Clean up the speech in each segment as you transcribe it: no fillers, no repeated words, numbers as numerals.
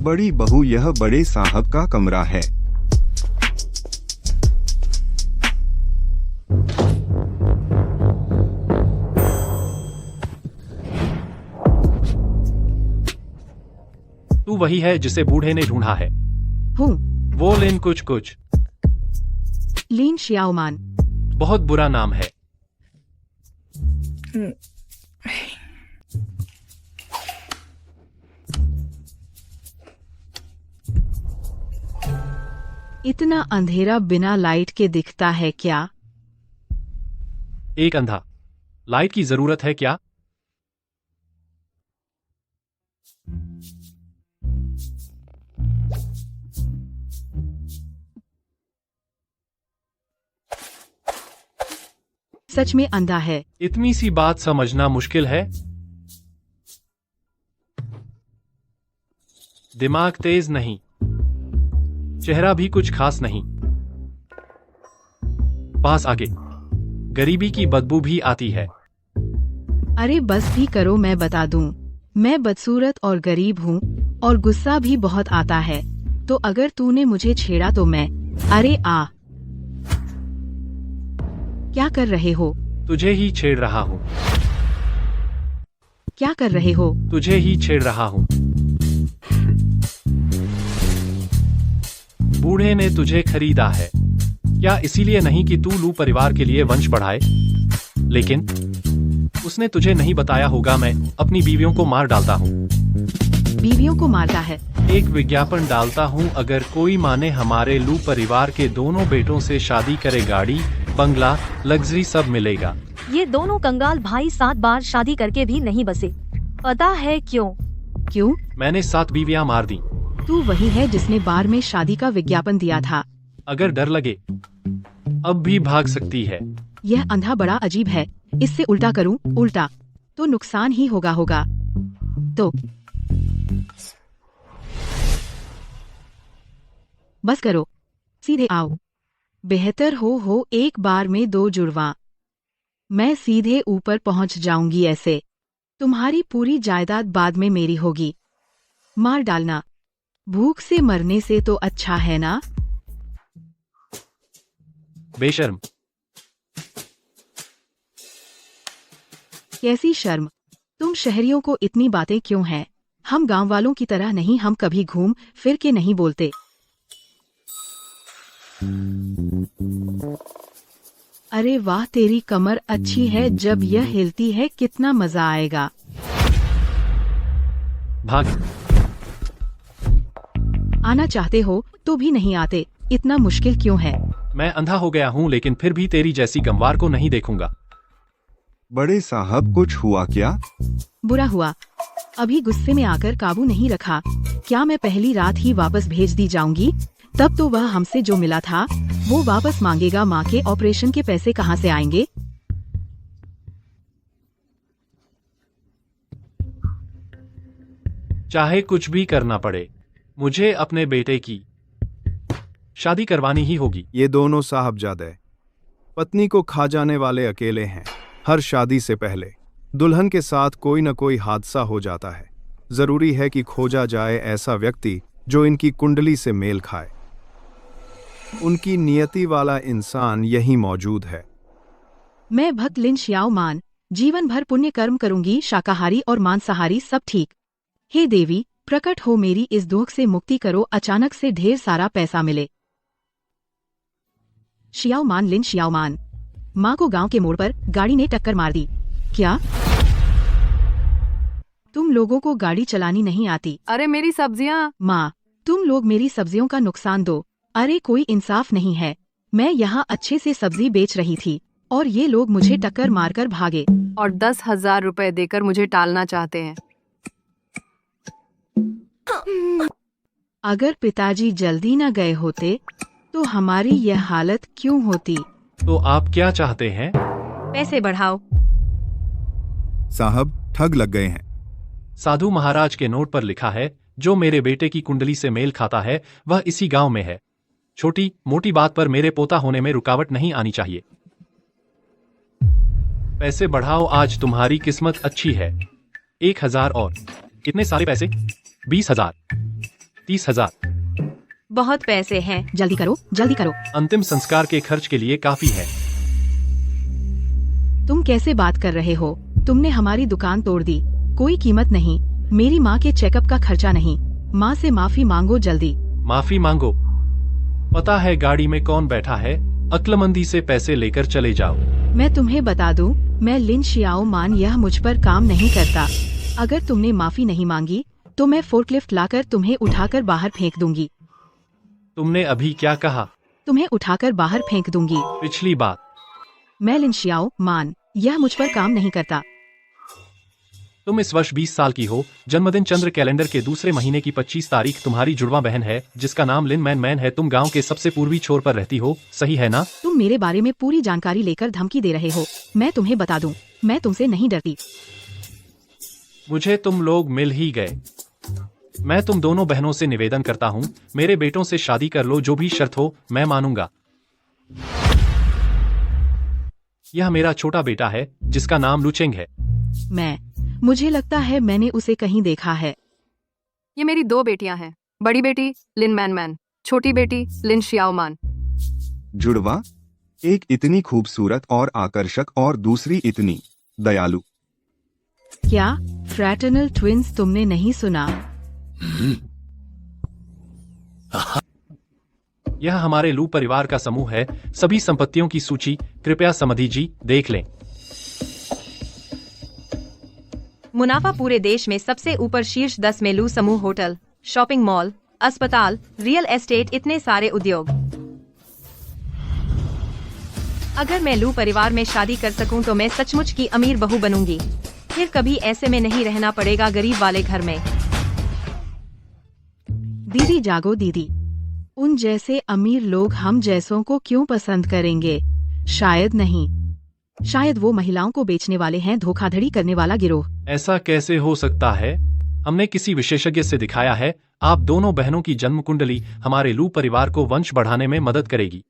बड़ी बहू, यह बड़े साहब का कमरा है। तू वही है जिसे बूढ़े ने ढूंढा है? हूँ। वो लिन कुछ कुछ। लीन शियाओमान। बहुत बुरा नाम है। इतना अंधेरा बिना लाइट के दिखता है क्या? एक अंधा। लाइट की जरूरत है क्या? सच में अंधा है। इतनी सी बात समझना मुश्किल है? दिमाग तेज नहीं, चेहरा भी कुछ खास नहीं। पास आके, गरीबी की बदबू भी आती है। अरे बस भी करो, मैं बता दूं। मैं बदसूरत और गरीब हूँ और गुस्सा भी बहुत आता है। तो अगर तूने मुझे छेड़ा तो मैं। अरे आ, क्या कर रहे हो? तुझे ही छेड़ रहा हूँ। क्या कर रहे हो? तुझे ही छेड़ रहा हूँ। बूढ़े ने तुझे खरीदा है, क्या इसीलिए नहीं कि तू लू परिवार के लिए वंश बढ़ाए? लेकिन उसने तुझे नहीं बताया होगा, मैं अपनी बीवियों को मार डालता हूँ। बीवियों को मारता है? एक विज्ञापन डालता हूँ, अगर कोई माँ ने हमारे लू परिवार के दोनों बेटों से शादी करे, गाड़ी, बंगला, लग्जरी सब मिलेगा। ये दोनों कंगाल भाई 7 बार शादी करके भी नहीं बसे। पता है क्यों? क्यों? मैंने 7 बीवियां मार दी। तू वही है जिसने बार में शादी का विज्ञापन दिया था। अगर डर लगे, अब भी भाग सकती है। यह अंधा बड़ा अजीब है। इससे उल्टा करूं? उल्टा तो नुकसान ही होगा। तो बस करो, सीधे आओ। बेहतर हो एक बार में 2 जुड़वा। मैं सीधे ऊपर पहुंच जाऊंगी, ऐसे तुम्हारी पूरी जायदाद बाद में मेरी होगी। मार डालना, भूख से मरने से तो अच्छा है ना? बेशर्म। कैसी शर्म? तुम शहरियों को इतनी बातें क्यों हैं? हम गांव वालों की तरह नहीं, हम कभी घूम फिर के नहीं बोलते। अरे वाह, तेरी कमर अच्छी है, जब यह हिलती है कितना मजा आएगा। भाग। आना चाहते हो तो भी नहीं आते, इतना मुश्किल क्यों है? मैं अंधा हो गया हूँ, लेकिन फिर भी तेरी जैसी गंवार को नहीं देखूंगा। बड़े साहब, कुछ हुआ क्या? बुरा हुआ। अभी गुस्से में आकर काबू नहीं रखा। क्या मैं पहली रात ही वापस भेज दी जाऊंगी? तब तो वह हमसे जो मिला था वो वापस मांगेगा। माँ के ऑपरेशन के पैसे कहाँ से आएंगे? चाहे कुछ भी करना पड़े, मुझे अपने बेटे की शादी करवानी ही होगी। ये दोनों साहबजादे पत्नी को खा जाने वाले अकेले हैं। हर शादी से पहले दुल्हन के साथ कोई न कोई हादसा हो जाता है। जरूरी है कि खोजा जाए ऐसा व्यक्ति जो इनकी कुंडली से मेल खाए। उनकी नियति वाला इंसान यहीं मौजूद है। मैं भक्त लिन शियाओमान जीवन भर पुण्य कर्म करूंगी, शाकाहारी और मांसाहारी सब ठीक। हे देवी, प्रकट हो, मेरी इस दुख से मुक्ति करो, अचानक से ढेर सारा पैसा मिले। शियाओमान लिन शियाओमान। माँ को गांव के मोड़ पर गाड़ी ने टक्कर मार दी। क्या तुम लोगों को गाड़ी चलानी नहीं आती? अरे मेरी सब्जियां। माँ, तुम लोग मेरी सब्जियों का नुकसान दो। अरे कोई इंसाफ नहीं है। मैं यहाँ अच्छे से सब्जी बेच रही थी और ये लोग मुझे टक्कर मारकर भागे। और 10,000 रुपए देकर मुझे टालना चाहते हैं। अगर पिताजी जल्दी न गए होते तो हमारी यह हालत क्यों होती? तो आप क्या चाहते हैं? पैसे बढ़ाओ। साहब, ठग लग गए हैं। साधु महाराज के नोट पर लिखा है, जो मेरे बेटे की कुंडली से मेल खाता है वह इसी गांव में है। छोटी मोटी बात पर मेरे पोता होने में रुकावट नहीं आनी चाहिए। पैसे बढ़ाओ, आज तुम्हारी किस्मत अच्छी है। 1,000 और। कितने सारे पैसे? 20,000। 30,000। बहुत पैसे हैं, जल्दी करो जल्दी करो। अंतिम संस्कार के खर्च के लिए काफी है। तुम कैसे बात कर रहे हो? तुमने हमारी दुकान तोड़ दी। कोई कीमत नहीं। मेरी माँ के चेकअप का खर्चा नहीं। माँ से माफी मांगो जल्दी। माफी मांगो? पता है गाड़ी में कौन बैठा है? अक्लमंदी से पैसे लेकर चले जाओ। मैं तुम्हें बता दूं, मैं लिन शियाओ मान, यह मुझ पर काम नहीं करता। अगर तुमने माफी नहीं मांगी तो मैं फोर्कलिफ्ट लाकर तुम्हें उठाकर बाहर फेंक दूंगी। तुमने अभी क्या कहा? तुम्हें उठाकर बाहर फेंक दूंगी। पिछली बात। मैं लिन शियाओ मान, यह मुझ पर काम नहीं करता। तुम इस वर्ष 20 साल की हो। जन्मदिन चंद्र कैलेंडर के दूसरे महीने की 25 तारीख तुम्हारी जुड़वा बहन है जिसका नाम लिन मैन मैन है। तुम गांव के सबसे पूर्वी छोर पर रहती हो, सही है ना? तुम मेरे बारे में पूरी जानकारी लेकर धमकी दे रहे हो। मैं तुम्हें बता दूं, मैं तुमसे नहीं डरती। मुझे तुम लोग मिल ही गए। मैं तुम दोनों बहनों से निवेदन करता हूँ, मेरे बेटों से शादी कर लो। जो भी शर्त हो मैं मानूंगा। यह मेरा छोटा बेटा है जिसका नाम लुचेंग है। मुझे लगता है मैंने उसे कहीं देखा है। ये मेरी 2 बेटियां हैं। बड़ी बेटी लिन मैन मैन, छोटी बेटी लिन शियाओ मान। जुड़वा, एक इतनी खूबसूरत और आकर्षक और दूसरी इतनी दयालु। क्या फ्रैटर्नल ट्विंस तुमने नहीं सुना? यह हमारे लू परिवार का समूह है। सभी संपत्तियों की सूची कृपया समधी जी देख लें। मुनाफा पूरे देश में सबसे ऊपर शीर्ष 10 में लू समूह होटल, शॉपिंग मॉल, अस्पताल, रियल एस्टेट, इतने सारे उद्योग। अगर मैं लू परिवार में शादी कर सकूं तो मैं सचमुच की अमीर बहू बनूंगी। फिर कभी ऐसे में नहीं रहना पड़ेगा गरीब वाले घर में। दीदी जागो दीदी। उन जैसे अमीर लोग हम जैसों को क्यों पसंद करेंगे? शायद नहीं। शायद वो महिलाओं को बेचने वाले हैं, धोखाधड़ी करने वाला गिरोह। ऐसा कैसे हो सकता है? हमने किसी विशेषज्ञ से दिखाया है। आप दोनों बहनों की जन्म कुंडली हमारे लू परिवार को वंश बढ़ाने में मदद करेगी।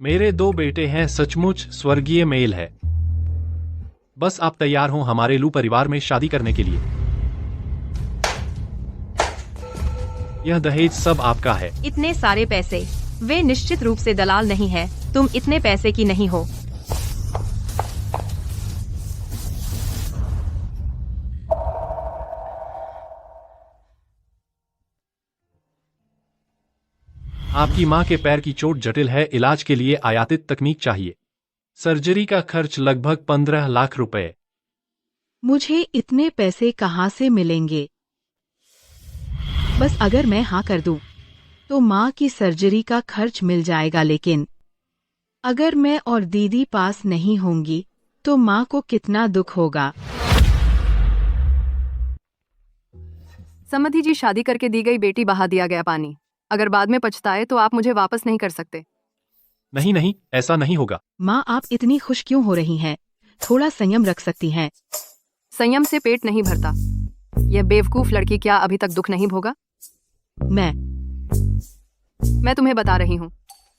मेरे 2 बेटे हैं, सचमुच स्वर्गीय मेल है। बस आप तैयार हो हमारे लू परिवार में शादी करने के लिए। यह दहेज सब आपका है। इतने सारे पैसे? वे निश्चित रूप से दलाल नहीं है। तुम इतने पैसे की नहीं हो। आपकी माँ के पैर की चोट जटिल है। इलाज के लिए आयातित तकनीक चाहिए। सर्जरी का खर्च लगभग 15 लाख रुपए। मुझे इतने पैसे कहाँ से मिलेंगे? बस अगर मैं हाँ कर दूं, तो माँ की सर्जरी का खर्च मिल जाएगा। लेकिन अगर मैं और दीदी पास नहीं होंगी तो माँ को कितना दुख होगा। समधी जी, शादी करके दी गई बेटी बहा दिया गया पानी। अगर बाद में पछताए तो आप मुझे वापस नहीं कर सकते। नहीं नहीं, ऐसा नहीं होगा। माँ, आप इतनी खुश क्यों हो रही हैं? थोड़ा संयम रख सकती हैं। संयम से पेट नहीं भरता। यह बेवकूफ लड़की क्या अभी तक दुख नहीं भोगा? मैं तुम्हें बता रही हूँ,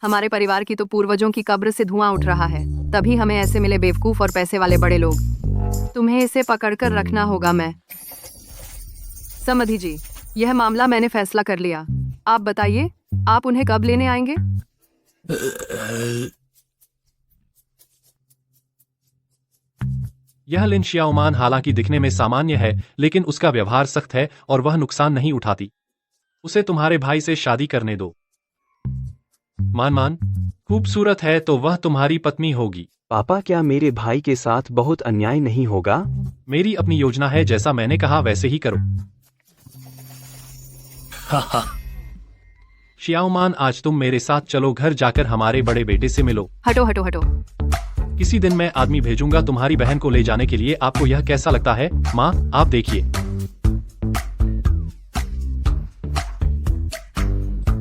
हमारे परिवार की तो पूर्वजों की कब्र से धुआं उठ रहा है, तभी हमें ऐसे मिले बेवकूफ और पैसे वाले बड़े लोग। तुम्हें इसे पकड़कर रखना होगा। मैं समधी जी, यह मामला मैंने फैसला कर लिया। आप बताइए, आप उन्हें कब लेने आएंगे? यह लिन शियाओमान हालांकि दिखने में सामान्य है, लेकिन उसका व्यवहार सख्त है और वह नुकसान नहीं उठाती। उसे तुम्हारे भाई से शादी करने दो। मान खूबसूरत है तो वह तुम्हारी पत्नी होगी। पापा, क्या मेरे भाई के साथ बहुत अन्याय नहीं होगा? मेरी अपनी योजना है, जैसा मैंने कहा वैसे ही करो। शियाओमान, आज तुम मेरे साथ चलो। घर जाकर हमारे बड़े बेटे से मिलो। हटो हटो हटो। किसी दिन मैं आदमी भेजूंगा तुम्हारी बहन को ले जाने के लिए। आपको यह कैसा लगता है? माँ, आप देखिए।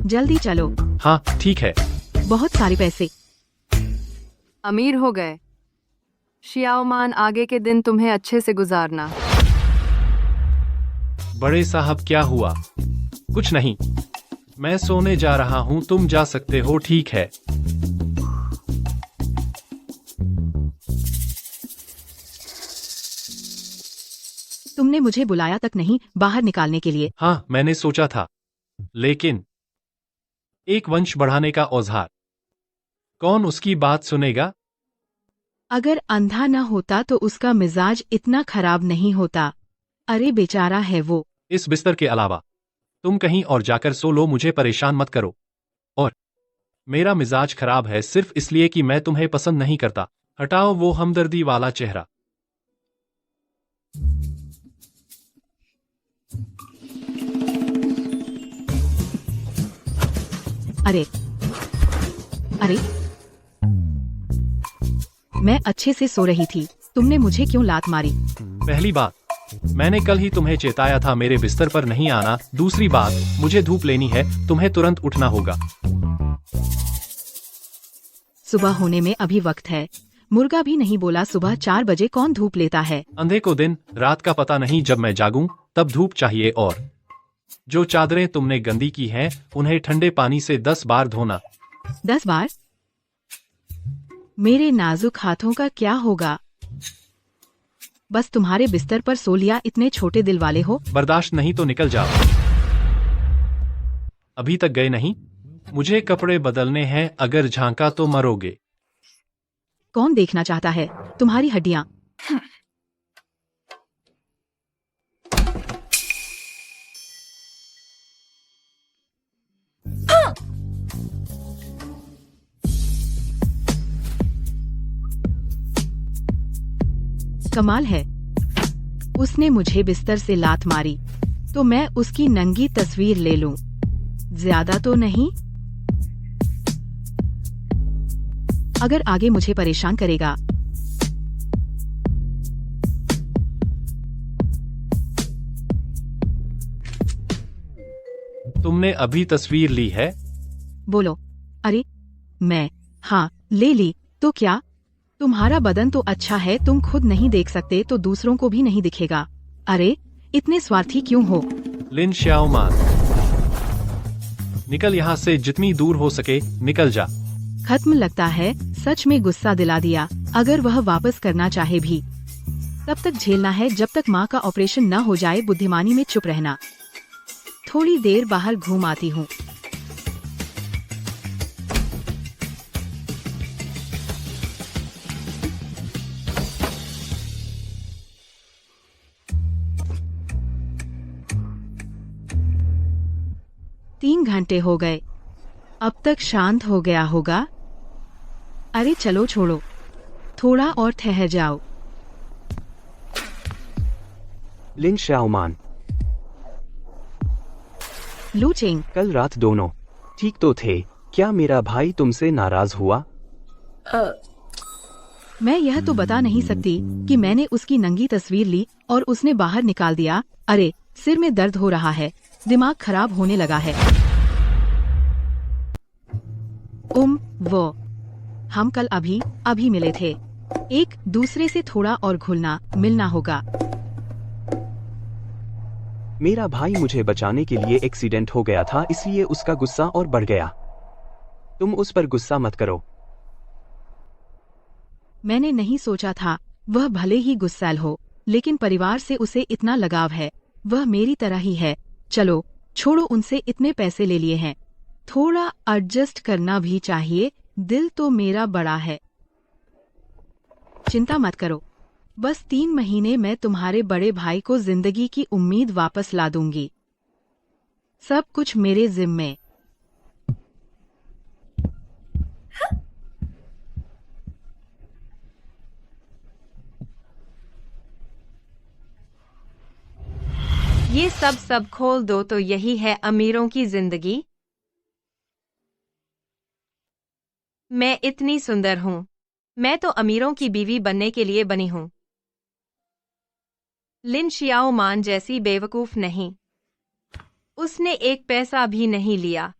जल्दी चलो। हाँ ठीक है। बहुत सारे पैसे। अमीर हो गए। शियाओमान, आगे के दिन तुम्हें अच्छे से गुजारना। बड़े साहब, क्या हुआ? कुछ नहीं, मैं सोने जा रहा हूँ। तुम जा सकते हो। ठीक है। तुमने मुझे बुलाया तक नहीं बाहर निकालने के लिए। हाँ, मैंने सोचा था। लेकिन एक वंश बढ़ाने का औजार, कौन उसकी बात सुनेगा? अगर अंधा न होता तो उसका मिजाज इतना खराब नहीं होता। अरे बेचारा है वो। इस बिस्तर के अलावा तुम कहीं और जाकर सो लो, मुझे परेशान मत करो। और मेरा मिजाज खराब है सिर्फ इसलिए कि मैं तुम्हें पसंद नहीं करता। हटाओ वो हमदर्दी वाला चेहरा। अरे अरे, मैं अच्छे से सो रही थी, तुमने मुझे क्यों लात मारी? पहली बात, मैंने कल ही तुम्हें चेताया था मेरे बिस्तर पर नहीं आना। दूसरी बात, मुझे धूप लेनी है, तुम्हें तुरंत उठना होगा। सुबह होने में अभी वक्त है। मुर्गा भी नहीं बोला सुबह 4 बजे कौन धूप लेता है? अंधे को दिन रात का पता नहीं, जब मैं जागूं तब धूप चाहिए। और जो चादरें तुमने गंदी की हैं उन्हें ठंडे पानी से 10 बार धोना। 10 बार? मेरे नाजुक हाथों का क्या होगा? बस तुम्हारे बिस्तर पर सो लिया, इतने छोटे दिल वाले हो। बर्दाश्त नहीं तो निकल जाओ। अभी तक गए नहीं? मुझे कपड़े बदलने हैं, अगर झांका तो मरोगे। कौन देखना चाहता है तुम्हारी हड्डियां? कमाल है, उसने मुझे बिस्तर से लात मारी तो मैं उसकी नंगी तस्वीर ले लूं। ज्यादा तो नहीं? अगर आगे मुझे परेशान करेगा। तुमने अभी तस्वीर ली है? बोलो। अरे हाँ, ले ली तो क्या? तुम्हारा बदन तो अच्छा है, तुम खुद नहीं देख सकते तो दूसरों को भी नहीं दिखेगा। अरे इतने स्वार्थी क्यों हो? लिन श्याओमान, निकल यहाँ से, जितनी दूर हो सके निकल जा। खत्म लगता है, सच में गुस्सा दिला दिया। अगर वह वापस करना चाहे भी तब तक झेलना है जब तक माँ का ऑपरेशन न हो जाए। बुद्धिमानी में चुप रहना। थोड़ी देर बाहर घूम आती हूँ। तीन घंटे हो गए, अब तक शांत हो गया होगा। अरे चलो छोड़ो, थोड़ा और ठहर जाओ। लिन श्याओमान, लूचिंग, कल रात दोनों ठीक तो थे, क्या मेरा भाई तुमसे नाराज हुआ? मैं यह तो बता नहीं सकती कि मैंने उसकी नंगी तस्वीर ली और उसने बाहर निकाल दिया। अरे सिर में दर्द हो रहा है, दिमाग खराब होने लगा है। वो हम कल अभी मिले थे। एक दूसरे से थोड़ा और घुलना मिलना होगा। मेरा भाई मुझे बचाने के लिए एक्सीडेंट हो गया था, इसलिए उसका गुस्सा और बढ़ गया। तुम उस पर गुस्सा मत करो। मैंने नहीं सोचा था वह भले ही गुस्सैल हो, लेकिन परिवार से उसे इतना लगाव है। वह मेरी तरह ही है। चलो छोड़ो, उनसे इतने पैसे ले लिए हैं, थोड़ा एडजस्ट करना भी चाहिए। दिल तो मेरा बड़ा है। चिंता मत करो, बस 3 महीने में तुम्हारे बड़े भाई को जिंदगी की उम्मीद वापस ला दूंगी। सब कुछ मेरे जिम्मे। ये सब खोल दो तो यही है अमीरों की जिंदगी। मैं इतनी सुंदर हूँ, मैं तो अमीरों की बीवी बनने के लिए बनी हूँ। लिन श्याओमान जैसी बेवकूफ नहीं, उसने एक पैसा भी नहीं लिया।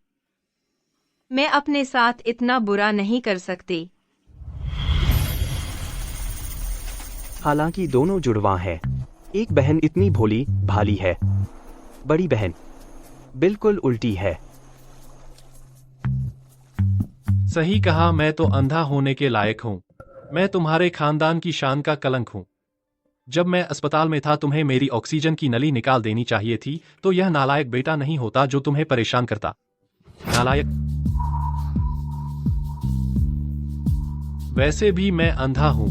मैं अपने साथ इतना बुरा नहीं कर सकती। हालांकि दोनों जुड़वा हैं। एक बहन इतनी भोली भाली है, बड़ी बहन बिल्कुल उल्टी है। सही कहा, मैं तो अंधा होने के लायक हूँ। मैं तुम्हारे खानदान की शान का कलंक हूँ। जब मैं अस्पताल में था तुम्हें मेरी ऑक्सीजन की नली निकाल देनी चाहिए थी, तो यह नालायक बेटा नहीं होता जो तुम्हें परेशान करता। नालायक। वैसे भी मैं अंधा हूं,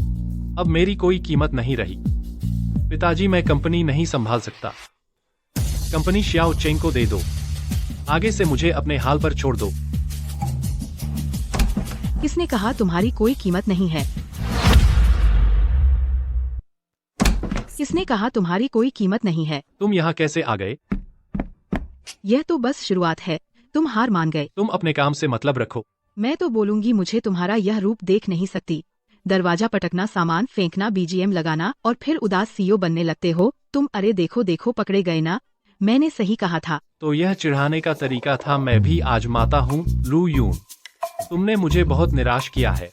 अब मेरी कोई कीमत नहीं रही। पिताजी, मैं कंपनी नहीं संभाल सकता। कंपनी शियाओ चेंग को दे दो। आगे से मुझे अपने हाल पर छोड़ दो। किसने कहा तुम्हारी कोई कीमत नहीं है? किसने कहा तुम्हारी कोई कीमत नहीं है? तुम यहाँ कैसे आ गए? यह तो बस शुरुआत है, तुम हार मान गए। तुम अपने काम से मतलब रखो। मैं तो बोलूंगी, मुझे तुम्हारा यह रूप देख नहीं सकती। दरवाजा पटकना, सामान फेंकना, बीजीएम लगाना और फिर उदास सीईओ बनने लगते हो तुम। अरे देखो देखो, पकड़े गए ना, मैंने सही कहा था। तो यह चिढ़ाने का तरीका था, मैं भी आजमाता हूँ। लू यून, तुमने मुझे बहुत निराश किया है।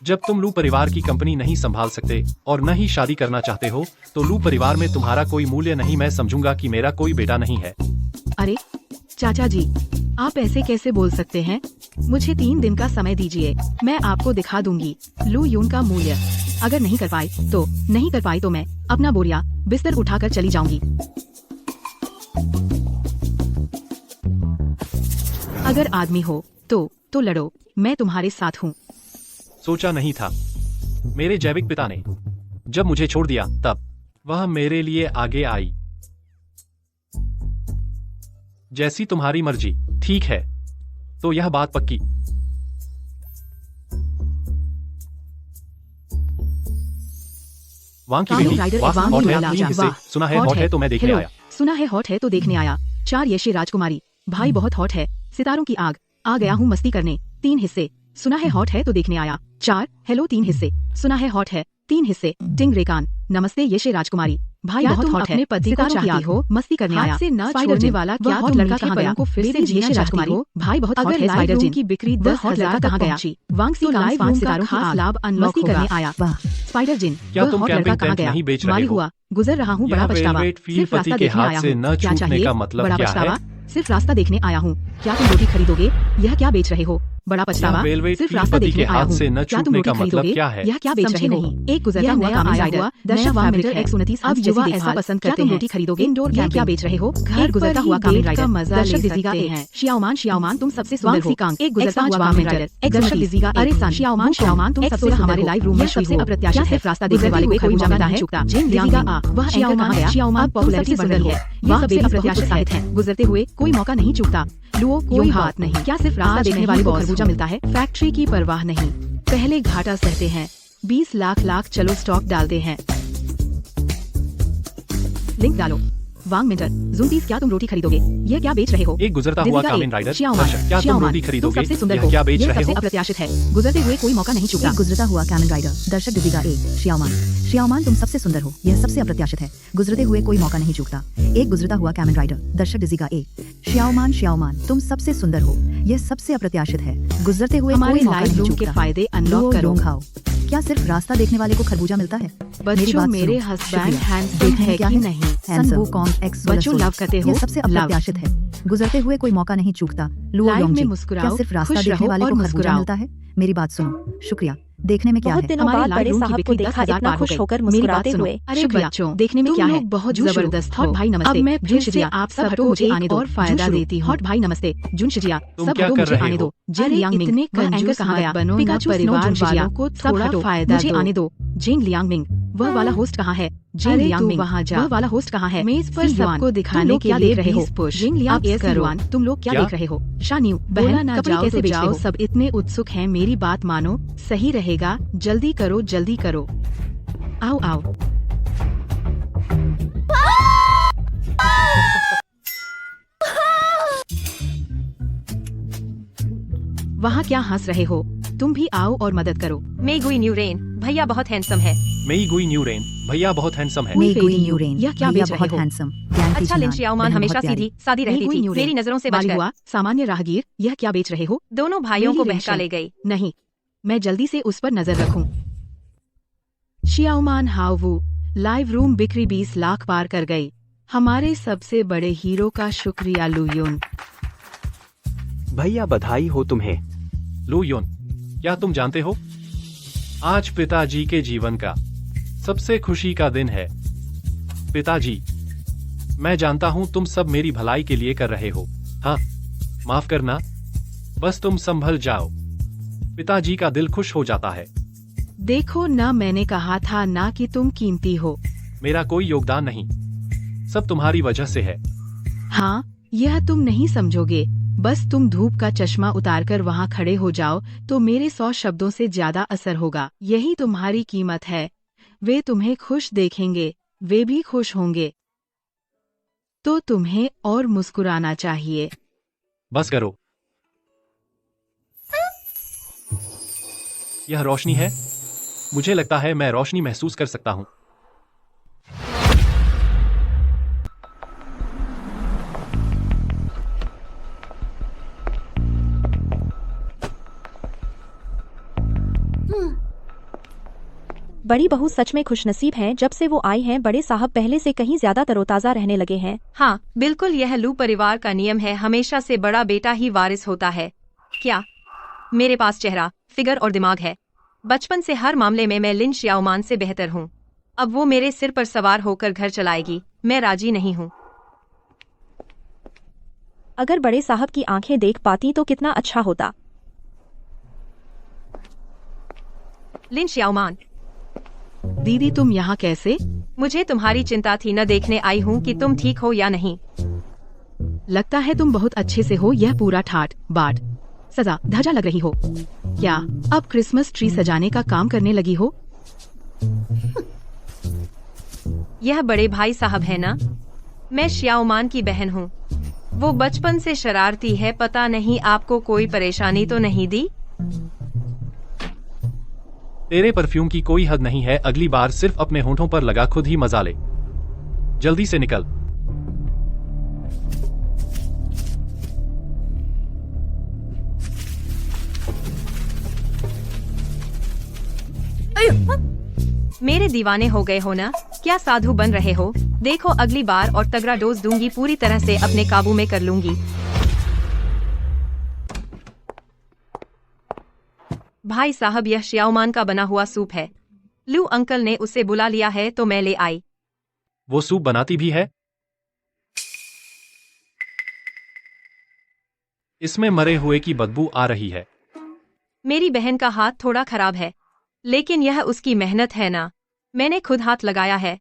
जब तुम लू परिवार की कंपनी नहीं संभाल सकते और न ही शादी करना चाहते हो, तो लू परिवार में तुम्हारा कोई मूल्य नहीं। मैं समझूंगा कि मेरा कोई बेटा नहीं है। अरे चाचा जी, आप ऐसे कैसे बोल सकते हैं? मुझे 3 दिन का समय दीजिए, मैं आपको दिखा दूंगी लू यून का मूल्य। अगर नहीं कर पाई तो मैं अपना बोरिया बिस्तर उठाकर चली जाऊंगी। अगर आदमी हो तो लड़ो, मैं तुम्हारे साथ हूँ। सोचा नहीं था। मेरे जैविक पिता ने जब मुझे छोड़ दिया, तब वह मेरे लिए आगे आई। जैसी तुम्हारी मर्जी। ठीक है, तो यह बात पक्की। वांग की कामिन बेटी, राइडर वाह, वांग हॉट की है, लाला, 3 हिस्से। वाह, सुना है हॉट है तो मैं देखने हेलो, आया। सुना है हॉट है तो देखने आया। 4 यशे राजकुमारी, भाई बहुत हॉट है, सितारों की आग। आ गया हूँ मस्ती करने। 3 हिस्से। सुना है हॉट है तो देखने आया। 4 हेलो 3 हिस्से। सुना है हॉट है 3 हिस्से। टिंग रेकान, नमस्ते यशे राजकुमारी, भाई बहुत हॉट है, पति को चाहती हो, मस्ती करने आया। से न छोड़ने वाला क्या हॉट लड़का कहाँ गया? को फिर से यशे राजकुमारी, भाई बहुत हॉट है। स्पाइडर जिन की बिक्री 10 हॉट लड़का कहाँ गया? वांग सी लाइव रूम सितारों का लाभ अनलॉक करने आया। स्पाइडर जिन, क्या वह तुम हॉट कैंपिंग लड़का कहाँ टेंट गया? नहीं बेच रहे माली हो? हुआ, गुजर रहा हूँ, बड़ा यह पछतावा। वेलवेट फील सिर्फ पति रास्ता के देखने हाथ आया से हूँ। न क्या छूटने चाहिए? का मतलब बड़ा क्या है? पछतावा। सिर्फ रास्ता देखने आया हूँ। क्या तुम रोटी खरीदोगे? यह क्या बेच रहे हो? बड़ा पछतावा। वेलवेट सिर्फ फील रास्ता पति देखने के आया हाथ हूँ। से न क्या तुम छूटने रोटी का मतलब खरीदोगे? क्या है? यह क्या बेच रहे हो? एक गुजरता हुआ कामिन राइडर, दर्शक मीटर 129 अब युवा ऐसा पसंद करते हैं। रोटी खरीदोगे? इंडोर कैंप क्या बेच रहे हो? घर गुजरता हुआ कामिन राइडर, दर्शक दिजेगा एक। शियाओमान तुम सबसे सुंदर हो। एक गुजरता हुआ कामिन राइडर, एक दर्शक दिजेगा। अरे सान, शियाओमान तुम सबसे हमारे लाइव रूम में सबसे अप्रत्याशित सिर्फ रास्ता देखने वाले को कोई मौका नहीं चूकता। जिन दिजेगा आ, वह एंकर कहाँ गया? शियाओमान पॉपुलैरिटी बढ़ रही है, ये सबसे अप्रत्याशित है। गुजरते हुए कोई मौका नहीं चूकता। लुओ कोई बात नहीं। क्या सिर्फ रास्ता देखने वाले को खरबूजा मिलता है? फैक्ट्री की परवाह नहीं, पहले घाटा सहते हैं। 20 लाख चलो स्टॉक डालते हैं। लिंक डालो। वांग मिंटर, ज़ूम क्या तुम रोटी खरीदोगे? यह क्या बेच रहे हो? एक गुजरता हुआ कामिन राइडर, शियाओमान, दर्शक, क्या तुम शियाओमान, रोटी खरीदोगे? तुम सबसे सुंदर यह हो। क्या बेच यह रहे सबसे हो? अप्रत्याशित है। गुजरते हुए कोई मौका नहीं चूकता। एक गुजरता हुआ कैमन राइडर, दर्शक दिजेगा एक। शियाओमान तुम सबसे सुंदर हो, यह सबसे अप्रत्याशित है। गुजरते हुए कोई मौका नहीं चूकता। एक गुजरता हुआ कैमन राइडर, दर्शक दिजेगा एक। शियाओमान तुम सबसे सुंदर हो, यह सबसे अप्रत्याशित है। गुजरते हुए हमारे कोई मौका लाइव नहीं रूम के चूकता। फायदे अनलॉक करो। खाओ। क्या सिर्फ रास्ता देखने वाले को खरबूजा मिलता है? मेरी बच्चों, बात मेरे सुनो। हस्बैंड शुक्रिया। हैंडसम देखने है क्या कि है? नहीं? सन वूकॉन्ग एक्स बच्चों, लव करते हो? यह सबसे लव। अप्रत्याशित है। गुजरते हुए कोई मौका नहीं चूकता। लुओ लाइव में योंगजी, मुस्कुराओ, क्या सिर्फ रास्ता खुश देखने रहो वाले और को खरबूजा मुस्कुराओ। मिलता है? मेरी बात सुनो। शुक्रिया। देखने में क्या बहुत है? दिनों हमारे बाद लाइव बड़े रूम की साहब को बिक्री देखा 10,000 इतना पार हो खुश गई। होकर मेरी मुस्कुराते बात सुनो। हुए। अरे शुक्रिया। बच्चों, देखने में तुम क्या है? लोग बहुत जूशु, जबरदस्त हॉट हो। भाई नमस्ते। अब मैं जुन फिर से शिजिया, आप सब सबको मुझे एक आने दो। और फायदा जूशु, देती हूँ। हॉट भाई नमस्ते। जुन शिजिया, तुम सब क्या हटो, कर मुझे रहे आने हो? दो। जिन लियांग मिंग, इतने वह एंकर कंजूस कहाँ गया? मत बनो, पिकाचू, न स्नो, परिवार जुन शिजिया, वालों को सब थोड़ा हटो, फायदा मुझे दो। आने दो। जिंग लियांग मिंग, वह वाला होस्ट कहाँ है? जिंग अरे लियांग तू मिंग, वहाँ जा। वह वाला होस्ट कहाँ है? मेज पर सी युआन, सबको तुम दिखाने लोग के क्या लिए देख रहे हो? 20 पुश। जिंग लियांग अब एस करो। युआन, तुम लोग क्या क्या? देख रहे हो? शान्यू, बोला बहन, ना कपड़े जाओ कैसे तो बेचते जाओ, हो? सब इतने उत्सुक हैं, मेरी बात मानो, सही रहेगा। जल्दी करो, जल्दी करो। आओ आओ। वहाँ क्या हंस रहे हो? तुम भी आओ और मदद करो। मे गुई न्यू रेन, भैया बहुत हैंडसम है। मेई गुई न्यू रेन, भैया बहुत हैंडसम है। मे फेरी गुई यू, न्यू रेन, यह क्या भैया बेच रहे बहुत हो? हैंडसम। ज्ञान की अच्छा लिन जिनान, शियाओमान बहन हमेशा बहुत प्यारी। सीधी सादी रहती गुई थी, न्यू रेन, मेरी नजरों से माली बचकर। हुआ, सामान्य राहगीर, यह क्या बेच रहे हो? दोनों भाइयों को मेरी बहका रेशम। ले गई। नहीं, मैं जल्दी से उस पर नजर रखूं। शियाओमान हावू, लाइव रूम बिक्री 20 लाख पार कर गई। हमारे सबसे बड़े हीरो का शुक्रिया लुयोन। भैया बधाई हो तुम्हें। लू योन, क्या तुम जानते हो? आज पिताजी के जीवन का सबसे खुशी का दिन है। पिताजी, मैं जानता हूं तुम सब मेरी भलाई के लिए कर रहे हो। हाँ, माफ करना, बस तुम संभल जाओ। पिताजी का दिल खुश हो जाता है। देखो ना, मैंने कहा था ना कि तुम कीमती हो। मेरा कोई योगदान नहीं, सब तुम्हारी वजह से है। हाँ, यह तुम नहीं समझोगे। बस तुम धूप का चश्मा उतारकर वहाँ खड़े हो जाओ तो मेरे 100 शब्दों से ज्यादा असर होगा। यही तुम्हारी कीमत है। वे तुम्हें खुश देखेंगे, वे भी खुश होंगे। तो तुम्हें और मुस्कुराना चाहिए। बस करो। यह रोशनी है। मुझे लगता है मैं रोशनी महसूस कर सकता हूं। बड़ी बहू सच में खुशनसीब हैं। जब से वो आई हैं, बड़े साहब पहले से कहीं ज्यादा तरोताजा रहने लगे हैं। हाँ, बिल्कुल, यह लू परिवार का नियम है। हमेशा से बड़ा बेटा ही वारिस होता है। क्या मेरे पास चेहरा, फिगर और दिमाग है? बचपन से हर मामले में मैं लिन श्याओमान से बेहतर हूँ। अब वो मेरे सिर पर सवार होकर घर चलाएगी। मैं राजी नहीं हूँ। अगर बड़े साहब की आंखें देख पाती तो कितना अच्छा होता। लिन श्याओमान, दीदी तुम यहाँ कैसे? मुझे तुम्हारी चिंता थी। न देखने आई हूँ कि तुम ठीक हो या नहीं। लगता है तुम बहुत अच्छे से हो। यह पूरा ठाट बाट सजा धजा लग रही हो। क्या अब क्रिसमस ट्री सजाने का काम करने लगी हो? यह बड़े भाई साहब है ना? मैं श्याओमान की बहन हूँ। वो बचपन से शरारती है। पता नहीं आपको कोई परेशानी तो नहीं दी? तेरे परफ्यूम की कोई हद नहीं है। अगली बार सिर्फ अपने होंठों पर लगा, खुद ही मजा ले। जल्दी से निकल। मेरे दीवाने हो गए हो ना? क्या साधु बन रहे हो? देखो, अगली बार और तगड़ा डोज दूंगी। पूरी तरह से अपने काबू में कर लूंगी। भाई साहब, यह श्याओमान का बना हुआ सूप है। लू अंकल ने उसे बुला लिया है तो मैं ले आई। वो सूप बनाती भी है? इसमें मरे हुए की बदबू आ रही है। मेरी बहन का हाथ थोड़ा खराब है, लेकिन यह उसकी मेहनत है ना। मैंने खुद हाथ लगाया है।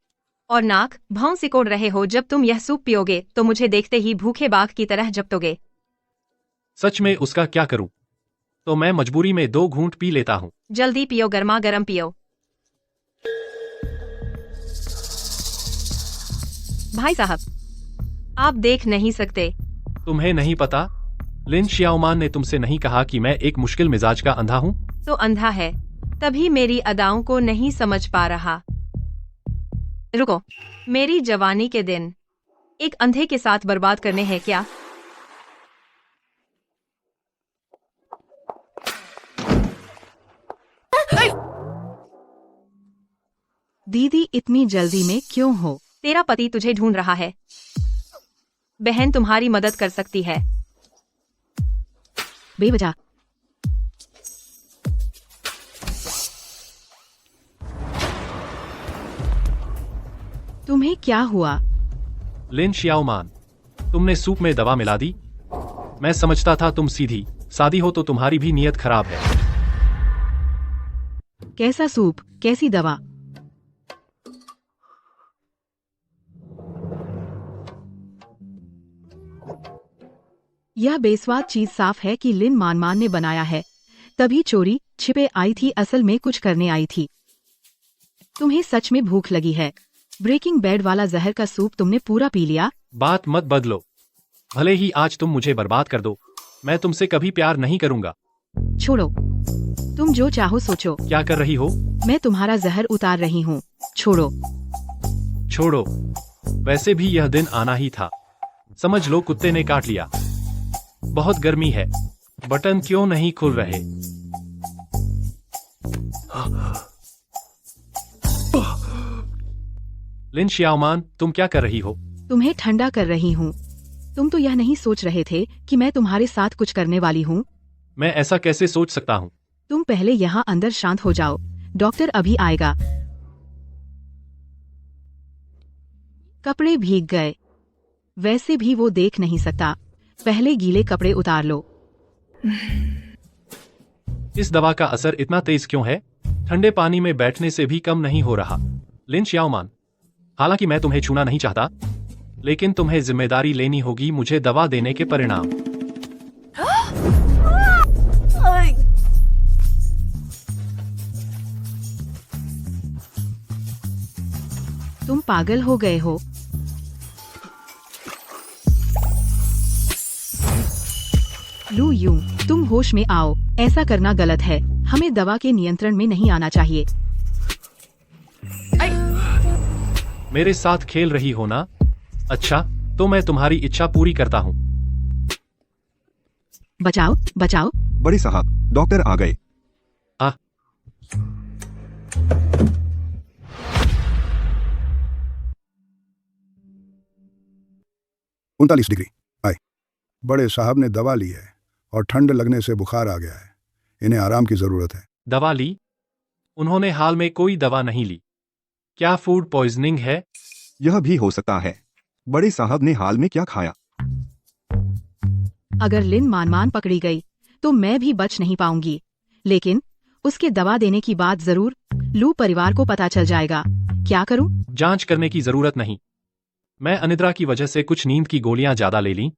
और नाक भौं सिकोड़ रहे हो। जब तुम यह सूप पियोगे तो मुझे देखते ही भूखे बाघ की तरह झपटोगे। सच में उसका क्या करूं? तो मैं मजबूरी में 2 घूंट पी लेता हूं। जल्दी पियो, गर्मा गर्म पियो। भाई साहब, आप देख नहीं सकते। तुम्हें नहीं पता? लिन श्याओमान ने तुमसे नहीं कहा कि मैं एक मुश्किल मिजाज का अंधा हूं? तो अंधा है, तभी मेरी अदाओं को नहीं समझ पा रहा। रुको, मेरी जवानी के दिन एक अंधे के साथ बर्बाद करने हैं क्या? दीदी इतनी जल्दी में क्यों हो? तेरा पति तुझे ढूंढ रहा है। बहन तुम्हारी मदद कर सकती है। बेवजह तुम्हें क्या हुआ? लिन श्याओमान, तुमने सूप में दवा मिला दी। मैं समझता था तुम सीधी सादी हो, तो तुम्हारी भी नीयत खराब है। कैसा सूप, कैसी दवा? यह बेस्वाद चीज साफ है कि लिन मानमान ने बनाया है। तभी चोरी छिपे आई थी, असल में कुछ करने आई थी। तुम्हें सच में भूख लगी है। ब्रेकिंग बैड वाला जहर का सूप तुमने पूरा पी लिया। बात मत बदलो। भले ही आज तुम मुझे बर्बाद कर दो, मैं तुमसे कभी प्यार नहीं करूंगा। छोड़ो, तुम जो चाहो सोचो। क्या कर रही हो? मैं तुम्हारा जहर उतार रही हूँ। छोड़ो। छोड़ो। वैसे भी यह दिन आना ही था। समझ लो कुत्ते ने काट लिया। बहुत गर्मी है, बटन क्यों नहीं खुल रहे? लिन श्याओमान, तुम क्या कर रही हो? तुम्हें ठंडा कर रही हूँ। तुम तो यह नहीं सोच रहे थे कि मैं तुम्हारे साथ कुछ करने वाली हूँ? मैं ऐसा कैसे सोच सकता हूँ? तुम पहले यहाँ अंदर शांत हो जाओ। डॉक्टर अभी आएगा। कपड़े भीग गए। वैसे भी वो देख नहीं सकता। पहले गीले कपड़े उतार लो। इस दवा का असर इतना तेज क्यों है? ठंडे पानी में बैठने से भी कम नहीं हो रहा। लिन श्याओमान, हालांकि मैं तुम्हें छूना नहीं चाहता, लेकिन तुम्हें जिम्मेदारी लेनी होगी मुझे दवा देने के परिणाम। तुम पागल हो गए हो। लू यूं, तुम होश में आओ। ऐसा करना गलत है। हमें दवा के नियंत्रण में नहीं आना चाहिए। मेरे साथ खेल रही हो ना? अच्छा, तो मैं तुम्हारी इच्छा पूरी करता हूँ। बचाओ, बचाओ। बड़े साहब, डॉक्टर आ गए। आ, 39 डिग्री। आए। बड़े साहब ने दवा ली है और ठंड लगने से बुखार आ गया है। इन्हें आराम की जरूरत है। दवा ली? उन्होंने हाल में कोई दवा नहीं ली। क्या फूड पॉइजनिंग है? यह भी हो सकता है। बड़े साहब ने हाल में क्या खाया? अगर लिन मान पकड़ी गई तो मैं भी बच नहीं पाऊंगी। लेकिन उसके दवा देने की बात जरूर लू परिवार को पता चल जाएगा। क्या करूं? जांच करने की जरूरत नहीं। मैं अनिद्रा की वजह से कुछ नींद की गोलियां ज्यादा ले लीं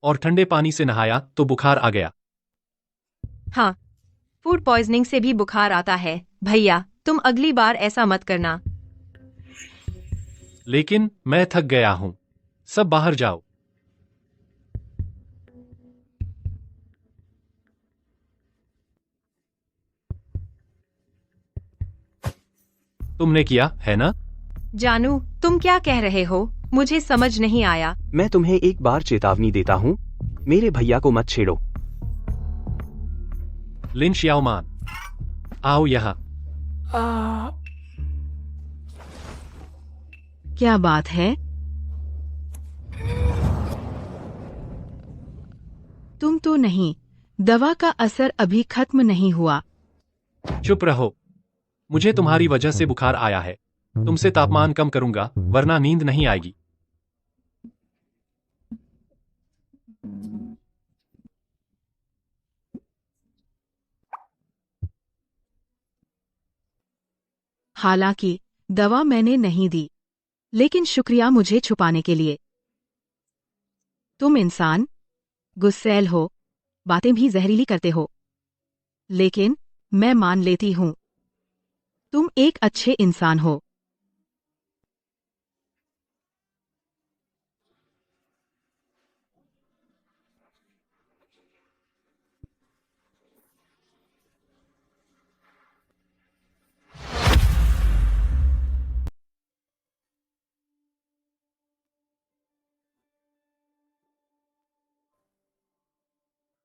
और ठंडे पानी से नहाया तो बुखार आ गया। हाँ, फूड पॉइजनिंग से भी बुखार आता है। भैया, तुम अगली बार ऐसा मत करना। लेकिन मैं थक गया हूं। सब बाहर जाओ। तुमने किया है ना? जानू, तुम क्या कह रहे हो? मुझे समझ नहीं आया। मैं तुम्हें एक बार चेतावनी देता हूँ, मेरे भैया को मत छेड़ो। लिन श्याओमान, आओ यहाँ। क्या बात है? तुम तो नहीं। दवा का असर अभी खत्म नहीं हुआ। चुप रहो। मुझे तुम्हारी वजह से बुखार आया है। तुमसे तापमान कम करूंगा, वरना नींद नहीं आएगी। हालांकि दवा मैंने नहीं दी, लेकिन शुक्रिया मुझे छुपाने के लिए। तुम इंसान गुस्सैल हो, बातें भी जहरीली करते हो, लेकिन मैं मान लेती हूं तुम एक अच्छे इंसान हो।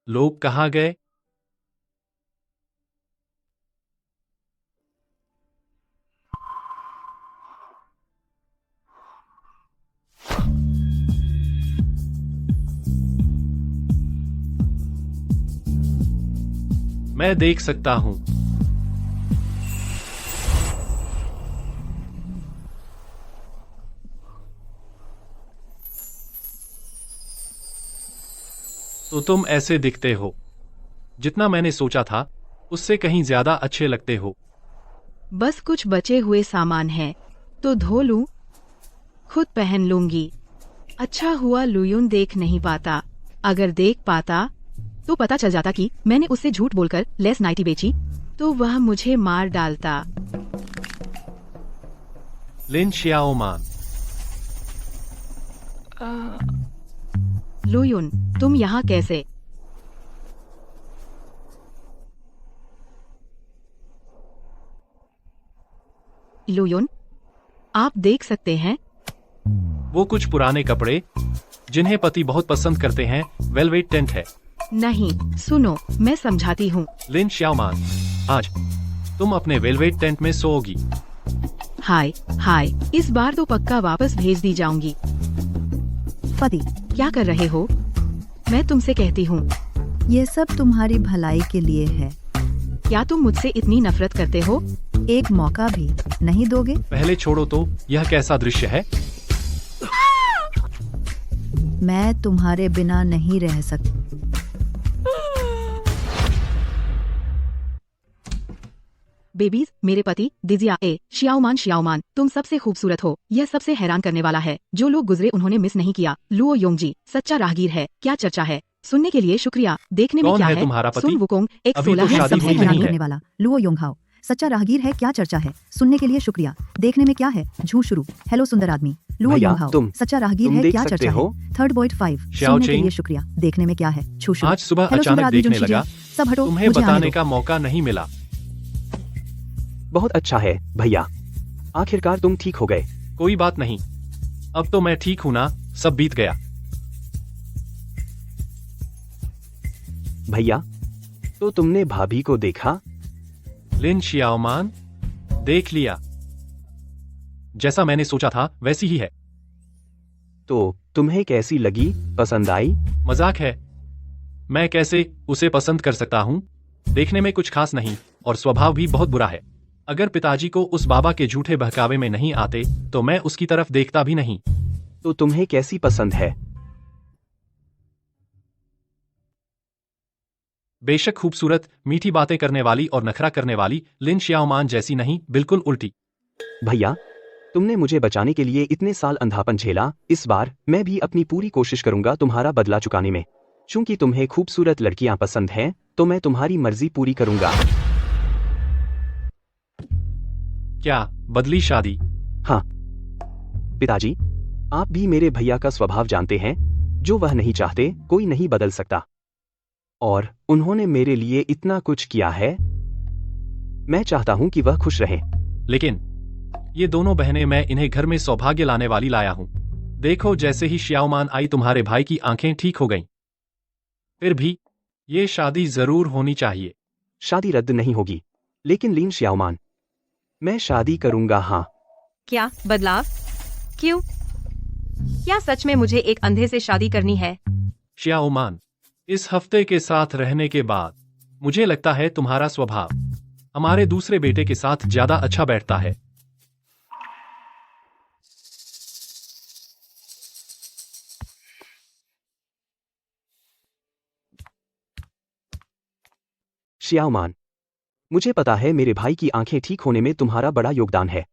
लोग कहाँ गए? मैं देख सकता हूं। तो तुम ऐसे दिखते हो। जितना मैंने सोचा था उससे कहीं ज्यादा अच्छे लगते हो। बस कुछ बचे हुए सामान है तो धो लूं? खुद पहन लूंगी। अच्छा हुआ लुयुन देख नहीं पाता। अगर देख पाता तो पता चल जाता कि मैंने उससे झूठ बोलकर लेस नाइटी बेची, तो वह मुझे मार डालता। लिन श्याओमान, लुयुन, तुम यहाँ कैसे? लुयुन, आप देख सकते हैं वो कुछ पुराने कपड़े जिन्हें पति बहुत पसंद करते हैं, वेलवेट टेंट है। नहीं, सुनो, मैं समझाती हूँ। लिन श्याओमान, आज तुम अपने वेलवेट टेंट में सोओगी। हाय हाय, इस बार तो पक्का वापस भेज दी जाऊंगी। पति, क्या कर रहे हो? मैं तुमसे कहती हूँ, ये सब तुम्हारी भलाई के लिए है। क्या तुम मुझसे इतनी नफरत करते हो? एक मौका भी नहीं दोगे? पहले छोड़ो तो यह कैसा दृश्य है? मैं तुम्हारे बिना नहीं रह सकती। बेबीज, मेरे पति दिजिया ए शियाओमान, तुम सबसे खूबसूरत हो। यह सबसे हैरान करने वाला है। जो लोग गुजरे उन्होंने मिस नहीं किया। लुओ योंगजी सच्चा राहगीर है। क्या चर्चा है? सुनने के लिए शुक्रिया। देखने में कौन क्या है है? तुम्हारा पति? सुन वुकोंग अभी तो 116 है। शादी सबसे हुई सबसे नहीं हैरान है। करने वाला लुओ योंगहाओ सच्चा राहगीर है। क्या चर्चा है? सुनने के लिए शुक्रिया। देखने में क्या है? झूठ शुरू। हेलो सुंदर आदमी। लुओ भैया, योंगहाओ तुम- सच्चा राहगीर तुम है। देख क्या सकते चर्चा हो? है? थर्ड बॉयड 5 श्याओ सुनने के चेंग। लिए शुक्रिया। देखने में क्या है? छू शुरू। आज सुबह हेलो सुंदर अचानक आदमी देखने जुनशी लगा। जी। सब हटो, तुम्हें मुझे आने बताने दो। का मौका नहीं मिला। बहुत अच्छा है भैया, आखिरकार तुम ठीक हो गए। कोई बात नहीं, अब तो मैं ठीक हूं ना। सब बीत गया। भैया, तो तुमने भाभी को देखा? लिन शियाओमान, देख लिया। जैसा मैंने सोचा था वैसी ही है। तो तुम्हें कैसी लगी? पसंद आई? मजाक है। मैं कैसे उसे पसंद कर सकता हूँ? देखने में कुछ खास नहीं और स्वभाव भी बहुत बुरा है। अगर पिताजी को उस बाबा के झूठे बहकावे में नहीं आते तो मैं उसकी तरफ देखता भी नहीं। तो तुम्हें कैसी पसंद है? बेशक खूबसूरत, मीठी बातें करने वाली और नखरा करने वाली। लिन शियाओमान जैसी नहीं, बिल्कुल उल्टी। भैया, तुमने मुझे बचाने के लिए इतने साल अंधापन झेला। इस बार मैं भी अपनी पूरी कोशिश करूंगा तुम्हारा बदला चुकाने में। चूंकि तुम्हें खूबसूरत लड़कियां पसंद हैं, तो मैं तुम्हारी मर्जी पूरी करूंगा। क्या बदली शादी? हाँ पिताजी, आप भी मेरे भैया का स्वभाव जानते हैं। जो वह नहीं चाहते कोई नहीं बदल सकता। और उन्होंने मेरे लिए इतना कुछ किया है। मैं चाहता हूं कि वह खुश रहें। लेकिन ये दोनों बहनें, मैं इन्हें घर में सौभाग्य लाने वाली लाया हूं। देखो, जैसे ही शियाओमान आई तुम्हारे भाई की आंखें ठीक हो गईं। फिर भी ये शादी जरूर होनी चाहिए। शादी रद्द नहीं होगी। लेकिन लीन श्याओमान, मैं शादी करूंगा। हाँ। क्या बदलाव? क्यों? क्या सच में मुझे एक अंधे से शादी करनी है? शियाओमान, इस हफ्ते के साथ रहने के बाद मुझे लगता है तुम्हारा स्वभाव हमारे दूसरे बेटे के साथ ज्यादा अच्छा बैठता है। श्याओमान, मुझे पता है मेरे भाई की आंखें ठीक होने में तुम्हारा बड़ा योगदान है।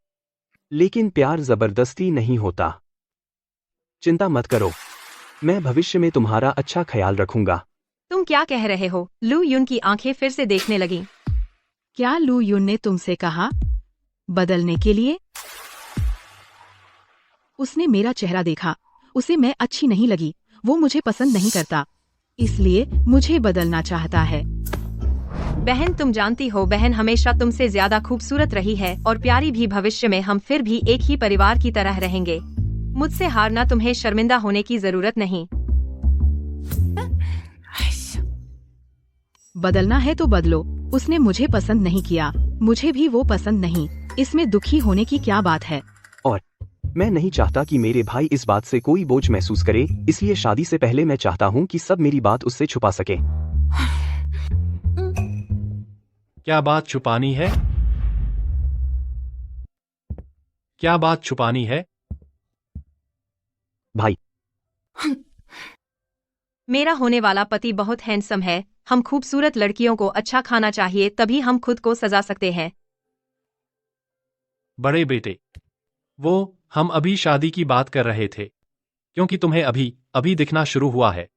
लेकिन प्यार जबरदस्ती नहीं होता। चिंता मत करो, मैं भविष्य में तुम्हारा अच्छा ख्याल रखूंगा। तुम क्या कह रहे हो? लू युन की आंखें फिर से देखने लगीं। क्या लू युन ने तुमसे कहा बदलने के लिए? उसने मेरा चेहरा देखा। उसे मैं अच्छी नहीं लगी। वो मुझे पसंद नहीं करता, इसलिए मुझे बदलना चाहता है। बहन, तुम जानती हो बहन हमेशा तुमसे ज्यादा खूबसूरत रही है और प्यारी भी। भविष्य में हम फिर भी एक ही परिवार की तरह रहेंगे। मुझसे हारना तुम्हें शर्मिंदा होने की जरूरत नहीं। बदलना है तो बदलो। उसने मुझे पसंद नहीं किया, मुझे भी वो पसंद नहीं। इसमें दुखी होने की क्या बात है? और मैं नहीं चाहता कि मेरे भाई इस बात से कोई बोझ महसूस करे। इसलिए शादी से पहले मैं चाहता हूं कि सब मेरी बात उससे छुपा सके। क्या बात छुपानी है? क्या बात छुपानी है? भाई, मेरा होने वाला पति बहुत हैंडसम है। हम खूबसूरत लड़कियों को अच्छा खाना चाहिए, तभी हम खुद को सजा सकते हैं। बड़े बेटे, वो हम अभी शादी की बात कर रहे थे, क्योंकि तुम्हें अभी अभी दिखना शुरू हुआ है।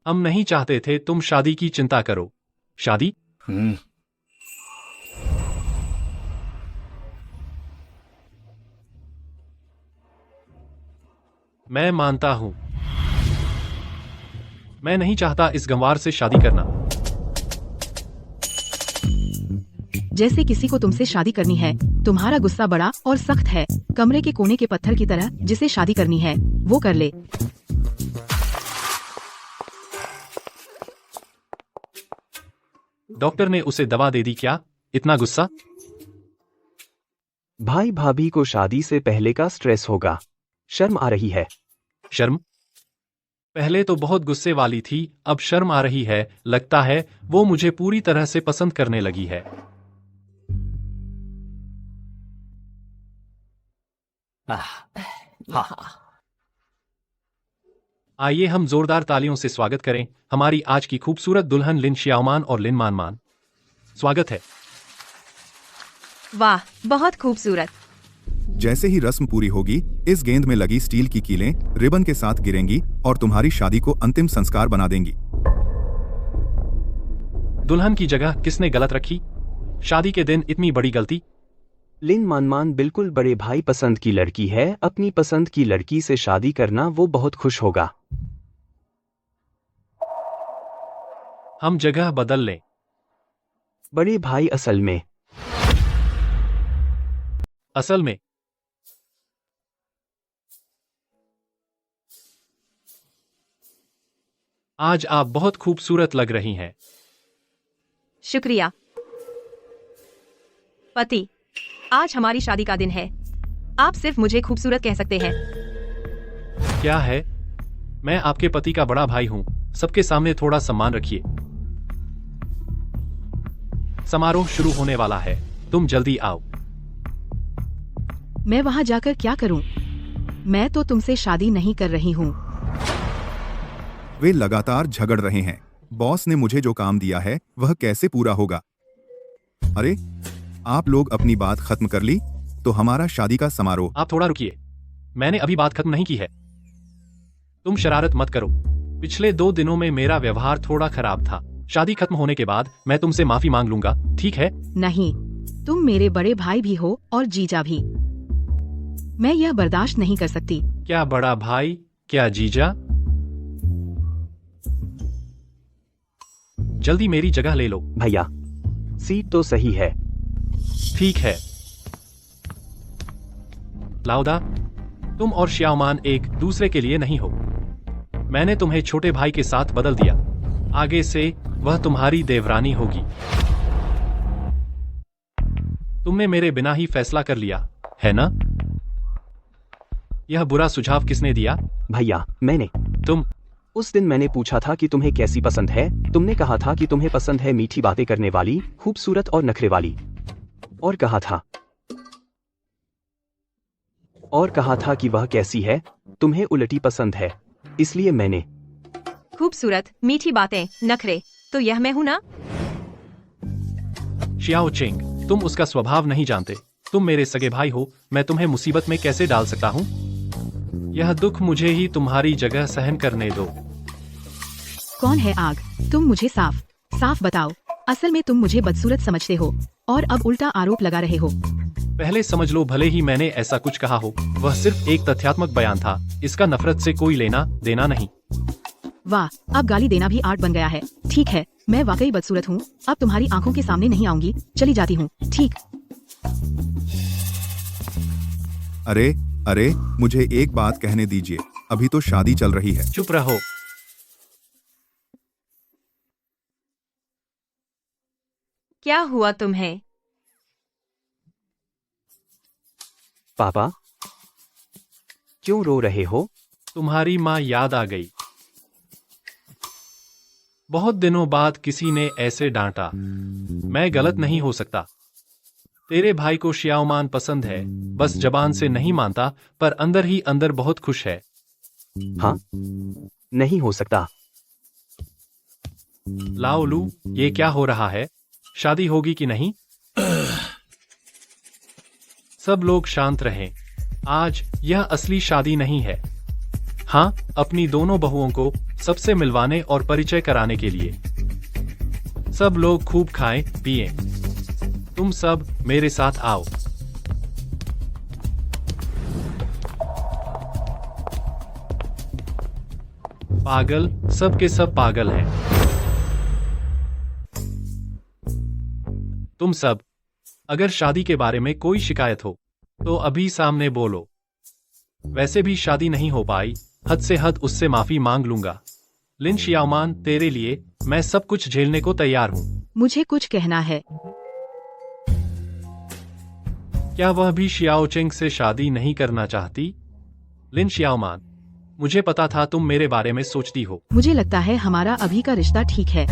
हम नहीं चाहते थे तुम शादी की चिंता करो। शादी? मैं मानता हूं। मैं नहीं चाहता इस गंवार से शादी करना। जैसे किसी को तुमसे शादी करनी है। तुम्हारा गुस्सा बड़ा और सख्त है, कमरे के कोने के पत्थर की तरह। जिसे शादी करनी है वो कर ले। डॉक्टर ने उसे दवा दे दी क्या? इतना गुस्सा? भाई भाभी को शादी से पहले का स्ट्रेस होगा। शर्म आ रही है। शर्म? पहले तो बहुत गुस्से वाली थी, अब शर्म आ रही है। लगता है वो मुझे पूरी तरह से पसंद करने लगी है। आइए हम जोरदार तालियों से स्वागत करें हमारी आज की खूबसूरत दुल्हन लिन शियाओमान और लिन मानमान। स्वागत है। वाह, बहुत खूबसूरत। जैसे ही रस्म पूरी होगी, इस गेंद में लगी स्टील की कीलें रिबन के साथ गिरेंगी और तुम्हारी शादी को अंतिम संस्कार बना देंगी। दुल्हन की जगह किसने गलत रखी? शादी के दिन इतनी बड़ी गलती? लिन मानमान बिल्कुल बड़े भाई पसंद की लड़की है। अपनी पसंद की लड़की से शादी करना वो बहुत खुश होगा। हम जगह बदल लें। बड़े भाई असल में आज आप बहुत खूबसूरत लग रही हैं। शुक्रिया पति, आज हमारी शादी का दिन है। आप सिर्फ मुझे खूबसूरत कह सकते हैं। क्या है? मैं आपके पति का बड़ा भाई हूं। सबके सामने थोड़ा सम्मान रखिए। समारोह शुरू होने वाला है, तुम जल्दी आओ। मैं वहां जाकर क्या करूं? मैं तो तुमसे शादी नहीं कर रही हूं। वे लगातार झगड़ रहे हैं। बॉस ने मुझे जो काम दिया है वह कैसे पूरा होगा? अरे, आप लोग अपनी बात खत्म कर ली तो हमारा शादी का समारोह। आप थोड़ा रुकिए, मैंने अभी बात खत्म नहीं की है। तुम शरारत मत करो। पिछले 2 दिनों में मेरा व्यवहार थोड़ा खराब था। शादी खत्म होने के बाद मैं तुमसे माफी मांग लूंगा, ठीक है? नहीं, तुम मेरे बड़े भाई भी हो और जीजा भी। मैं यह बर्दाश्त नहीं कर सकती। क्या बड़ा भाई, क्या जीजा? जल्दी मेरी जगह ले लो। भैया, सीट तो सही है। ठीक है। लाउदा, तुम और श्याओमान एक दूसरे के लिए नहीं हो। मैंने तुम्हें छोटे भाई के साथ बदल दिया। आगे से वह तुम्हारी देवरानी होगी। तुमने मेरे बिना ही फैसला कर लिया, है ना? यह बुरा सुझाव किसने दिया? भैया, मैंने। तुम? उस दिन मैंने पूछा था कि तुम्हें कैसी पसंद है। तुमने कहा था कि तुम्हें पसंद है मीठी बातें करने वाली, खूबसूरत और नखरे वाली। और कहा था कि वह कैसी है? तुम्हें उलटी पसंद है। इसलिए मैंने। खूबसूरत, मीठी बातें, नखरे, तो यह मैं हूं ना? शियाओ चिंग, तुम उसका स्वभाव नहीं जानते। तुम मेरे सगे भाई हो, मैं तुम्हें मुसीबत में कैसे डाल सकता हूँ? यह दुख मुझे ही तुम्हारी जगह सहन करने दो। कौन है आग? तुम मुझे साफ बताओ। असल में तुम मुझे बदसूरत समझते हो और अब उल्टा आरोप लगा रहे हो। पहले समझ लो, भले ही मैंने ऐसा कुछ कहा हो, वह सिर्फ एक तथ्यात्मक बयान था। इसका नफरत से कोई लेना देना नहीं। वाह, अब गाली देना भी आर्ट बन गया है। ठीक है, मैं वाकई बदसूरत हूँ। अब तुम्हारी आंखों के सामने नहीं आऊंगी। चली जाती हूँ। ठीक। अरे, मुझे एक बात कहने दीजिए। अभी तो शादी चल रही है। चुप रहो। क्या हुआ तुम्हें? पापा, क्यों रो रहे हो? तुम्हारी माँ याद आ गई। बहुत दिनों बाद किसी ने ऐसे डांटा। मैं गलत नहीं हो सकता। तेरे भाई को शियाओमान पसंद है, बस जबान से नहीं मानता, पर अंदर ही अंदर बहुत खुश है। हाँ, नहीं हो सकता। लाओलू, ये क्या हो रहा है? शादी होगी कि नहीं? सब लोग शांत रहें। आज यह असली शादी नहीं है। हाँ, अपनी दोनों बहुओं को सबसे मिलवाने और परिचय कराने के लिए। सब लोग खूब खाएं पिएं। तुम सब मेरे साथ आओ। पागल, सब के सब पागल हैं। तुम सब, अगर शादी के बारे में कोई शिकायत हो तो अभी सामने बोलो। वैसे भी शादी नहीं हो पाई, हद से हद उससे माफी मांग लूंगा। लिन शियाओमान, तेरे लिए मैं सब कुछ झेलने को तैयार हूँ। मुझे कुछ कहना है। क्या वह भी शियाओ चिंग से शादी नहीं करना चाहती? लिन शियाओमान, मुझे पता था तुम मेरे बारे में सोचती हो। मुझे लगता है हमारा अभी का रिश्ता ठीक है।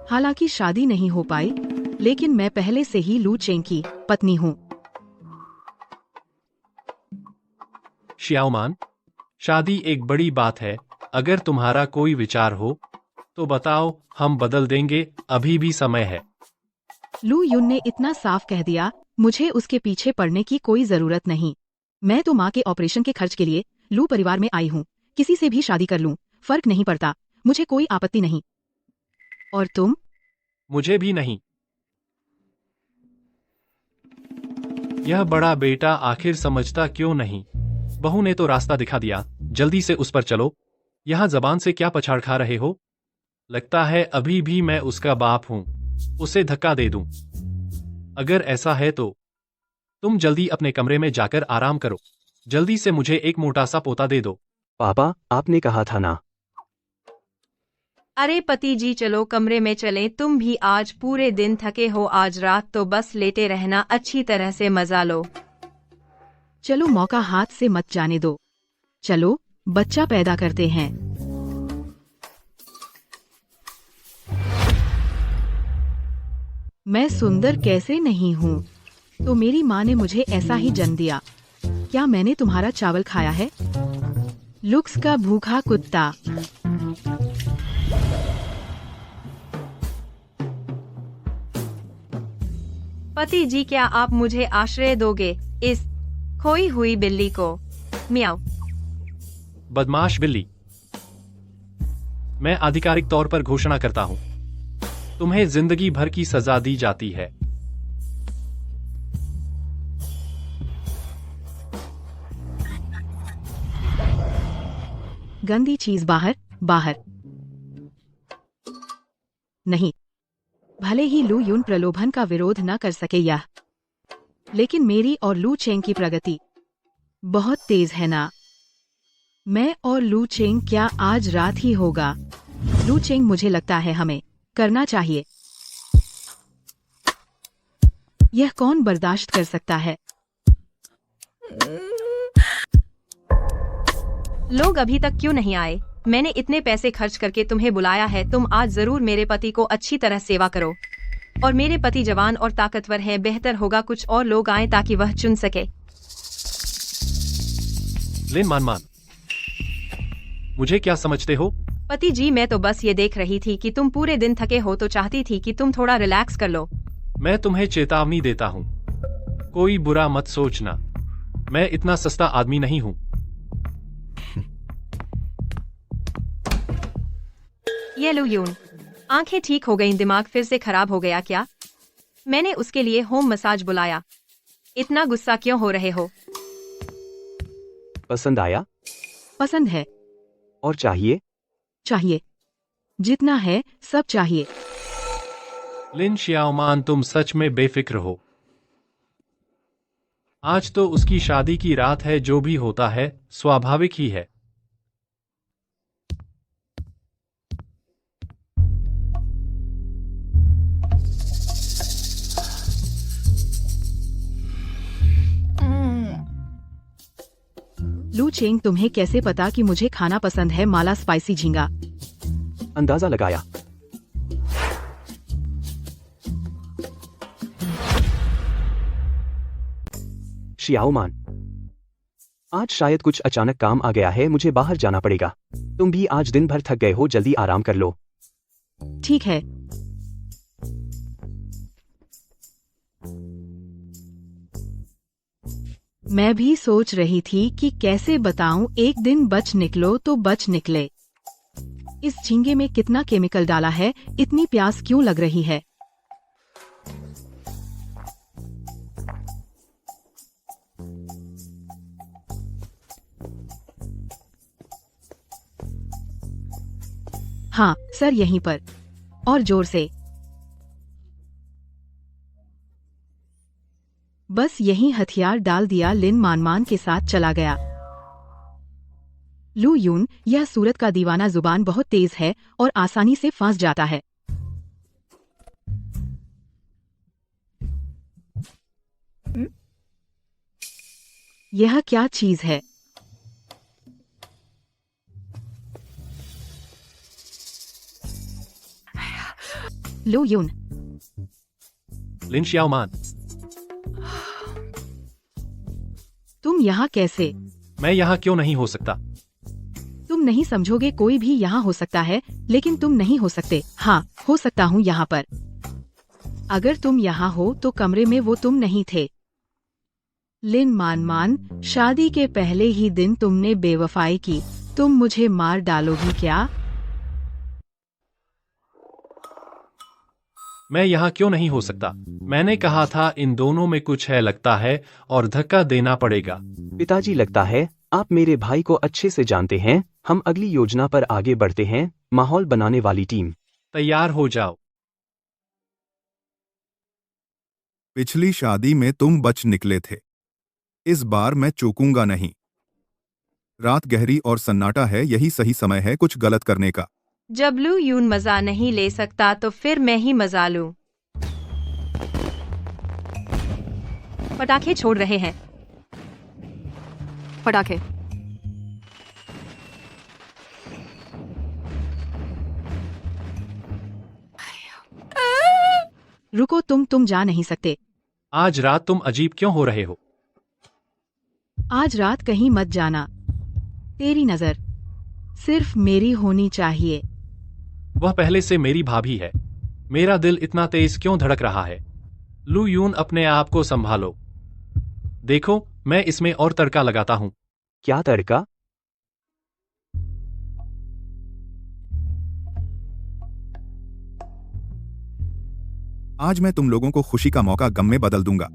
हालांकि शादी नहीं हो पाई, लेकिन मैं पहले से ही लू चेंग की पत्नी हूँ। शियाओमान, शादी एक बड़ी बात है, अगर तुम्हारा कोई विचार हो तो बताओ, हम बदल देंगे, अभी भी समय है। लू युन ने इतना साफ कह दिया, मुझे उसके पीछे पड़ने की कोई जरूरत नहीं। मैं तो माँ के ऑपरेशन के खर्च के लिए लू परिवार में आई हूँ। किसी से भी शादी कर लूँ, फर्क नहीं पड़ता, मुझे कोई आपत्ति नहीं। और तुम? मुझे भी नहीं। यह बड़ा बेटा आखिर समझता क्यों नहीं? बहू ने तो रास्ता दिखा दिया, जल्दी से उस पर चलो। यहाँ जबान से क्या पछाड़ खा रहे हो? लगता है अभी भी मैं उसका बाप हूँ, उसे धक्का दे दूं। अगर ऐसा है तो तुम जल्दी अपने कमरे में जाकर आराम करो। जल्दी से मुझे एक मोटा सा पोता दे दो। पापा, आपने कहा था ना। अरे पति जी, चलो कमरे में चलें। तुम भी आज पूरे दिन थके हो, आज रात तो बस लेटे रहना, अच्छी तरह से मजा लो। चलो, मौका हाथ से मत जाने दो। चलो बच्चा पैदा करते हैं। मैं सुंदर कैसे नहीं हूँ? तो मेरी माँ ने मुझे ऐसा ही जन्म दिया। क्या मैंने तुम्हारा चावल खाया है? लुक्स का भूखा कुत्ता। पति जी, क्या आप मुझे आश्रय दोगे इस खोई हुई बिल्ली को? मियाओ। बदमाश बिल्ली, मैं आधिकारिक तौर पर घोषणा करता हूँ, तुम्हें जिंदगी भर की सजा दी जाती है। गंदी चीज बाहर, बाहर। नहीं, भले ही लू युन प्रलोभन का विरोध न कर सके यह, लेकिन मेरी और लू चेंग की प्रगति बहुत तेज है ना। मैं और लू चेंग, क्या आज रात ही होगा? लू चेंग, मुझे लगता है हमें करना चाहिए। यह कौन बर्दाश्त कर सकता है? लोग अभी तक क्यों नहीं आए? मैंने इतने पैसे खर्च करके तुम्हें बुलाया है, तुम आज जरूर मेरे पति को अच्छी तरह सेवा करो। और मेरे पति जवान और ताकतवर हैं, बेहतर होगा कुछ और लोग आए ताकि वह चुन सके। लिन मान, मुझे क्या समझते हो? पति जी, मैं तो बस ये देख रही थी कि तुम पूरे दिन थके हो, तो चाहती थी कि तुम थोड़ा रिलैक्स कर लो। मैं तुम्हें चेतावनी देता हूँ, कोई बुरा मत सोचना, मैं इतना सस्ता आदमी नहीं हूँ। ये लू यून, आंखें ठीक हो गईं, दिमाग फिर से खराब हो गया क्या? मैंने उसके लिए होम मसाज बुलाया। इतना गुस्सा क्यों हो रहे हो? पसंद आया? पसंद है। और चाहिए? चाहिए, जितना है सब चाहिए। लिन श्याओमान, तुम सच में बेफिक्र हो। आज तो उसकी शादी की रात है, जो भी होता है स्वाभाविक ही है। लू चेंग, तुम्हें कैसे पता कि मुझे खाना पसंद है? माला स्पाइसी झींगा। अंदाजा लगाया। शियाओमान, आज शायद कुछ अचानक काम आ गया है, मुझे बाहर जाना पड़ेगा। तुम भी आज दिन भर थक गए हो, जल्दी आराम कर लो। ठीक है। मैं भी सोच रही थी कि कैसे बताऊं, एक दिन बच निकलो तो बच निकले। इस झींगे में कितना केमिकल डाला है, इतनी प्यास क्यों लग रही है? हाँ सर, यहीं पर, और जोर से। बस यही हथियार डाल दिया, लिन मानमान के साथ चला गया। लू यून, यह सूरत का दीवाना जुबान बहुत तेज है और आसानी से फंस जाता है। यह क्या चीज है? लू यून, लिन श्याओमान, तुम यहाँ कैसे? मैं यहाँ क्यों नहीं हो सकता? तुम नहीं समझोगे, कोई भी यहाँ हो सकता है, लेकिन तुम नहीं हो सकते। हाँ, हो सकता हूँ यहाँ पर। अगर तुम यहाँ हो तो कमरे में वो तुम नहीं थे। लिन मान, शादी के पहले ही दिन तुमने बेवफाई की। तुम मुझे मार डालोगी क्या? मैं यहाँ क्यों नहीं हो सकता? मैंने कहा था इन दोनों में कुछ है, लगता है, और धक्का देना पड़ेगा। पिताजी, लगता है आप मेरे भाई को अच्छे से जानते हैं। हम अगली योजना पर आगे बढ़ते हैं। माहौल बनाने वाली टीम, तैयार हो जाओ। पिछली शादी में तुम बच निकले थे, इस बार मैं चूकूंगा नहीं। रात गहरी और सन्नाटा है, यही सही समय है कुछ गलत करने का। जब लू यून मजा नहीं ले सकता तो फिर मैं ही मजा लूं। पटाखे छोड़ रहे हैं। पटाखे। रुको, तुम जा नहीं सकते। आज रात तुम अजीब क्यों हो रहे हो? आज रात कहीं मत जाना। तेरी नजर सिर्फ मेरी होनी चाहिए। वह पहले से मेरी भाभी है। मेरा दिल इतना तेज क्यों धड़क रहा है? लू यून, अपने आप को संभालो। देखो, मैं इसमें और तड़का लगाता हूँ। क्या तड़का? आज मैं तुम लोगों को खुशी का मौका गम में बदल दूंगा।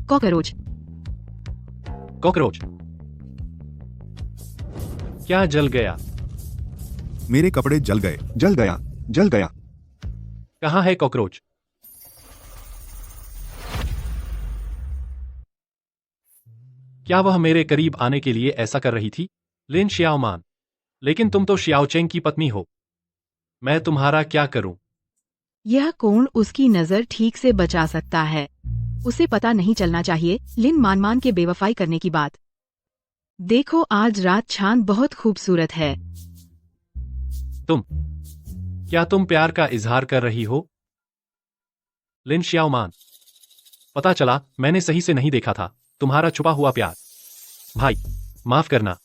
कॉकरोच। कॉकरोच क्या जल गया? मेरे कपड़े जल गए। जल गया, जल गया। कहाँ है कॉकरोच? क्या वह मेरे करीब आने के लिए ऐसा कर रही थी? लिन शियाओमान, लेकिन तुम तो शियाओचेंग की पत्नी हो। मैं तुम्हारा क्या करूं? यह कौन उसकी नजर ठीक से बचा सकता है? उसे पता नहीं चलना चाहिए लिन मान के बेवफाई करने की बात। देखो, आज रात चांद बहुत खूबसूरत है। क्या तुम प्यार का इजहार कर रही हो? लिन शियाओमान, पता चला मैंने सही से नहीं देखा था। तुम्हारा छुपा हुआ प्यार। भाई, माफ करना।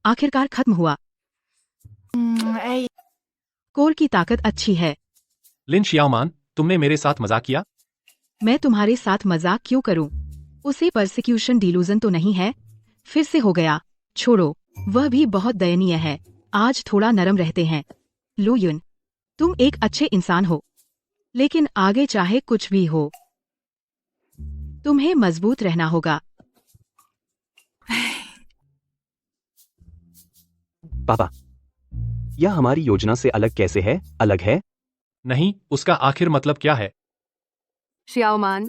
आखिरकार खत्म हुआ। कोर की ताकत अच्छी है। लिन शियाओमान, तुमने मेरे साथ मजाक किया? मैं तुम्हारे साथ मजाक क्यों करूं? उसे परसिक्यूशन डिलूजन तो नहीं है? फिर से हो गया। छोड़ो, वह भी बहुत दयनीय है। आज थोड़ा नरम रहते हैं। लू यून, तुम एक अच्छे इंसान हो, लेकिन आगे चाहे कुछ भी हो, तुम्हें मजबूत रहना होगा। पापा, यह हमारी योजना से अलग कैसे है? अलग है? नहीं, उसका आखिर मतलब क्या है? शियाओमान,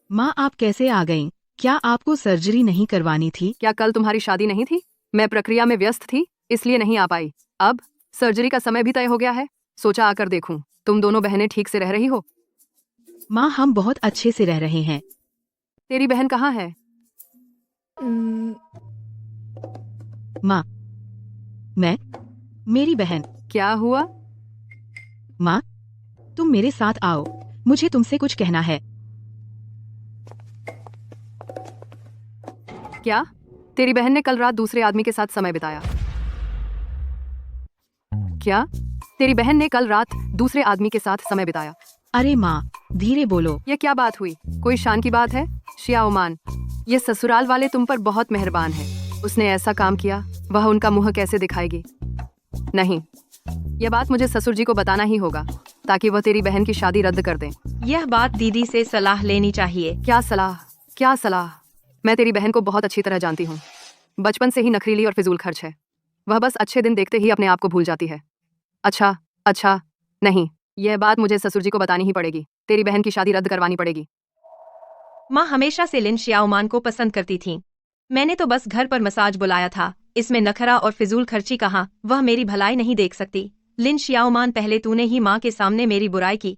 माँ, आप कैसे आ गईं? क्या आपको सर्जरी नहीं करवानी थी? क्या कल तुम्हारी शादी नहीं थी? मैं प्रक्रिया में व्यस्त थी, इसलिए नहीं आ पाई। अब सर्जरी का समय भी तय हो गया है, सोचा आकर देखूं। तुम दोनों बहनें ठीक से रह रही हो? माँ, हम बहुत अच्छे से रह रहे हैं। तेरी बहन कहाँ है? माँ, मेरी बहन। क्या हुआ? माँ, तुम मेरे साथ आओ, मुझे तुमसे कुछ कहना है। क्या तेरी बहन ने कल रात दूसरे आदमी के साथ समय बिताया? क्या तेरी बहन ने कल रात दूसरे आदमी के साथ समय बिताया? अरे माँ, धीरे बोलो। ये क्या बात हुई? कोई शान की बात है? शियाओमान, ये ससुराल वाले तुम पर बहुत मेहरबान हैं। उसने ऐसा काम किया, वह उनका मुंह कैसे दिखाएगी? नहीं, यह बात मुझे ससुर जी को बताना ही होगा, ताकि वह तेरी बहन की शादी रद्द कर दें। यह बात दीदी से सलाह लेनी चाहिए। क्या सलाह? क्या सलाह? मैं तेरी बहन को बहुत अच्छी तरह जानती हूँ। बचपन से ही नखरीली और फिजूल खर्च है। वह बस अच्छे दिन देखते ही अपने आप को भूल जाती है। अच्छा, नहीं, यह बात मुझे ससुर जी को बतानी ही पड़ेगी। तेरी बहन की शादी रद्द करवानी पड़ेगी। माँ हमेशा से लिन शियाओमान को पसंद करती थी। मैंने तो बस घर पर मसाज बुलाया था, इसमें नखरा और फिजूल खर्ची कहाँ? वह मेरी भलाई नहीं देख सकती। लिन शियाओमान, पहले तूने ही माँ के सामने मेरी बुराई की,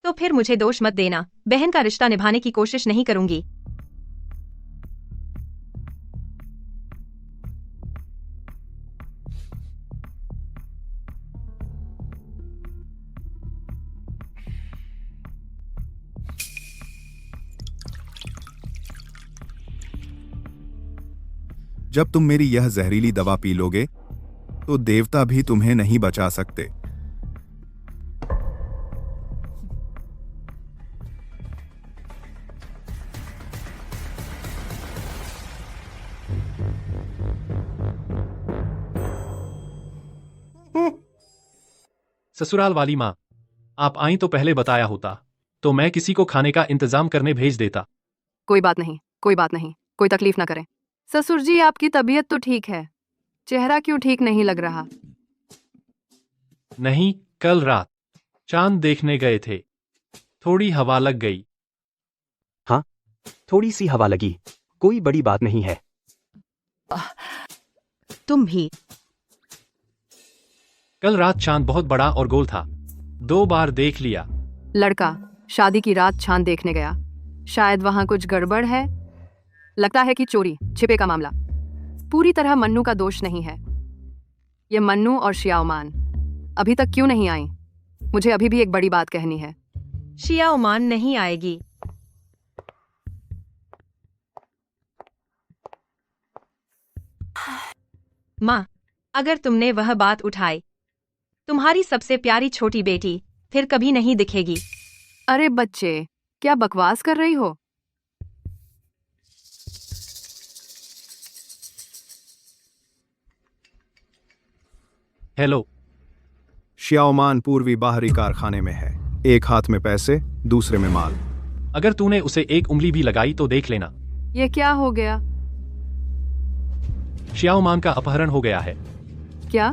तो फिर मुझे दोष मत देना। बहन का रिश्ता निभाने की कोशिश नहीं करूंगी। जब तुम मेरी यह जहरीली दवा पी लोगे तो देवता भी तुम्हें नहीं बचा सकते। ससुराल वाली माँ, आप आई तो पहले बताया होता तो मैं किसी को खाने का इंतजाम करने भेज देता। कोई बात नहीं, कोई बात नहीं, कोई तकलीफ ना करें। ससुर जी, आपकी तबीयत तो ठीक है, चेहरा क्यों ठीक नहीं लग रहा? नहीं, कल रात चांद देखने गए थे, थोड़ी हवा लग गई। हाँ, थोड़ी सी हवा लगी, कोई बड़ी बात नहीं है। तुम भी। कल रात चांद बहुत बड़ा और गोल था, 2 बार देख लिया। लड़का शादी की रात चांद देखने गया, शायद वहां कुछ गड़बड़ है। लगता है कि चोरी छिपे का मामला। पूरी तरह मन्नू का दोष नहीं है। ये मन्नू और शियाओमान अभी तक क्यों नहीं आई? मुझे अभी भी एक बड़ी बात कहनी है। शियाओमान नहीं आएगी। माँ, अगर तुमने वह बात उठाई, तुम्हारी सबसे प्यारी छोटी बेटी फिर कभी नहीं दिखेगी। अरे बच्चे, क्या बकवास कर रही हो? हेलो। श्याओमान पूर्वी बाहरी कारखाने में है, एक हाथ में पैसे, दूसरे में माल। अगर तूने उसे एक उंगली भी लगाई तो देख लेना। ये क्या हो गया? शियाओमान का अपहरण हो गया है। क्या?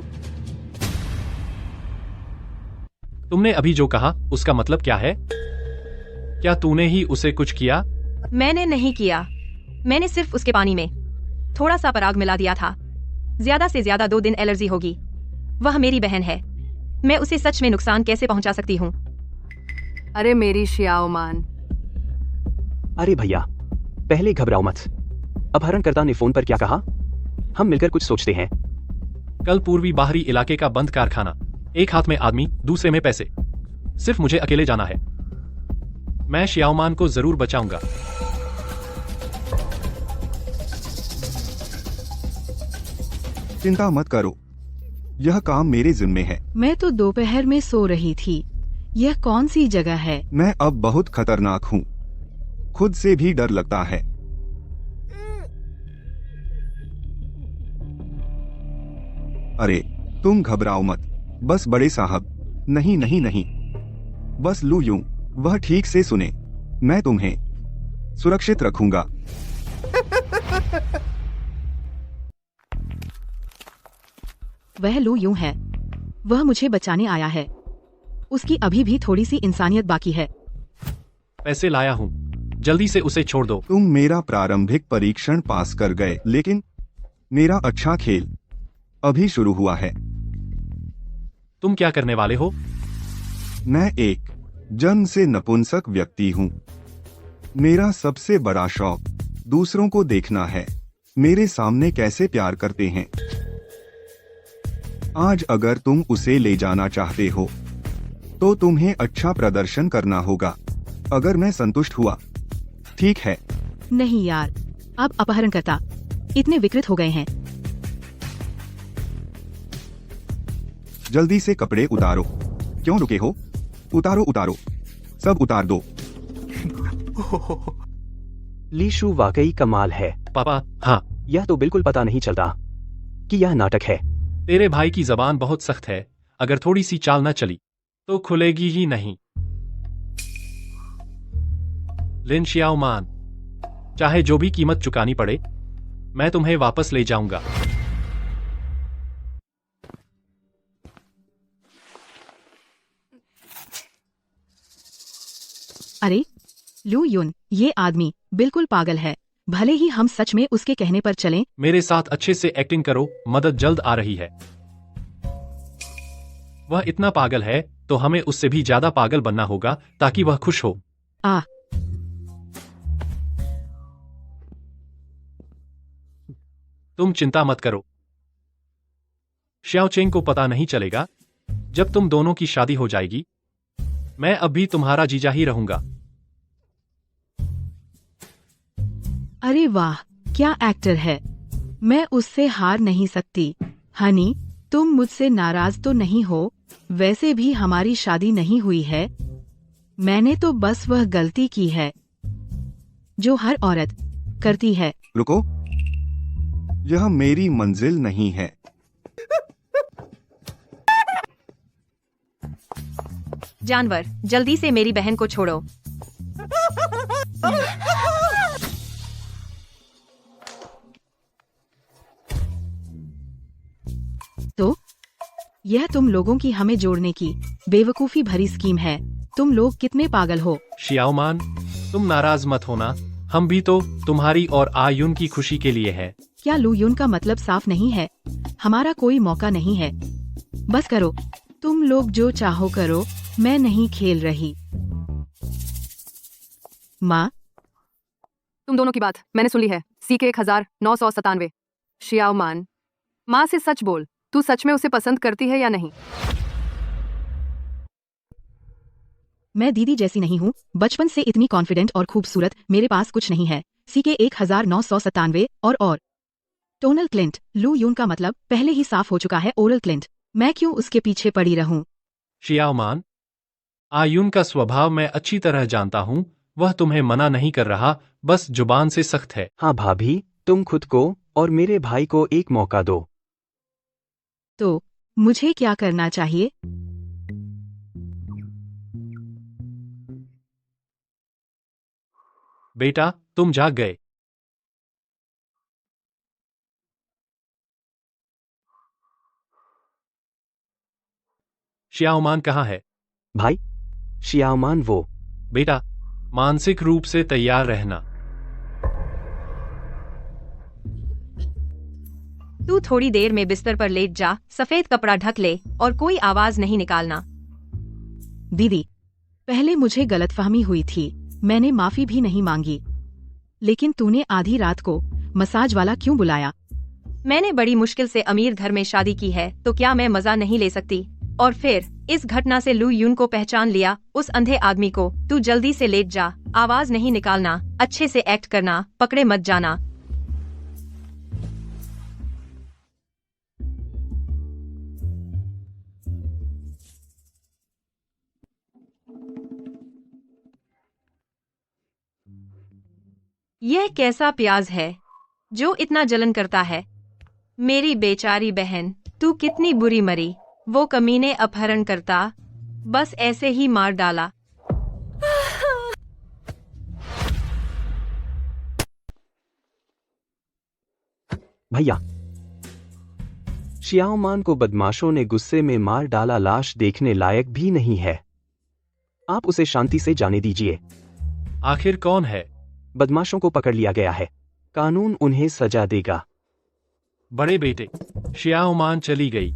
तुमने अभी जो कहा उसका मतलब क्या है? क्या तूने ही उसे कुछ किया? मैंने नहीं किया, मैंने सिर्फ उसके पानी में थोड़ा सा पराग मिला दिया था। ज्यादा से ज्यादा 2 दिन एलर्जी होगी। वह मेरी बहन है, मैं उसे सच में नुकसान कैसे पहुंचा सकती हूँ? अरे मेरी शियाओमान। अरे भैया, पहले घबराओ मत। अपहरणकर्ता ने फोन पर क्या कहा? हम मिलकर कुछ सोचते हैं। कल पूर्वी बाहरी इलाके का बंद कारखाना, एक हाथ में आदमी, दूसरे में पैसे। सिर्फ मुझे अकेले जाना है। मैं शियाओमान को जरूर बचाऊंगा। चिंता मत करो, यह काम मेरे जिम्मे है। मैं तो दोपहर में सो रही थी। यह कौन सी जगह है? मैं अब बहुत खतरनाक हूँ, खुद से भी डर लगता है। अरे तुम घबराओ मत, बस बड़े साहब। नहीं नहीं नहीं, बस लू यूं, वह ठीक से सुने। मैं तुम्हें सुरक्षित रखूंगा। वह लू यूं है, वह मुझे बचाने आया है। उसकी अभी भी थोड़ी सी इंसानियत बाकी है। पैसे लाया हूँ, जल्दी से उसे छोड़ दो। तुम मेरा प्रारंभिक परीक्षण पास कर गए, लेकिन मेरा अच्छा खेल अभी शुरू हुआ है। तुम क्या करने वाले हो? मैं एक जन्म से नपुंसक व्यक्ति हूँ। मेरा सबसे बड़ा शौक दूसरों को देखना है, मेरे सामने कैसे प्यार करते हैं। आज अगर तुम उसे ले जाना चाहते हो तो तुम्हें अच्छा प्रदर्शन करना होगा। अगर मैं संतुष्ट हुआ, ठीक है। नहीं यार, अब अपहरणकर्ता इतने विकृत हो गए हैं। जल्दी से कपड़े उतारो। क्यों रुके हो? उतारो उतारो, सब उतार दो। लीशु वाकई कमाल है। पापा, हाँ। यह तो बिल्कुल पता नहीं चलता कि यह नाटक है। तेरे भाई की जबान बहुत सख्त है, अगर थोड़ी सी चाल न चली तो खुलेगी ही नहीं। लिन शियाओमान, चाहे जो भी कीमत चुकानी पड़े, मैं तुम्हें वापस ले जाऊंगा। अरे लू युन, ये आदमी बिल्कुल पागल है। भले ही हम सच में उसके कहने पर चलें। मेरे साथ अच्छे से एक्टिंग करो, मदद जल्द आ रही है। वह इतना पागल है तो हमें उससे भी ज्यादा पागल बनना होगा ताकि वह खुश हो। आ तुम चिंता मत करो, श्याओचेंग को पता नहीं चलेगा। जब तुम दोनों की शादी हो जाएगी, मैं अब भी तुम्हारा जीजा ही रहूंगा। अरे वाह, क्या एक्टर है। मैं उससे हार नहीं सकती। हनी, तुम मुझसे नाराज तो नहीं हो? वैसे भी हमारी शादी नहीं हुई है। मैंने तो बस वह गलती की है जो हर औरत करती है। रुको, यह मेरी मंजिल नहीं है। जानवर, जल्दी से मेरी बहन को छोड़ो। तो यह तुम लोगों की हमें जोड़ने की बेवकूफी भरी स्कीम है। तुम लोग कितने पागल हो। शियाओमान, तुम नाराज मत होना, हम भी तो तुम्हारी और आयुन की खुशी के लिए है। क्या लू युन का मतलब साफ नहीं है? हमारा कोई मौका नहीं है। बस करो, तुम लोग जो चाहो करो, मैं नहीं खेल रही। माँ, तुम दोनों की बात मैंने सुन ली है। CK 1997। शियाओमान, माँ से सच बोल, तू सच में उसे पसंद करती है या नहीं? मैं दीदी जैसी नहीं हूँ। बचपन से इतनी कॉन्फिडेंट और खूबसूरत मेरे पास कुछ नहीं है। CK 1997 और टोनल क्लिंट। लू यून का मतलब पहले ही साफ हो चुका है, ओरल क्लिंट। मैं क्यों उसके पीछे पड़ी रहूं? शियाओमान, आयुन का स्वभाव मैं अच्छी तरह जानता हूँ। वह तुम्हें मना नहीं कर रहा, बस जुबान से सख्त है। हाँ भाभी, तुम खुद को और मेरे भाई को एक मौका दो। तो मुझे क्या करना चाहिए? बेटा, तुम जाग गए। शियाओमान कहाँ है? भाई, शियाओमान वो। बेटा, मानसिक रूप से तैयार रहना। तू थोड़ी देर में बिस्तर पर लेट जा, सफेद कपड़ा ढक ले और कोई आवाज नहीं निकालना। दीदी, पहले मुझे गलतफहमी हुई थी, मैंने माफी भी नहीं मांगी। लेकिन तूने आधी रात को मसाज वाला क्यों बुलाया? मैंने बड़ी मुश्किल से अमीर घर में शादी की है, तो क्या मैं मजा नहीं ले सकती? और फिर इस घटना से लू यून को पहचान लिया, उस अंधे आदमी को। तू जल्दी से लेट जा, आवाज नहीं निकालना, अच्छे से एक्ट करना, पकड़े मत जाना। यह कैसा प्याज है जो इतना जलन करता है? मेरी बेचारी बहन, तू कितनी बुरी मरी। वो कमीने अपहरण करता, बस ऐसे ही मार डाला। भैया, शियाओमान को बदमाशों ने गुस्से में मार डाला, लाश देखने लायक भी नहीं है। आप उसे शांति से जाने दीजिए। आखिर कौन है? बदमाशों को पकड़ लिया गया है, कानून उन्हें सजा देगा। बड़े बेटे, शियाओमान चली गई।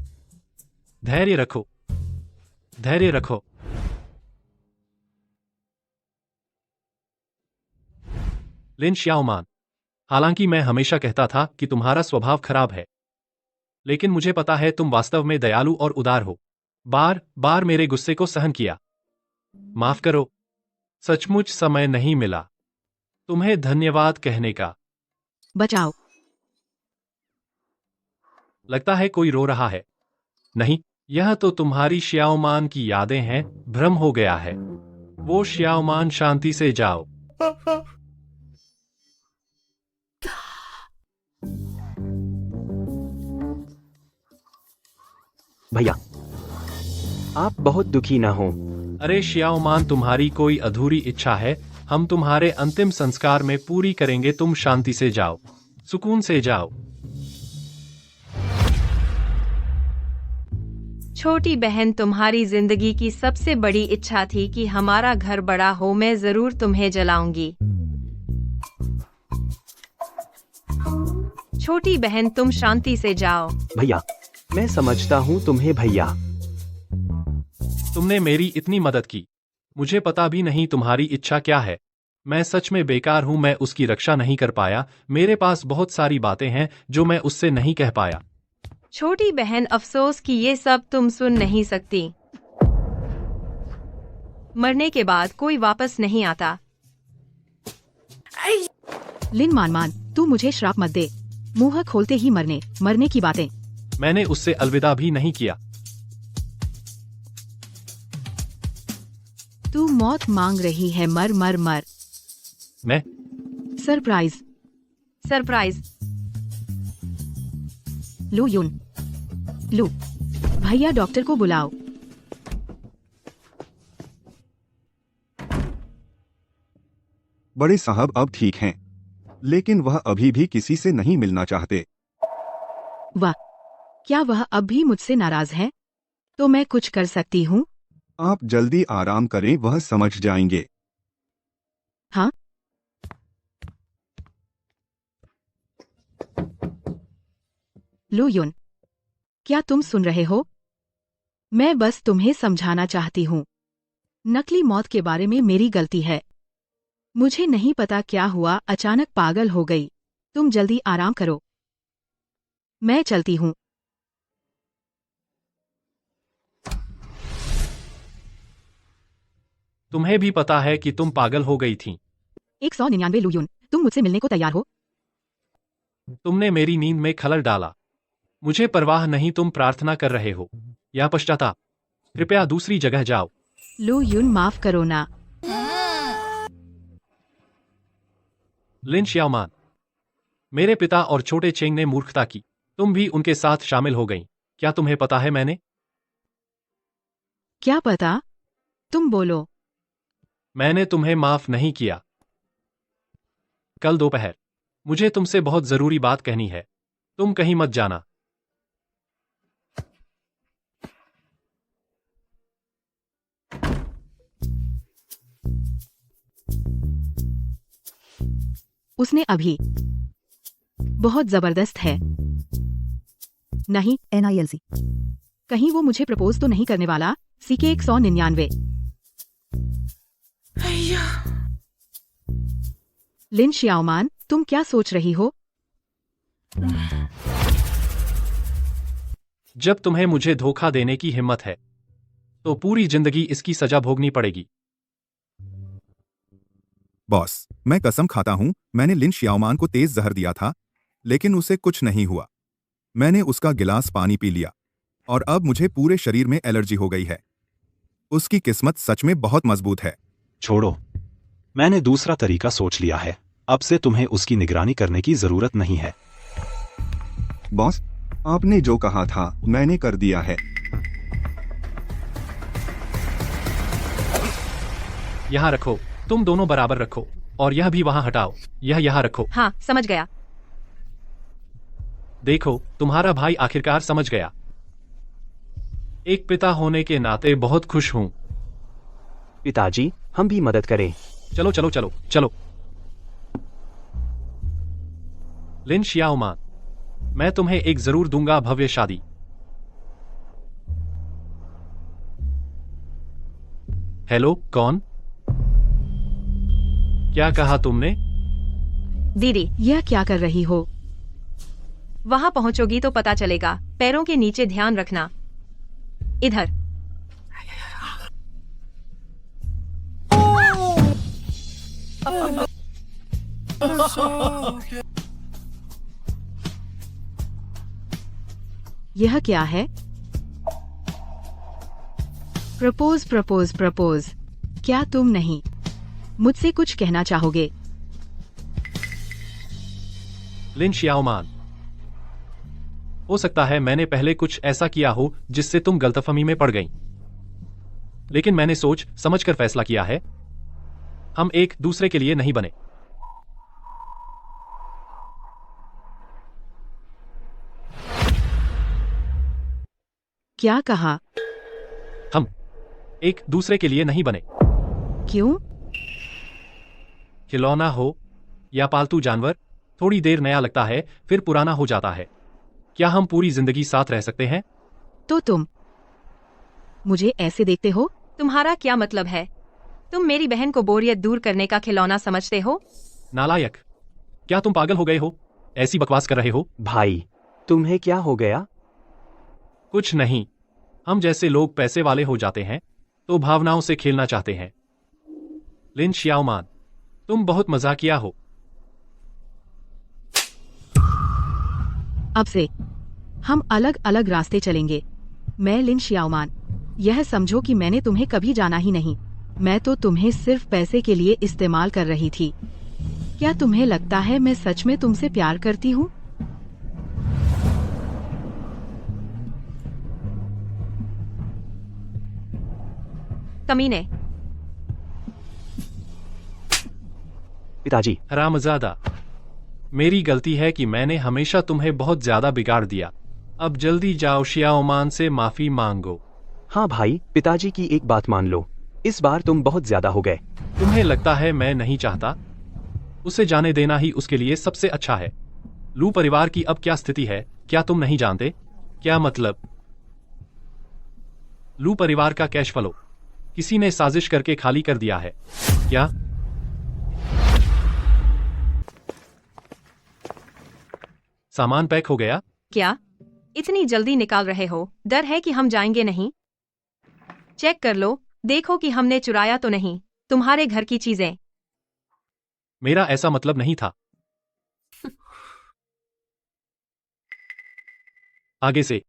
धैर्य रखो, धैर्य रखो। लिन शियाओमान, हालांकि मैं हमेशा कहता था कि तुम्हारा स्वभाव खराब है, लेकिन मुझे पता है तुम वास्तव में दयालु और उदार हो। बार बार मेरे गुस्से को सहन किया। माफ करो, सचमुच समय नहीं मिला तुम्हें धन्यवाद कहने का। बचाओ। लगता है कोई रो रहा है। नहीं, यह तो तुम्हारी शियाओमान की यादें हैं, भ्रम हो गया है। वो शियाओमान, शांति से जाओ। भैया, आप बहुत दुखी ना हो। अरे शियाओमान, तुम्हारी कोई अधूरी इच्छा है, हम तुम्हारे अंतिम संस्कार में पूरी करेंगे। तुम शांति से जाओ, सुकून से जाओ। छोटी बहन, तुम्हारी जिंदगी की सबसे बड़ी इच्छा थी कि हमारा घर बड़ा हो। मैं जरूर तुम्हें जलाऊंगी। छोटी बहन, तुम शांति से जाओ। भैया, मैं समझता हूँ तुम्हें। भैया, तुमने मेरी इतनी मदद की, मुझे पता भी नहीं तुम्हारी इच्छा क्या है। मैं सच में बेकार हूँ, मैं उसकी रक्षा नहीं कर पाया। मेरे पास बहुत सारी बातें हैं जो मैं उससे नहीं कह पाया। छोटी बहन, अफसोस कि ये सब तुम सुन नहीं सकती। मरने के बाद कोई वापस नहीं आता। लिन मान, तू मुझे श्राप मत दे। मुंह खोलते ही मरने की बातें। मैंने उससे अलविदा भी नहीं किया। तू मौत मांग रही है, मर मर मर। मैं सरप्राइज। सरप्राइज। लू यून, लू, भैया डॉक्टर को बुलाओ। बड़े साहब अब ठीक हैं, लेकिन वह अभी भी किसी से नहीं मिलना चाहते। वाह, क्या वह अब भी मुझसे नाराज है? तो मैं कुछ कर सकती हूँ? आप जल्दी आराम करें, वह समझ जाएंगे। हाँ? लू यून, क्या तुम सुन रहे हो? मैं बस तुम्हें समझाना चाहती हूँ। नकली मौत के बारे में मेरी गलती है। मुझे नहीं पता क्या हुआ, अचानक पागल हो गई। तुम जल्दी आराम करो। मैं चलती हूँ। तुम्हें भी पता है कि तुम पागल हो गई थी। 199 लू यून, तुम मुझसे मिलने को तैयार हो? तुमने मेरी नींद में खलल डाला। मुझे परवाह नहीं तुम प्रार्थना कर रहे हो या पश्चाताप। कृपया दूसरी जगह जाओ। लू यून, माफ करो ना। लिन श्याओमान, मेरे पिता और छोटे चेंग ने मूर्खता की। तुम भी उनके साथ शामिल हो गई। क्या तुम्हें पता है मैंने? क्या पता? तुम बोलो। मैंने तुम्हें माफ नहीं किया। कल दोपहर मुझे तुमसे बहुत जरूरी बात कहनी है। तुम कहीं मत जाना। उसने अभी बहुत जबरदस्त है। नहीं, NILC। कहीं वो मुझे प्रपोज तो नहीं करने वाला? CK 199। लिन श्याओमान, तुम क्या सोच रही हो? जब तुम्हें मुझे धोखा देने की हिम्मत है तो पूरी जिंदगी इसकी सजा भोगनी पड़ेगी। बॉस, मैं कसम खाता हूं, मैंने लिन श्याओमान को तेज जहर दिया था, लेकिन उसे कुछ नहीं हुआ। मैंने उसका गिलास पानी पी लिया और अब मुझे पूरे शरीर में एलर्जी हो गई है। उसकी किस्मत सच में बहुत मजबूत है। छोड़ो, मैंने दूसरा तरीका सोच लिया है। अब से तुम्हें उसकी निगरानी करने की जरूरत नहीं है। बॉस, आपने जो कहा था मैंने कर दिया है। यहाँ रखो, तुम दोनों बराबर रखो और यह भी वहां हटाओ। यह यहाँ रखो। हाँ, समझ गया। देखो, तुम्हारा भाई आखिरकार समझ गया। एक पिता होने के नाते बहुत खुश हूं। पिताजी, हम भी मदद करें। चलो चलो चलो चलो। लिन श्याओमान, मैं तुम्हें एक जरूर दूंगा भव्य शादी। हेलो, कौन? क्या कहा तुमने? दीदी, यह क्या कर रही हो? वहां पहुंचोगी तो पता चलेगा। पैरों के नीचे ध्यान रखना। इधर। यह क्या है? Propose propose propose. क्या तुम नहीं मुझसे कुछ कहना चाहोगे? लिन श्याओमान, हो सकता है मैंने पहले कुछ ऐसा किया हो जिससे तुम गलतफहमी में पड़ गईं। लेकिन मैंने सोच समझकर फैसला किया है। हम एक दूसरे के लिए नहीं बने। क्या कहा? हम एक दूसरे के लिए नहीं बने। क्यों? खिलौना हो या पालतू जानवर, थोड़ी देर नया लगता है, फिर पुराना हो जाता है। क्या हम पूरी जिंदगी साथ रह सकते हैं? तो तुम मुझे ऐसे देखते हो? तुम्हारा क्या मतलब है? तुम मेरी बहन को बोरियत दूर करने का खिलौना समझते हो? नालायक, क्या तुम पागल हो गए हो? ऐसी बकवास कर रहे हो? भाई, तुम्हें क्या हो गया? कुछ नहीं। हम जैसे लोग पैसे वाले हो जाते हैं तो भावनाओं से खेलना चाहते हैं। लिन श्याओमान, तुम बहुत मजाकिया हो। अब से हम अलग अलग रास्ते चलेंगे। मैं लिन शियाओमान, यह समझो कि मैंने तुम्हें कभी जाना ही नहीं। मैं तो तुम्हें सिर्फ पैसे के लिए इस्तेमाल कर रही थी। क्या तुम्हें लगता है मैं सच में तुमसे प्यार करती हूँ? कमीने। पिताजी, हरामजादा, मेरी गलती है कि मैंने हमेशा तुम्हें बहुत ज्यादा बिगाड़ दिया। अब जल्दी जाओ शियाओमान से माफी मांगो। हाँ भाई, पिताजी की एक बात मान लो, इस बार तुम बहुत ज्यादा हो गए। तुम्हें लगता है मैं नहीं चाहता? उसे जाने देना ही उसके लिए सबसे अच्छा है। लू परिवार की अब क्या स्थिति है, क्या तुम नहीं जानते? क्या मतलब? लू परिवार का कैश फ्लो किसी ने साजिश करके खाली कर दिया है क्या? सामान पैक हो गया? क्या इतनी जल्दी निकाल रहे हो? डर है कि हम जाएंगे नहीं? चेक कर लो, देखो कि हमने चुराया तो नहीं तुम्हारे घर की चीजें। मेरा ऐसा मतलब नहीं था। आगे से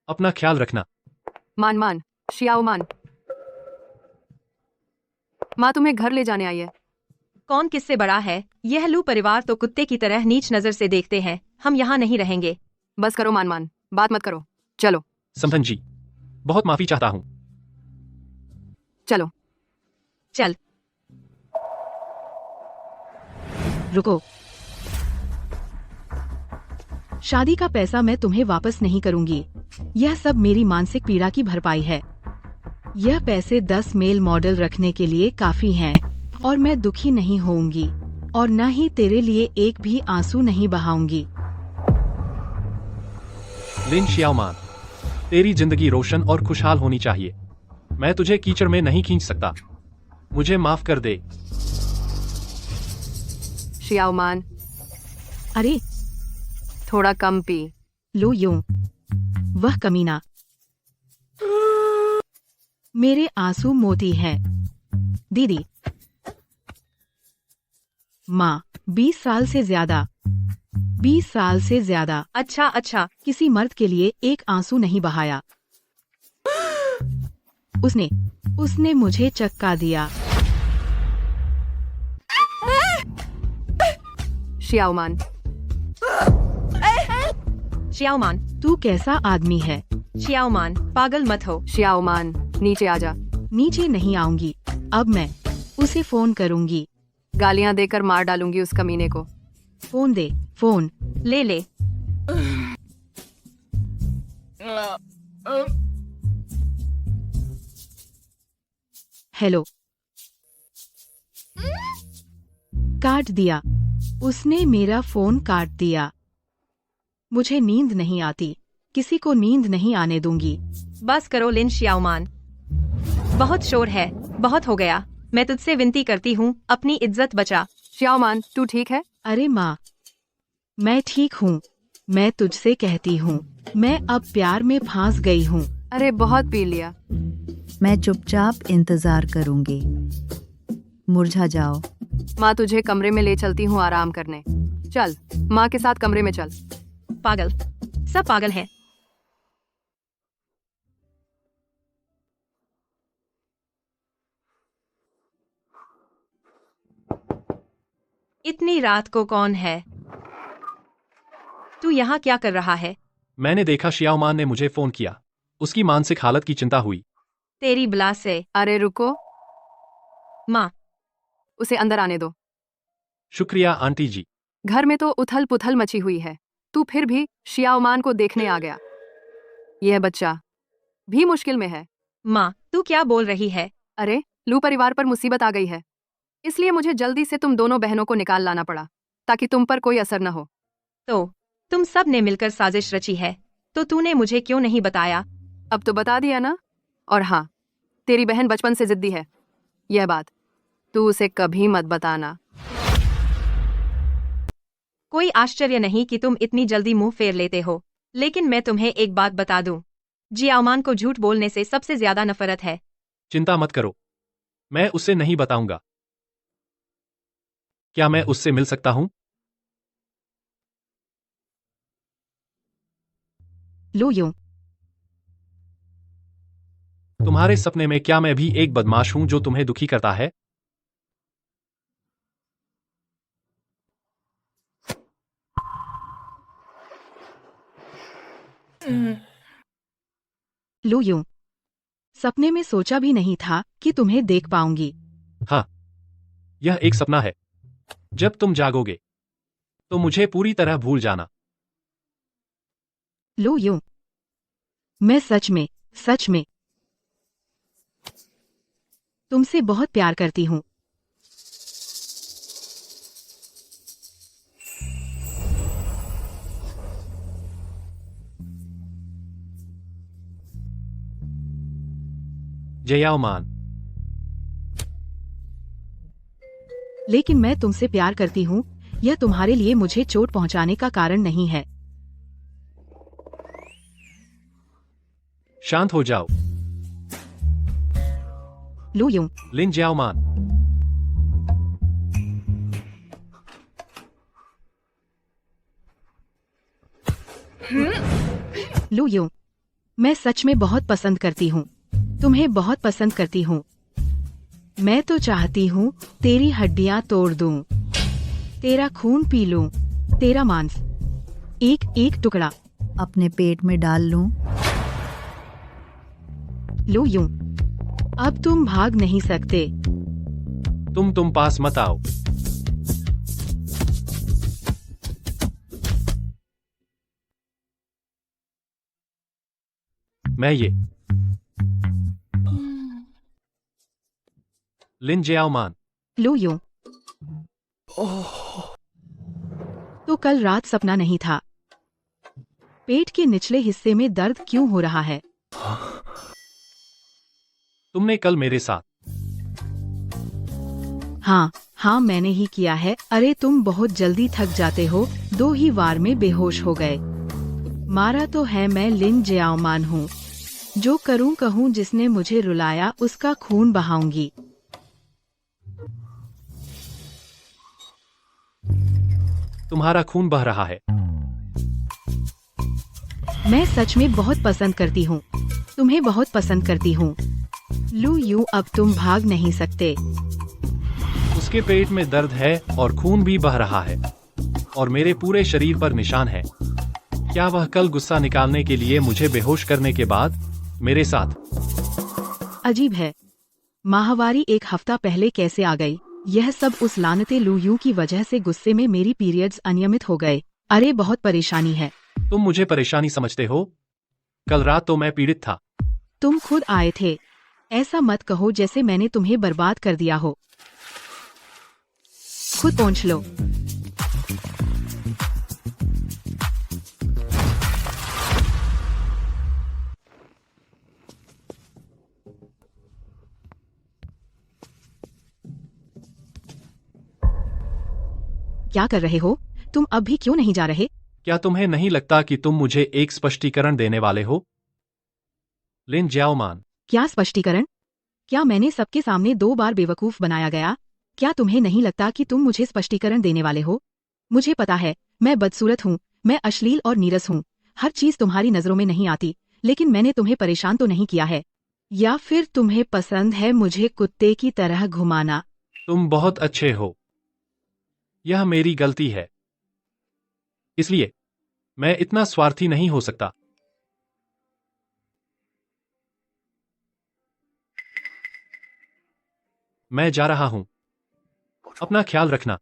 अपना ख्याल रखना। मान मान, शियाओ मान। माँ तुम्हें घर ले जाने आई है। कौन किससे बड़ा है? यह लू परिवार तो कुत्ते की तरह नीच नजर से देखते हैं। हम यहाँ नहीं रहेंगे। बस करो मान मान, बात मत करो, चलो समथन जी, बहुत माफी चाहता हूं। चलो। चल। रुको। शादी का पैसा मैं तुम्हें वापस नहीं करूंगी। यह सब मेरी मानसिक पीड़ा की भरपाई है। यह पैसे 10 मेल मॉडल रखने के लिए काफी हैं और मैं दुखी नहीं होऊंगी और न ही तेरे लिए एक भी आंसू नहीं बहाऊंगी। लिन शियाओमान, तेरी जिंदगी रोशन और खुशहाल होनी चाहिए। मैं तुझे कीचड़ में नहीं खींच सकता। मुझे माफ कर दे। शियाओ मान, अरे थोड़ा कम पी। लो यूं, वह कमीना। मेरे आंसू मोती हैं। दीदी। माँ, 20 साल से ज्यादा। 20 साल से ज्यादा अच्छा अच्छा। किसी मर्द के लिए एक आंसू नहीं बहाया। उसने मुझे चक्का दिया। शियाओ मान, शियाओमान, तू कैसा आदमी है? शियाओमान, पागल मत हो। शियाओ मान, नीचे आजा। नीचे नहीं आऊंगी। अब मैं उसे फोन करूंगी। गालियां देकर मार डालूंगी उस कमीने को। फोन दे, फोन। ले ले। हेलो। काट दिया। उसने मेरा फोन काट दिया। मुझे नींद नहीं आती। किसी को नींद नहीं आने दूंगी। बस करो लिन शियाओमान, बहुत शोर है। बहुत हो गया। मैं तुझसे विनती करती हूँ, अपनी इज्जत बचा। शियाओ मान, तू ठीक है? अरे माँ, मैं ठीक हूँ। मैं तुझसे कहती हूँ, मैं अब प्यार में फांस गई हूँ। अरे बहुत पी लिया। मैं चुपचाप इंतजार करूंगी। मुरझा जाओ। माँ तुझे कमरे में ले चलती हूँ आराम करने। चल, माँ के साथ कमरे में चल। पागल, सब पागल हैं। इतनी रात को कौन है? तू यहाँ क्या कर रहा है? मैंने देखा शियाओमान ने मुझे फोन किया। उसकी मानसिक हालत की चिंता हुई। तेरी बला से। अरे रुको, माँ, उसे अंदर आने दो। शुक्रिया आंटी जी। घर में तो उथल पुथल मची हुई है, तू फिर भी शियाओमान को देखने आ गया। यह बच्चा भी मुश्किल में है। माँ, तू क्या बोल रही है? अरे, लू परिवार पर मुसीबत आ गई है, इसलिए मुझे जल्दी से तुम दोनों बहनों को निकाल लाना पड़ा ताकि तुम पर कोई असर न हो। तो तुम सब ने मिलकर साजिश रची है, तो तूने मुझे क्यों नहीं बताया? अब तो बता दिया ना। और हाँ, तेरी बहन बचपन से जिद्दी है। यह बात तू उसे कभी मत बताना। कोई आश्चर्य नहीं कि तुम इतनी जल्दी मुंह फेर लेते हो, लेकिन मैं तुम्हें एक बात बता दूं, जियाओमान को झूठ बोलने से सबसे ज्यादा नफरत है। चिंता मत करो, मैं उसे नहीं बताऊंगा। क्या मैं उससे मिल सकता हूं? लू यूं। तुम्हारे सपने में क्या मैं भी एक बदमाश हूं जो तुम्हें दुखी करता है? लू यूं। सपने में सोचा भी नहीं था कि तुम्हें देख पाऊंगी। हाँ, यह एक सपना है। जब तुम जागोगे तो मुझे पूरी तरह भूल जाना। लू यूं। मैं सच में तुमसे बहुत प्यार करती हूँ। जयाओमान, लेकिन मैं तुमसे प्यार करती हूँ, यह तुम्हारे लिए मुझे चोट पहुँचाने का कारण नहीं है। शांत हो जाओ। लू यूं। लिन जियाओमान, लू यूं। मैं सच में बहुत पसंद करती हूँ, तुम्हें बहुत पसंद करती हूँ। मैं तो चाहती हूँ तेरी हड्डियाँ तोड़ दूं, तेरा खून पी लूं, तेरा मांस एक एक टुकड़ा अपने पेट में डाल लूं। लू यूं। अब तुम भाग नहीं सकते। तुम पास मत आओ। मैं ये लिन जियाओमान। लू यूं। तो कल रात सपना नहीं था। पेट के निचले हिस्से में दर्द क्यों हो रहा है? तुमने कल मेरे साथ। हाँ मैंने ही किया है। अरे तुम बहुत जल्दी थक जाते हो, 2 ही वार में बेहोश हो गए। मारा तो है मैं लिन जियाओमान हूँ। जो करूँ कहूँ, जिसने मुझे रुलाया उसका खून बहाऊंगी। तुम्हारा खून बह रहा है। मैं सच में बहुत पसंद करती हूँ, तुम्हें बहुत पसंद करती हूँ। लू यूं। अब तुम भाग नहीं सकते। उसके पेट में दर्द है और खून भी बह रहा है और मेरे पूरे शरीर पर निशान है। क्या वह कल गुस्सा निकालने के लिए मुझे बेहोश करने के बाद मेरे साथ? अजीब है, माहवारी 1 हफ्ता पहले कैसे आ गई? यह सब उस लानते लू यूं की वजह से। गुस्से में मेरी पीरियड्स अनियमित हो गए। अरे बहुत परेशानी है। तुम मुझे परेशानी समझते हो? कल रात तो मैं पीड़ित था। तुम खुद आए थे। ऐसा मत कहो जैसे मैंने तुम्हें बर्बाद कर दिया हो। खुद पहुंच लो। क्या कर रहे हो? तुम अब भी क्यों नहीं जा रहे? क्या तुम्हें नहीं लगता कि तुम मुझे एक स्पष्टीकरण देने वाले हो? लिन जियाओमान। क्या स्पष्टीकरण? क्या मैंने सबके सामने 2 बार बेवकूफ बनाया गया? क्या तुम्हें नहीं लगता कि तुम मुझे स्पष्टीकरण देने वाले हो? मुझे पता है, मैं बदसूरत हूँ, मैं अश्लील और नीरस हूँ। हर चीज तुम्हारी नजरों में नहीं आती, लेकिन मैंने तुम्हें परेशान तो नहीं किया है। या फिर तुम्हें पसंद है मुझे कुत्ते की तरह घुमाना? तुम बहुत अच्छे हो। यह मेरी गलती है, इसलिए मैं इतना स्वार्थी नहीं हो सकता। मैं जा रहा हूं। अपना ख्याल रखना।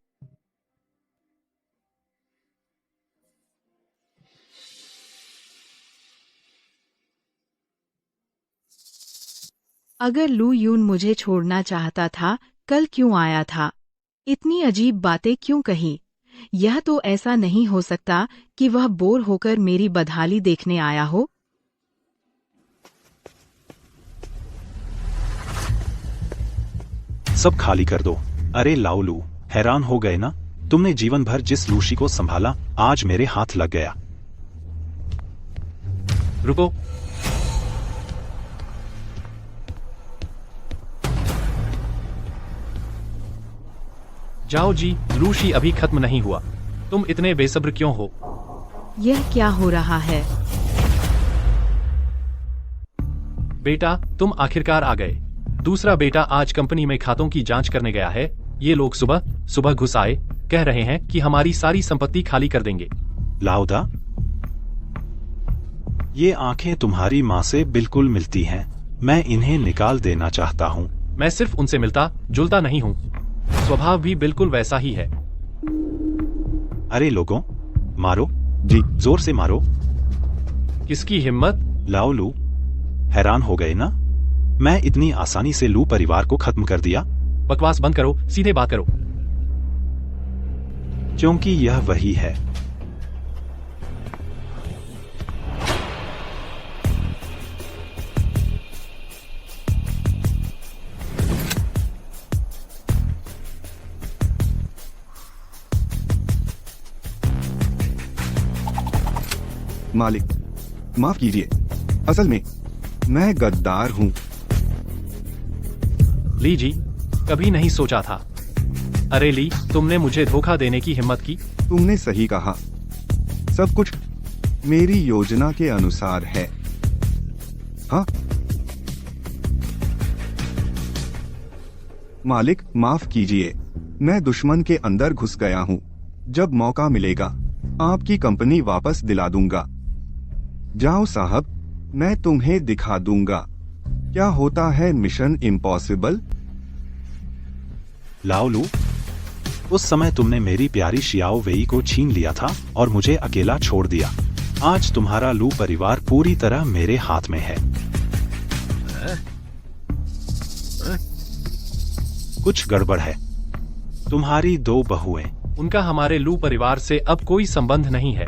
अगर लू यून मुझे छोड़ना चाहता था, कल क्यों आया था? इतनी अजीब बातें क्यों कही? यह तो ऐसा नहीं हो सकता कि वह बोर होकर मेरी बदहाली देखने आया हो। सब खाली कर दो। अरे लाओलू, हैरान हो गए ना? तुमने जीवन भर जिस लूशी को संभाला, आज मेरे हाथ लग गया। रुको। जाओ जी, लूशी अभी खत्म नहीं हुआ। तुम इतने बेसब्र क्यों हो? यह क्या हो रहा है? बेटा, तुम आखिरकार आ गए। दूसरा बेटा आज कंपनी में खातों की जांच करने गया है। ये लोग सुबह सुबह घुस आए, कह रहे हैं कि हमारी सारी संपत्ति खाली कर देंगे। लाउदा, ये आंखें तुम्हारी माँ से बिल्कुल मिलती हैं। मैं इन्हें निकाल देना चाहता हूँ। मैं सिर्फ उनसे मिलता जुलता नहीं हूँ, स्वभाव भी बिल्कुल वैसा ही है। अरे लोगों, मारो जी। जोर से मारो। किसकी हिम्मत? लाओलू, हैरान हो गए ना? मैं इतनी आसानी से लू परिवार को खत्म कर दिया? बकवास बंद करो, सीधे बात करो। क्योंकि यह वही है। मालिक, माफ कीजिए, असल में मैं गद्दार हूँ। ली जी, कभी नहीं सोचा था। अरे ली, तुमने मुझे धोखा देने की हिम्मत की। तुमने सही कहा, सब कुछ मेरी योजना के अनुसार है। हाँ मालिक, माफ कीजिए, मैं दुश्मन के अंदर घुस गया हूँ। जब मौका मिलेगा आपकी कंपनी वापस दिला दूंगा। जाओ साहब, मैं तुम्हें दिखा दूंगा क्या होता है मिशन इम्पॉसिबल। लाओलू, उस समय तुमने मेरी प्यारी शियाओ वेई को छीन लिया था और मुझे अकेला छोड़ दिया। आज तुम्हारा लू परिवार पूरी तरह मेरे हाथ में है। कुछ गड़बड़ है। तुम्हारी 2 बहुएं। उनका हमारे लू परिवार से अब कोई संबंध नहीं है।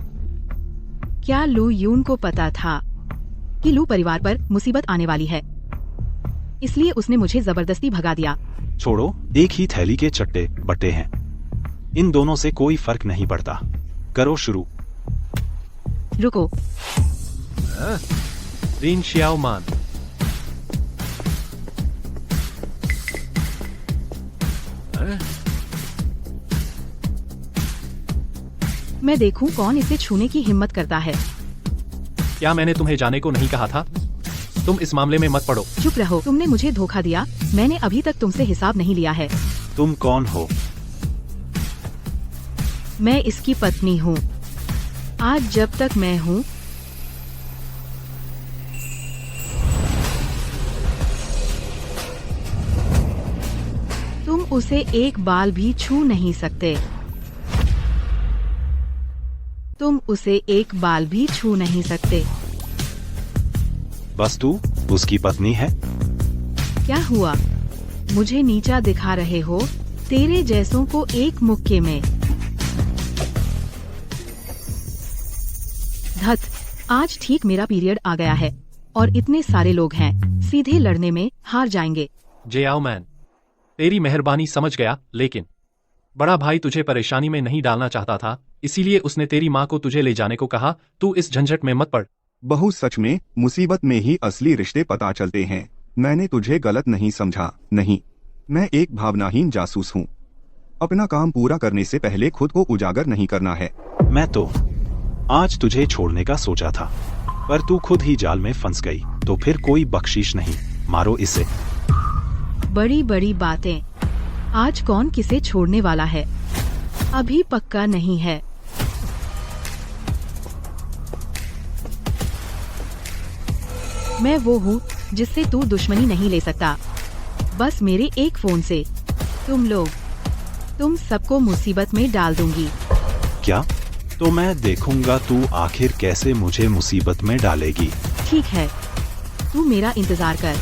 क्या लू यून को पता था कि लू परिवार पर मुसीबत आने वाली है, इसलिए उसने मुझे जबरदस्ती भगा दिया। छोड़ो, एक ही थैली के चट्टे बट्टे हैं। इन दोनों से कोई फर्क नहीं पड़ता। करो शुरू। रुको, लिन शियाओमान, मैं देखूं कौन इसे छूने की हिम्मत करता है। क्या मैंने तुम्हें जाने को नहीं कहा था? तुम इस मामले में मत पड़ो। चुप रहो, तुमने मुझे धोखा दिया। मैंने अभी तक तुमसे हिसाब नहीं लिया है। तुम कौन हो? मैं इसकी पत्नी हूँ। आज जब तक मैं हूँ, तुम उसे एक बाल भी छू नहीं सकते। तुम उसे एक बाल भी छू नहीं सकते। बस तू उसकी पत्नी है? क्या हुआ? मुझे नीचा दिखा रहे हो? तेरे जैसों को एक मुक्के में। धत, आज ठीक मेरा पीरियड आ गया है और इतने सारे लोग हैं, सीधे लड़ने में हार जाएंगे। जेयाओ मैन, तेरी मेहरबानी समझ गया, लेकिन बड़ा भाई तुझे परेशानी में नहीं डालना चाहता था, इसीलिए उसने तेरी माँ को तुझे ले जाने को कहा। तू इस झंझट में मत पड़। बहू, सच में मुसीबत में ही असली रिश्ते पता चलते हैं। मैंने तुझे गलत नहीं समझा। नहीं, मैं एक भावनाहीन जासूस हूँ। अपना काम पूरा करने से पहले खुद को उजागर नहीं करना है। मैं तो आज तुझे छोड़ने का सोचा था, पर तू खुद ही जाल में फंस गई। तो फिर कोई बख्शीश नहीं। मारो इसे। बड़ी बड़ी बातें। आज कौन किसे छोड़ने वाला है अभी पक्का नहीं है। मैं वो हूँ जिससे तू दुश्मनी नहीं ले सकता। बस मेरे एक फोन से तुम सबको मुसीबत में डाल दूंगी। क्या? तो मैं देखूंगा तू आखिर कैसे मुझे मुसीबत में डालेगी। ठीक है, तू मेरा इंतजार कर।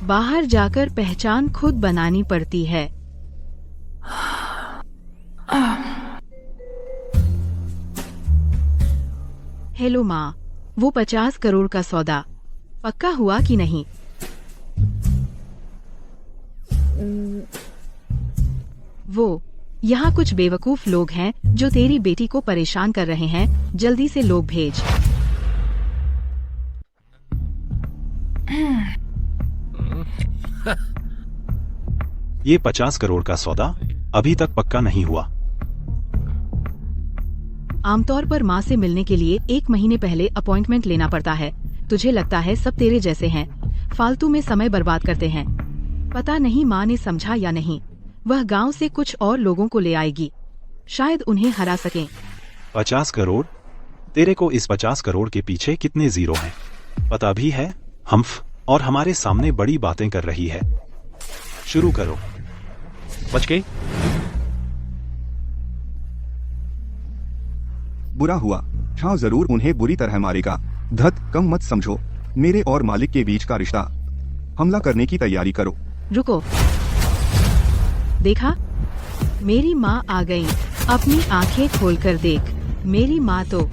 बाहर जाकर पहचान खुद बनानी पड़ती है। हेलो माँ, वो 50 करोड़ का सौदा पक्का हुआ कि नहीं? वो यहाँ कुछ बेवकूफ लोग हैं जो तेरी बेटी को परेशान कर रहे हैं। जल्दी से लोग भेज। ये 50 करोड़ का सौदा अभी तक पक्का नहीं हुआ। आमतौर पर माँ से मिलने के लिए 1 महीने पहले अपॉइंटमेंट लेना पड़ता है। तुझे लगता है सब तेरे जैसे हैं, फालतू में समय बर्बाद करते हैं। पता नहीं माँ ने समझा या नहीं। वह गांव से कुछ और लोगों को ले आएगी, शायद उन्हें हरा सकें। 50 करोड़? तेरे को इस 50 करोड़ के पीछे कितने जीरो हैं पता भी है? हम्फ, और हमारे सामने बड़ी बातें कर रही है। शुरू करो। बच गए? बुरा हुआ, शाह जरूर उन्हें बुरी तरह मारेगा। धत, कम मत समझो। मेरे और मालिक के बीच का रिश्ता। हमला करने की तैयारी करो। रुको, देखा, मेरी माँ आ गई। अपनी आंखें खोलकर देख, मेरी माँ तो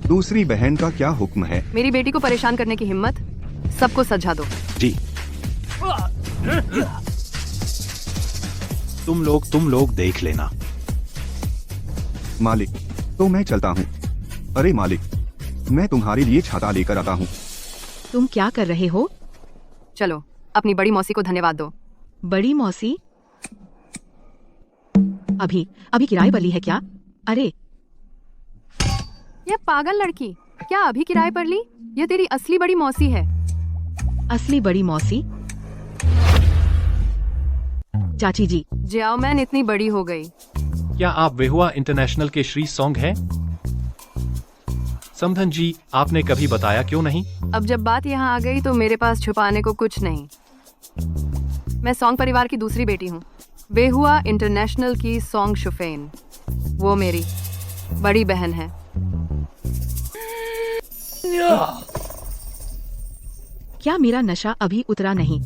दूसरी बहन का क्या हुक्म है? मेरी बेटी को परेशान करने की हिम्मत? सबको सजा दो। जी। तुम लोग देख लेना। मालिक, तो मैं चलता हूँ। अरे मालिक, मैं तुम्हारे लिए छाता लेकर आता हूँ। तुम क्या कर रहे हो? चलो, अपनी बड़ी मौसी को धन्यवाद दो। बड़ी मौसी? अभी किराए पर ली है क्या? अरे यह पागल लड़की क्या अभी किराए पर ली? यह तेरी असली बड़ी मौसी है। असली बड़ी मौसी? चाची जी। जियाओ मैन इतनी बड़ी हो गई। क्या आप वेहुआ इंटरनेशनल के श्री सॉन्ग हैं? समधन जी, आपने कभी बताया क्यों नहीं? अब जब बात यहाँ आ गई तो मेरे पास छुपाने को कुछ नहीं। मैं सॉन्ग परिवार की दूसरी बेटी हूँ, वेहुआ इंटरनेशनल की सॉन्ग शुफेन। वो मेरी बड़ी बहन है। क्या मेरा नशा अभी उतरा नहीं?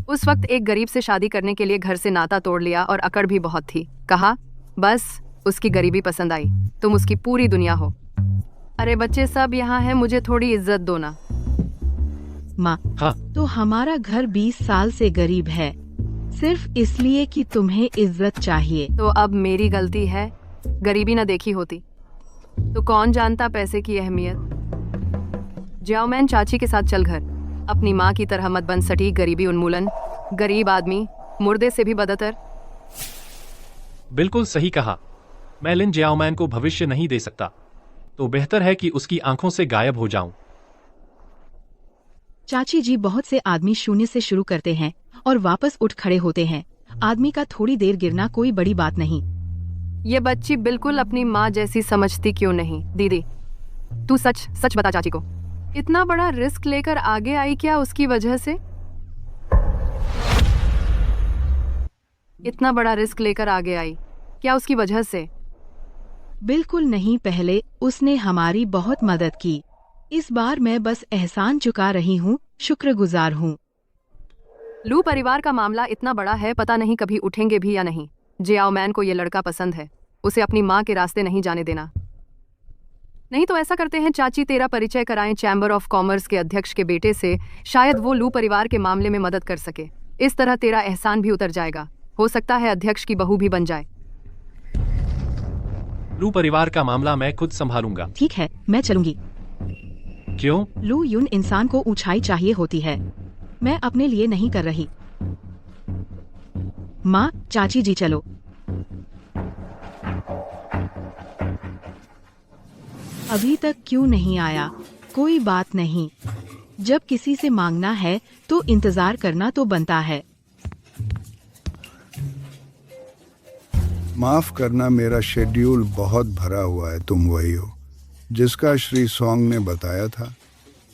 उस वक्त एक गरीब से शादी करने के लिए घर से नाता तोड़ लिया और अकड़ भी बहुत थी। कहा बस उसकी गरीबी पसंद आई, तुम उसकी पूरी दुनिया हो। अरे बच्चे सब यहाँ हैं, मुझे थोड़ी इज्जत दो ना। माँ, हाँ। तो हमारा घर 20 साल से गरीब है, सिर्फ इसलिए कि तुम्हें इज्जत चाहिए। तो अब मेरी गलती है? गरीबी ना देखी होती तो कौन जानता पैसे की अहमियत। जाओ मैन, चाची के साथ चल घर। अपनी माँ की तरह मत बन सटीक गरीबी उन्मूलन। गरीब आदमी मुर्दे से भी बदतर। बिल्कुल सही कहा। मैं लिन जियाओमैन को भविष्य नहीं दे सकता, तो बेहतर है कि उसकी आंखों से गायब हो जाऊं। चाची जी, बहुत से आदमी शून्य से शुरू करते हैं और वापस उठ खड़े होते हैं। आदमी का थोड़ी देर गिरना कोई बड़ी बात नहीं। ये बच्ची बिल्कुल अपनी माँ जैसी समझती क्यों नहीं? दीदी, तू सच बता चाची को, इतना बड़ा रिस्क लेकर आगे आई क्या उसकी वजह से? इतना बड़ा रिस्क लेकर आगे आई क्या उसकी वजह से? बिल्कुल नहीं, पहले उसने हमारी बहुत मदद की। इस बार मैं बस एहसान चुका रही हूँ, शुक्रगुजार हूँ। लू परिवार का मामला इतना बड़ा है, पता नहीं कभी उठेंगे भी या नहीं। जियाओ मैन को ये लड़का पसंद है, उसे अपनी माँ के रास्ते नहीं जाने देना। नहीं तो ऐसा करते हैं चाची, तेरा परिचय कराएं चैम्बर ऑफ कॉमर्स के अध्यक्ष के बेटे से, शायद वो लू परिवार के मामले में मदद कर सके। इस तरह तेरा एहसान भी उतर जाएगा। हो सकता है अध्यक्ष की बहू भी बन जाए। लू परिवार का मामला मैं खुद संभालूंगा। ठीक है, मैं चलूंगी। क्यों? लू यून इंसान को ऊंचाई चाहिए होती है, मैं अपने लिए नहीं कर रही। माँ, चाची जी चलो। अभी तक क्यों नहीं आया? कोई बात नहीं, जब किसी से मांगना है तो इंतजार करना तो बनता है। माफ करना, मेरा शेड्यूल बहुत भरा हुआ है। तुम वही हो जिसका श्री सॉन्ग ने बताया था,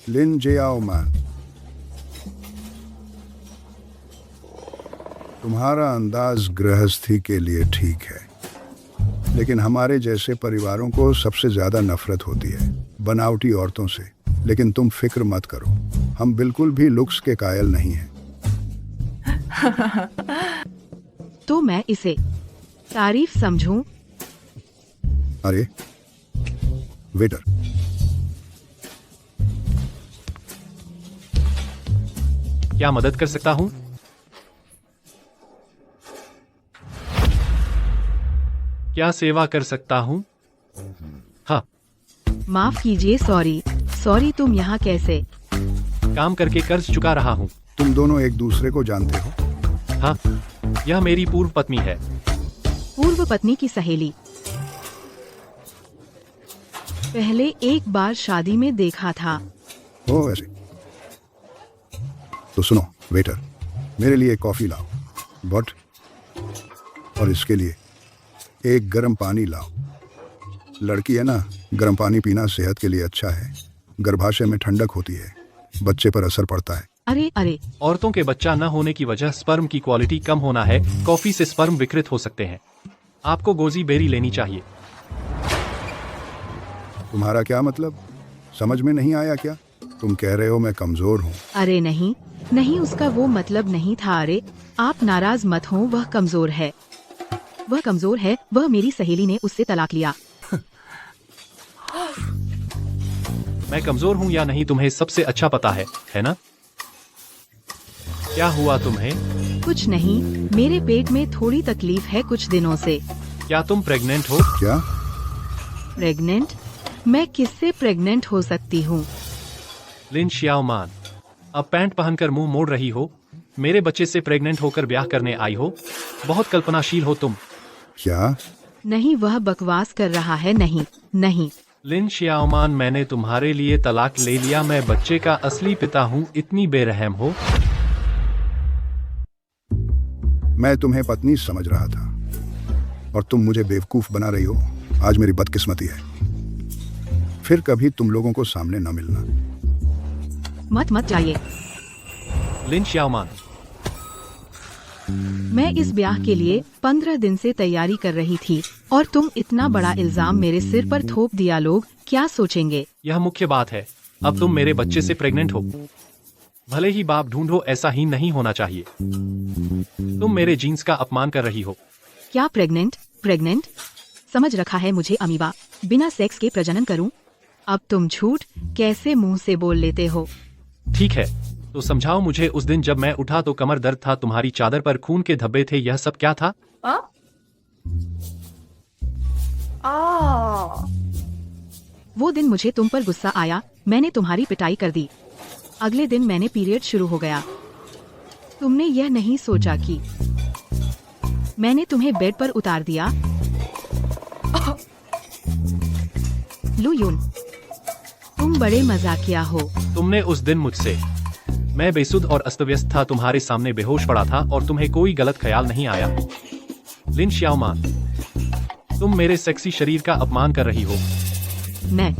लिन जियाओमैन। तुम्हारा अंदाज गृहस्थी के लिए ठीक है, लेकिन हमारे जैसे परिवारों को सबसे ज्यादा नफरत होती है बनावटी औरतों से। लेकिन तुम फिक्र मत करो, हम बिल्कुल भी लुक्स के कायल नहीं हैं। तो मैं इसे तारीफ समझूं? अरे वेटर, क्या मदद कर सकता हूँ? क्या सेवा कर सकता हूँ? हाँ। माफ कीजिए, सॉरी। तुम यहाँ कैसे? काम करके कर्ज चुका रहा हूँ। तुम दोनों एक दूसरे को जानते हो? हाँ, यह मेरी पूर्व पत्नी है। पूर्व पत्नी की सहेली। पहले एक बार शादी में देखा था। ओ ऐसे। तो सुनो वेटर, मेरे लिए कॉफी लाओ, बट और इसके लिए एक गर्म पानी लाओ। लड़की है ना, गर्म पानी पीना सेहत के लिए अच्छा है। गर्भाशय में ठंडक होती है, बच्चे पर असर पड़ता है। अरे अरे, औरतों के बच्चा न होने की वजह स्पर्म की क्वालिटी कम होना है। कॉफी से स्पर्म विकृत हो सकते हैं। आपको गोजी बेरी लेनी चाहिए। तुम्हारा क्या मतलब? समझ में नहीं आया क्या? तुम कह रहे हो मैं कमजोर हूँ? अरे नहीं नहीं, उसका वो मतलब नहीं था। अरे आप नाराज मत हो, वह कमजोर है। वह कमजोर है, वह मेरी सहेली ने उससे तलाक लिया। मैं कमजोर हूँ या नहीं तुम्हें सबसे अच्छा पता है ना? क्या हुआ तुम्हें? कुछ नहीं, मेरे पेट में थोड़ी तकलीफ है कुछ दिनों से। क्या तुम प्रेग्नेंट हो? क्या? प्रेग्नेंट? मैं किससे प्रेग्नेंट हो सकती हूँ? लिन श्याओमान, अब पैंट पहनकर मुंह मोड़ रही हो। मेरे बच्चे से प्रेग्नेंट होकर ब्याह करने आई हो। बहुत कल्पनाशील हो तुम। क्या? नहीं, वह बकवास कर रहा है। नहीं नहीं। लिन श्याओमान, मैंने तुम्हारे लिए तलाक ले लिया। मैं बच्चे का असली पिता हूँ। इतनी बेरहम हो? मैं तुम्हें पत्नी समझ रहा था और तुम मुझे बेवकूफ बना रही हो। आज मेरी बदकिस्मती है। फिर कभी तुम लोगों को सामने न मिलना। मत जाइए। लिन श्याओमान, मैं इस ब्याह के लिए 15 दिन से तैयारी कर रही थी और तुम इतना बड़ा इल्जाम मेरे सिर पर थोप दिया। लोग क्या सोचेंगे? यह मुख्य बात है। अब तुम मेरे बच्चे से प्रेग्नेंट हो। भले ही बाप ढूंढो, ऐसा ही नहीं होना चाहिए। तुम मेरे जीन्स का अपमान कर रही हो। क्या प्रेग्नेंट? प्रेग्नेंट? समझ रखा है मुझे अमीबा, बिना सेक्स के प्रजनन करूं? अब तुम झूठ कैसे मुंह से बोल लेते हो? ठीक है, तो समझाओ मुझे। उस दिन जब मैं उठा तो कमर दर्द था, तुम्हारी चादर पर खून के धब्बे थे। यह सब क्या था? वो दिन मुझे तुम पर गुस्सा आया, मैंने तुम्हारी पिटाई कर दी। अगले दिन मैंने पीरियड शुरू हो गया। तुमने यह नहीं सोचा कि मैंने तुम्हें बेड पर उतार दिया? लू यून, तुम बड़े मजाकिया हो। तुमने उस दिन मुझसे, मैं बेसुध और अस्तव्यस्त था, तुम्हारे सामने बेहोश पड़ा था और तुम्हें कोई गलत ख्याल नहीं आया। लिन श्याओमान, तुम मेरे सेक्सी शरीर का अपमान कर रही हो। मैं?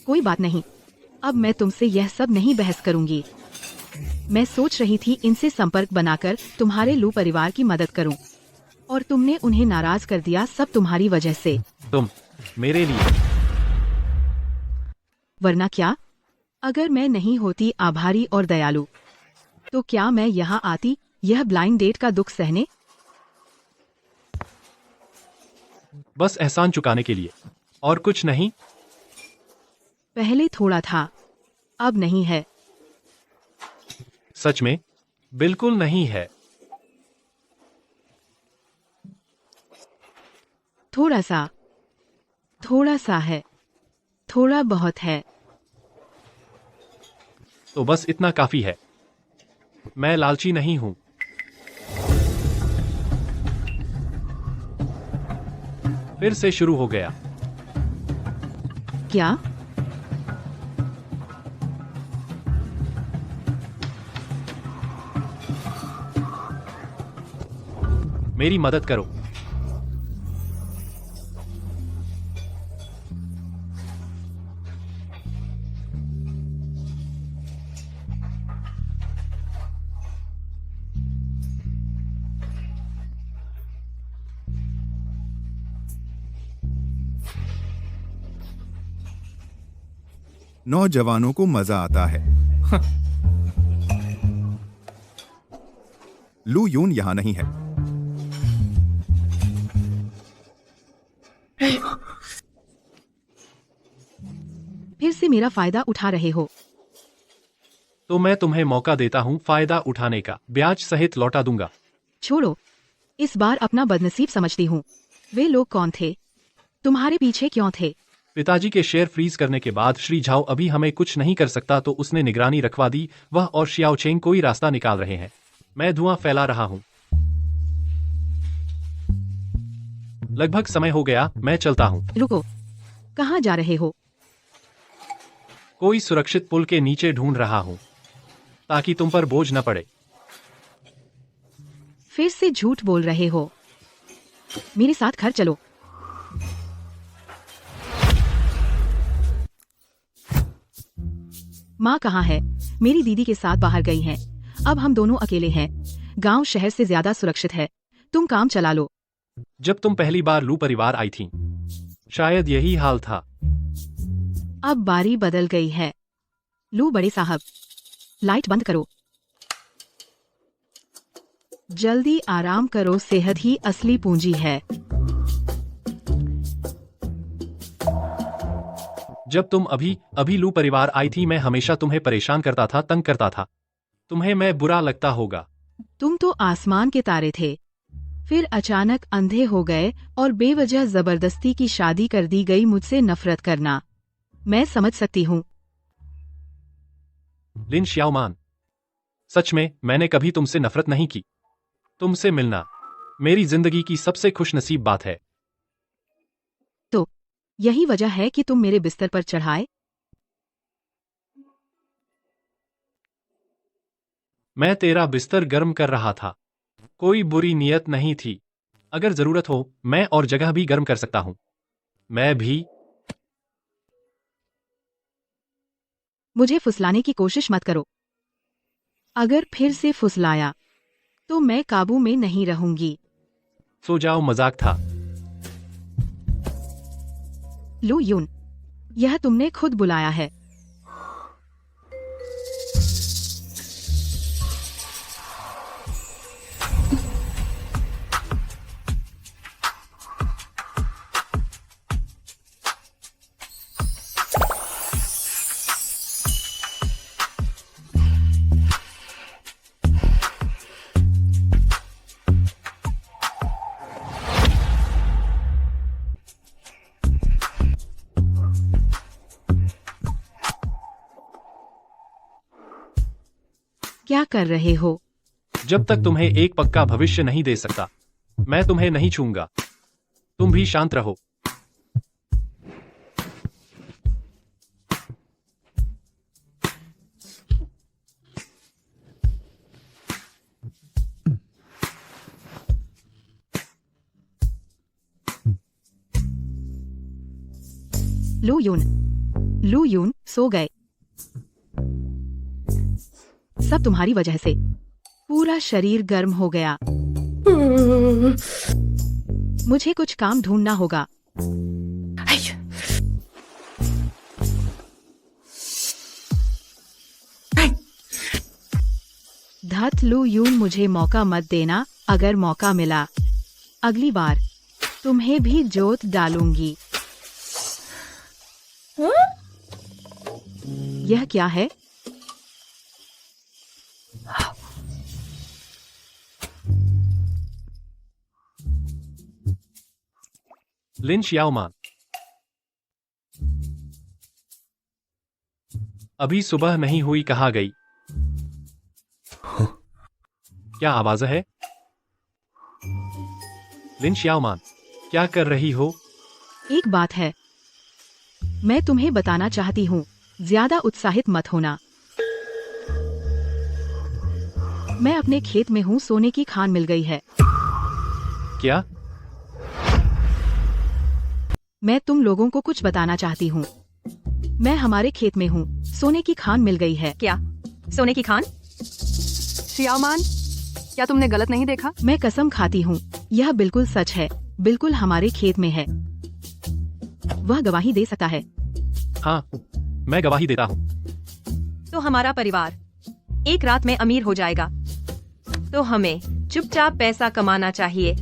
कोई बात नहीं, अब मैं तुमसे यह सब नहीं बहस करूंगी। मैं सोच रही थी इनसे संपर्क बनाकर तुम्हारे लू परिवार की मदद करूं, और तुमने उन्हें नाराज कर दिया। सब तुम्हारी वजह से। तुम मेरे लिए? वरना क्या? अगर मैं नहीं होती आभारी और दयालु, तो क्या मैं यहाँ आती यह ब्लाइंड डेट का दुख सहने? बस एहसान चुकाने के लिए, और कुछ नहीं। पहले थोड़ा था, अब नहीं है। सच में? बिल्कुल नहीं है। थोड़ा सा है, थोड़ा बहुत है। तो बस इतना काफी है। मैं लालची नहीं हूं। फिर से शुरू हो गया। क्या? मेरी मदद करो। नौजवानों को मजा आता है। लू यून यहां नहीं है। फिर से मेरा फायदा उठा रहे हो? तो मैं तुम्हें मौका देता हूं फायदा उठाने का। ब्याज सहित लौटा दूंगा। छोड़ो, इस बार अपना बदनसीब समझती हूँ। वे लोग कौन थे? तुम्हारे पीछे क्यों थे? पिताजी के शेयर फ्रीज करने के बाद श्री झाओ अभी हमें कुछ नहीं कर सकता तो उसने निगरानी रखवा दी। वह और शियाओ चेंग कोई रास्ता निकाल रहे हैं। मैं धुआं फैला रहा हूं। लगभग समय हो गया, मैं चलता हूं। रुको, कहाँ जा रहे हो? कोई सुरक्षित पुल के नीचे ढूंढ रहा हूं ताकि तुम पर बोझ न पड़े। फिर से झूठ बोल रहे हो। मेरे साथ घर चलो। माँ कहाँ है? मेरी दीदी के साथ बाहर गई हैं। अब हम दोनों अकेले हैं। गांव शहर से ज्यादा सुरक्षित है। तुम काम चला लो। जब तुम पहली बार लू परिवार आई थी शायद यही हाल था। अब बारी बदल गई है। लू बड़े साहब, लाइट बंद करो। जल्दी आराम करो, सेहत ही असली पूंजी है। जब तुम अभी लू परिवार आई थी मैं हमेशा तुम्हें परेशान करता था, तंग करता था। तुम्हें मैं बुरा लगता होगा। तुम तो आसमान के तारे थे, फिर अचानक अंधे हो गए और बेवजह जबरदस्ती की शादी कर दी गई। मुझसे नफरत करना मैं समझ सकती हूँ। लिन श्याओमान, सच में मैंने कभी तुमसे नफरत नहीं की। तुमसे मिलना मेरी जिंदगी की सबसे खुशनसीब बात है। तो यही वजह है कि तुम मेरे बिस्तर पर चढ़ाए। मैं तेरा बिस्तर गर्म कर रहा था। कोई बुरी नियत नहीं थी। अगर जरूरत हो मैं और जगह भी गर्म कर सकता हूं। मैं भी। मुझे फुसलाने की कोशिश मत करो। अगर फिर से फुसलाया तो मैं काबू में नहीं रहूंगी। सो जाओ, मजाक था। लू यून, यह तुमने खुद बुलाया है। क्या कर रहे हो? जब तक तुम्हें एक पक्का भविष्य नहीं दे सकता मैं तुम्हें नहीं छूंगा। तुम भी शांत रहो। लू यून सो गए। सब तुम्हारी वजह से। पूरा शरीर गर्म हो गया। मुझे कुछ काम ढूंढना होगा। धत लू यून, मुझे मौका मत देना। अगर मौका मिला अगली बार तुम्हें भी जोत डालूंगी। यह क्या है? लिन श्याओमान, अभी सुबह नहीं हुई, कहाँ गई? क्या आवाज है? लिन श्याओमान, क्या कर रही हो? एक बात है, मैं तुम्हें बताना चाहती हूँ। ज्यादा उत्साहित मत होना। मैं अपने खेत में हूँ, सोने की खान मिल गई है। क्या? मैं तुम लोगों को कुछ बताना चाहती हूँ। मैं हमारे खेत में हूँ, सोने की खान मिल गई है। क्या? सोने की खान? शियाओमान, क्या तुमने गलत नहीं देखा? मैं कसम खाती हूँ, यह बिल्कुल सच है। बिल्कुल हमारे खेत में है। वह गवाही दे सकता है। हाँ, मैं गवाही देता हूँ। तो हमारा परिवार एक रात में अमीर हो जाएगा। तो हमें चुपचाप पैसा कमाना चाहिए।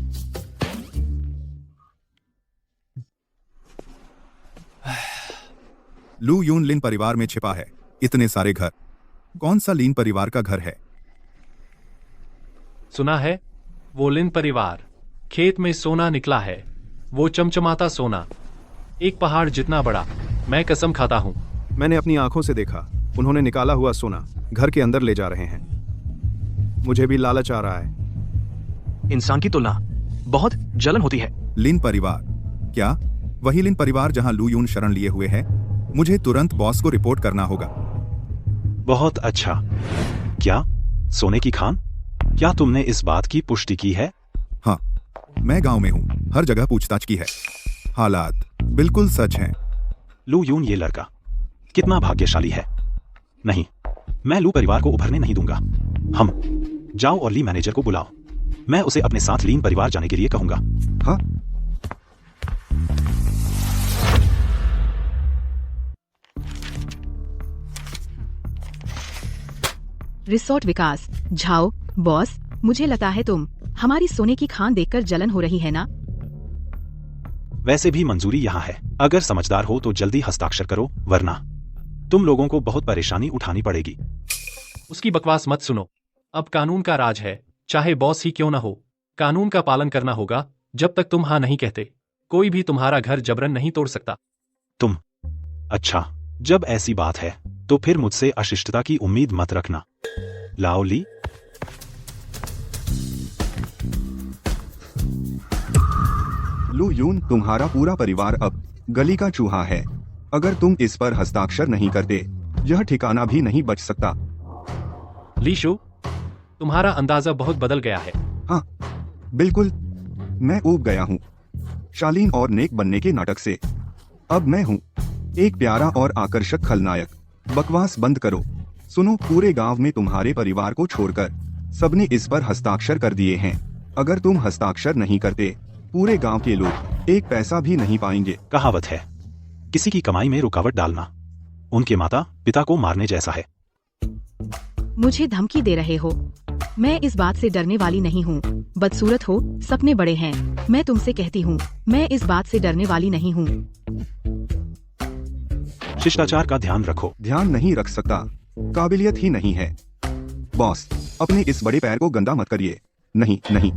लू यून लिन परिवार में छिपा है। इतने सारे घर, कौन सा लिन परिवार का घर है? सुना है, वो लिन परिवार खेत में सोना निकला है। वो चमचमाता सोना। एक पहाड़ जितना बड़ा। मैं कसम खाता हूँ। मैंने अपनी आंखों से देखा, उन्होंने निकाला हुआ सोना घर के अंदर ले जा रहे हैं। मुझे भी लालच आ रहा है। इंसान की तुलना बहुत जलन होती है। लिन परिवार? क्या वही लिन परिवार जहां लू यून शरण लिए हुए है? मुझे तुरंत बॉस को रिपोर्ट करना होगा। बहुत अच्छा। क्या सोने की खान? क्या तुमने इस बात की पुष्टि की है? हाँ, मैं गांव में हूँ, हर जगह पूछताछ की है। हालात बिल्कुल सच हैं। लू यून ये लड़का कितना भाग्यशाली है। नहीं, मैं लू परिवार को उभरने नहीं दूंगा। हम जाओ और ली मैनेजर को बुलाओ। मैं उसे अपने साथ लीन परिवार जाने के लिए कहूंगा। हाँ, रिसोर्ट विकास। झाओ बॉस, मुझे लगता है तुम हमारी सोने की खान देखकर जलन हो रही है ना? वैसे भी मंजूरी यहाँ है। अगर समझदार हो तो जल्दी हस्ताक्षर करो, वरना तुम लोगों को बहुत परेशानी उठानी पड़ेगी। उसकी बकवास मत सुनो। अब कानून का राज है, चाहे बॉस ही क्यों न हो। कानून का पालन करना होगा। जब तक तुम हाँ नहीं कहते, कोई भी तुम्हारा घर जबरन नहीं तोड़ सकता। तुम? अच्छा, जब ऐसी बात है तो फिर मुझसे अशिष्टता की उम्मीद मत रखना। लाओ ली। लू यून, तुम्हारा पूरा परिवार अब गली का चूहा है। अगर तुम इस पर हस्ताक्षर नहीं करते, यह ठिकाना भी नहीं बच सकता। लीशु, तुम्हारा अंदाजा बहुत बदल गया है। हाँ, बिल्कुल। मैं ऊब गया हूँ शालीन और नेक बनने के नाटक से। अब मैं हूँ एक प्यारा और आकर्षक खलनायक। बकवास बंद करो। सुनो, पूरे गांव में तुम्हारे परिवार को छोड़कर सबने इस पर हस्ताक्षर कर दिए हैं। अगर तुम हस्ताक्षर नहीं करते, पूरे गांव के लोग एक पैसा भी नहीं पाएंगे। कहावत है, किसी की कमाई में रुकावट डालना उनके माता पिता को मारने जैसा है। मुझे धमकी दे रहे हो? मैं इस बात से डरने वाली नहीं हूँ। बदसूरत हो, सपने बड़े हैं। मैं तुमसे कहती हूँ, मैं इस बात से डरने वाली नहीं हूँ। शिष्टाचार का ध्यान रखो। ध्यान नहीं रख सकता, काबिलियत ही नहीं है। बॉस, अपने इस बड़े पैर को गंदा मत करिए। नहीं नहीं,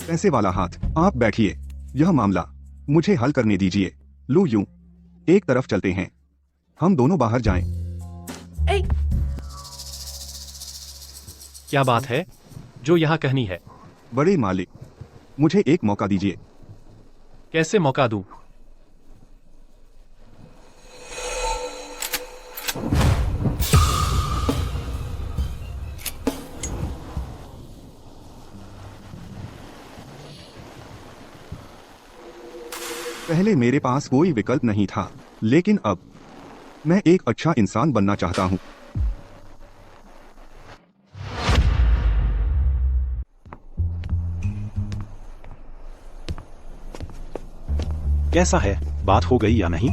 पैसे वाला हाथ। आप बैठिए, यह मामला मुझे हल करने दीजिए। लू यूं, एक तरफ चलते हैं। हम दोनों बाहर जाएं। क्या बात है जो यहाँ कहनी है? बड़े मालिक, मुझे एक मौका दीजिए। कैसे मौका दूं? पहले मेरे पास कोई विकल्प नहीं था, लेकिन अब मैं एक अच्छा इंसान बनना चाहता हूँ। कैसा है, बात हो गई या नहीं?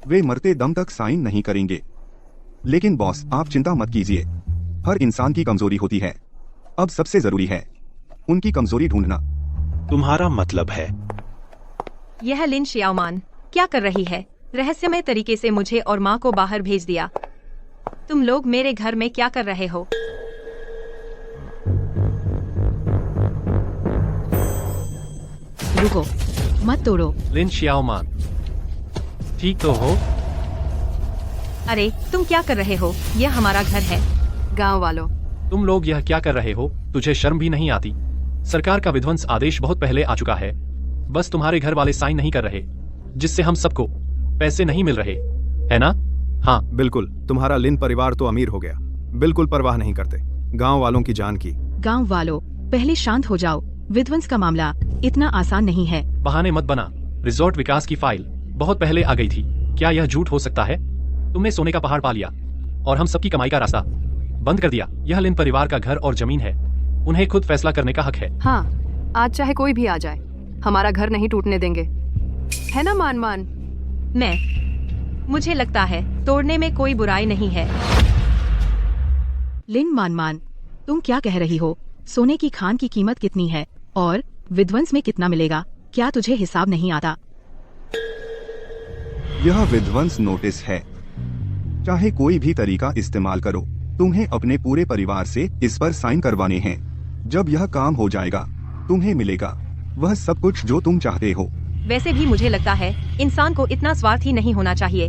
वे मरते दम तक साइन नहीं करेंगे। लेकिन बॉस, आप चिंता मत कीजिए। हर इंसान की कमजोरी होती है। अब सबसे जरूरी है उनकी कमजोरी ढूंढना। तुम्हारा मतलब है? यह लिन शियाओमान क्या कर रही है? रहस्यमय तरीके से मुझे और माँ को बाहर भेज दिया। तुम लोग मेरे घर में क्या कर रहे हो? रुको, मत तोड़ो। लिन शियाओमान, ठीक तो हो? अरे तुम क्या कर रहे हो? यह हमारा घर है। गांव वालों, तुम लोग यह क्या कर रहे हो? तुझे शर्म भी नहीं आती? सरकार का विध्वंस आदेश बहुत पहले आ चुका है। बस तुम्हारे घर वाले साइन नहीं कर रहे, जिससे हम सबको पैसे नहीं मिल रहे, है ना? हाँ बिल्कुल। तुम्हारा लिन परिवार तो अमीर हो गया, बिल्कुल परवाह नहीं करते गांव वालों की जान की। गांव वालों, पहले शांत हो जाओ। विध्वंस का मामला इतना आसान नहीं है। बहाने मत बना। रिजॉर्ट विकास की फाइल बहुत पहले आ गई थी। क्या यह झूठ हो सकता है? तुमने सोने का पहाड़ पा लिया और हम सबकी कमाई का रास्ता बंद कर दिया। यह लिन परिवार का घर और जमीन है, उन्हें खुद फैसला करने का हक है। हाँ, आज चाहे कोई भी आ जाए, हमारा घर नहीं टूटने देंगे, है ना मान मान? मुझे लगता है तोड़ने में कोई बुराई नहीं है। लिन मान मान, तुम क्या कह रही हो? सोने की खान की कीमत कितनी है और विध्वंस में कितना मिलेगा? क्या तुझे हिसाब नहीं आता? यह विध्वंस नोटिस है। चाहे कोई भी तरीका इस्तेमाल करो, तुम्हें अपने पूरे परिवार से इस पर साइन करवाने हैं। जब यह काम हो जाएगा, तुम्हें मिलेगा वह सब कुछ जो तुम चाहते हो। वैसे भी मुझे लगता है इंसान को इतना स्वार्थी नहीं होना चाहिए।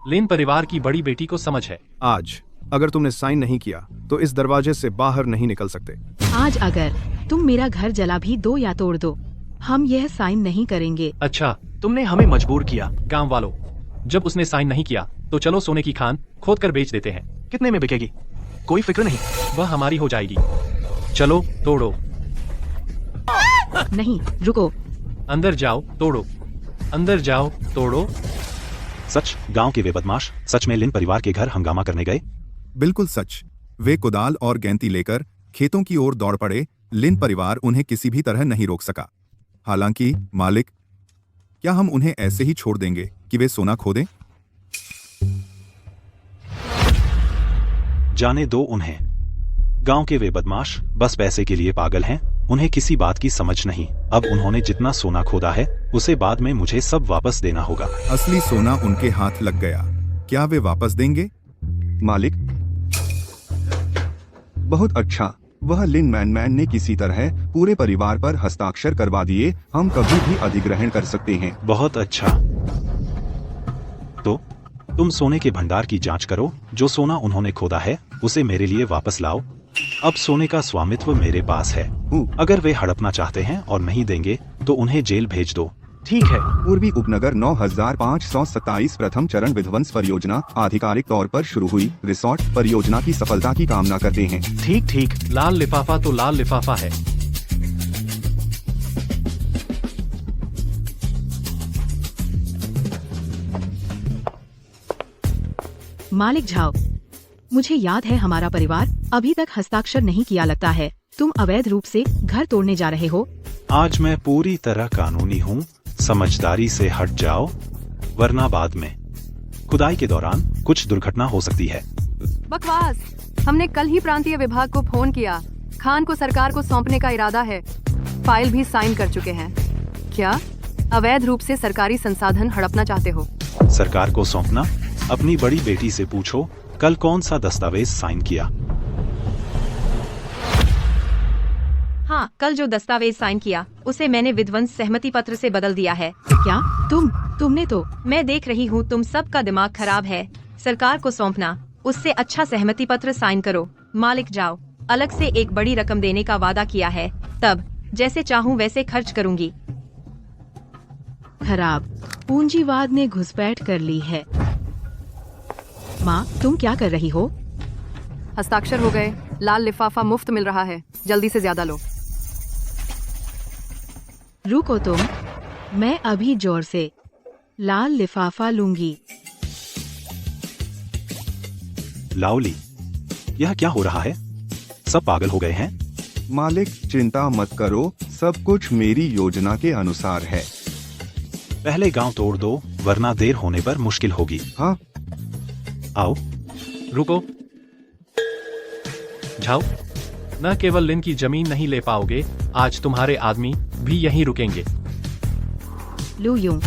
लिन परिवार की बड़ी बेटी को समझ है। आज अगर तुमने साइन नहीं किया तो इस दरवाजे से बाहर नहीं निकल सकते। आज अगर तुम मेरा घर जला भी दो या तोड़ दो, हम यह साइन नहीं करेंगे। अच्छा तुमने हमें मजबूर किया। गांव वालों, जब उसने साइन नहीं किया तो चलो सोने की खान खोद कर बेच देते हैं। कितने में बिकेगी? कोई फिक्र नहीं। वह हमारी हो जाएगी। चलो तोड़ो। नहीं, रुको। अंदर जाओ तोड़ो। अंदर जाओ तोड़ो। सच, गांव के वे बदमाश सच में लिन परिवार के घर हंगामा करने गए? बिल्कुल सच। वे कुदाल और गैंती लेकर खेतों की ओर दौड़ पड़े। लिन परिवार उन्हें किसी भी तरह नहीं रोक सका। हालांकि मालिक, क्या हम उन्हें ऐसे ही छोड़ देंगे कि वे सोना खो दें? जाने दो उन्हें। गांव के वे बदमाश बस पैसे के लिए पागल हैं। उन्हें किसी बात की समझ नहीं। अब उन्होंने जितना सोना खोदा है उसे बाद में मुझे सब वापस देना होगा। असली सोना उनके हाथ लग गया। क्या वे वापस देंगे? मालिक, बहुत अच्छा। वह लिन मैन ने किसी तरह पूरे परिवार पर हस्ताक्षर करवा दिए। हम कभी भी अधिग्रहण कर सकते हैं। बहुत अच्छा। तो तुम सोने के भंडार की जांच करो। जो सोना उन्होंने खोदा है उसे मेरे लिए वापस लाओ। अब सोने का स्वामित्व मेरे पास है। अगर वे हड़पना चाहते हैं और नहीं देंगे तो उन्हें जेल भेज दो। ठीक है। पूर्वी उपनगर 9527 प्रथम चरण विध्वंस परियोजना आधिकारिक तौर पर शुरू हुई। रिसोर्ट परियोजना की सफलता की कामना करते हैं। ठीक ठीक। लाल लिफाफा तो लाल लिफाफा है। मालिक झाओ, मुझे याद है हमारा परिवार अभी तक हस्ताक्षर नहीं किया लगता है। तुम अवैध रूप से घर तोड़ने जा रहे हो। आज मैं पूरी तरह कानूनी हूँ। समझदारी से हट जाओ, वरना बाद में खुदाई के दौरान कुछ दुर्घटना हो सकती है। बकवास। हमने कल ही प्रांतीय विभाग को फोन किया। खान को सरकार को सौंपने का इरादा है। फाइल भी साइन कर चुके हैं। क्या अवैध रूप से सरकारी संसाधन हड़पना चाहते हो? सरकार को सौंपना? अपनी बड़ी बेटी से पूछो कल कौन सा दस्तावेज साइन किया। हाँ, कल जो दस्तावेज साइन किया उसे मैंने विध्वंस सहमति पत्र से बदल दिया है। क्या तुमने तो? मैं देख रही हूँ तुम सबका दिमाग खराब है। सरकार को सौंपना, उससे अच्छा सहमति पत्र साइन करो। मालिक जाओ, अलग से एक बड़ी रकम देने का वादा किया है। तब जैसे चाहूँ वैसे खर्च करूँगी। खराब। पूंजीवाद ने घुसपैठ कर ली है। माँ, तुम क्या कर रही हो? हस्ताक्षर हो गए। लाल लिफाफा मुफ्त मिल रहा है। जल्दी से ज्यादा लो। रुको तुम, मैं अभी जोर से लाल लिफाफा लूंगी। लाओली, यह क्या हो रहा है? सब पागल हो गए हैं। मालिक, चिंता मत करो, सब कुछ मेरी योजना के अनुसार है। पहले गांव तोड़ दो, वरना देर होने पर मुश्किल होगी। हाँ। आओ। रुको। झाओ, न केवल लिन की जमीन नहीं ले पाओगे, आज तुम्हारे आदमी भी यहीं रुकेंगे। लू यूं।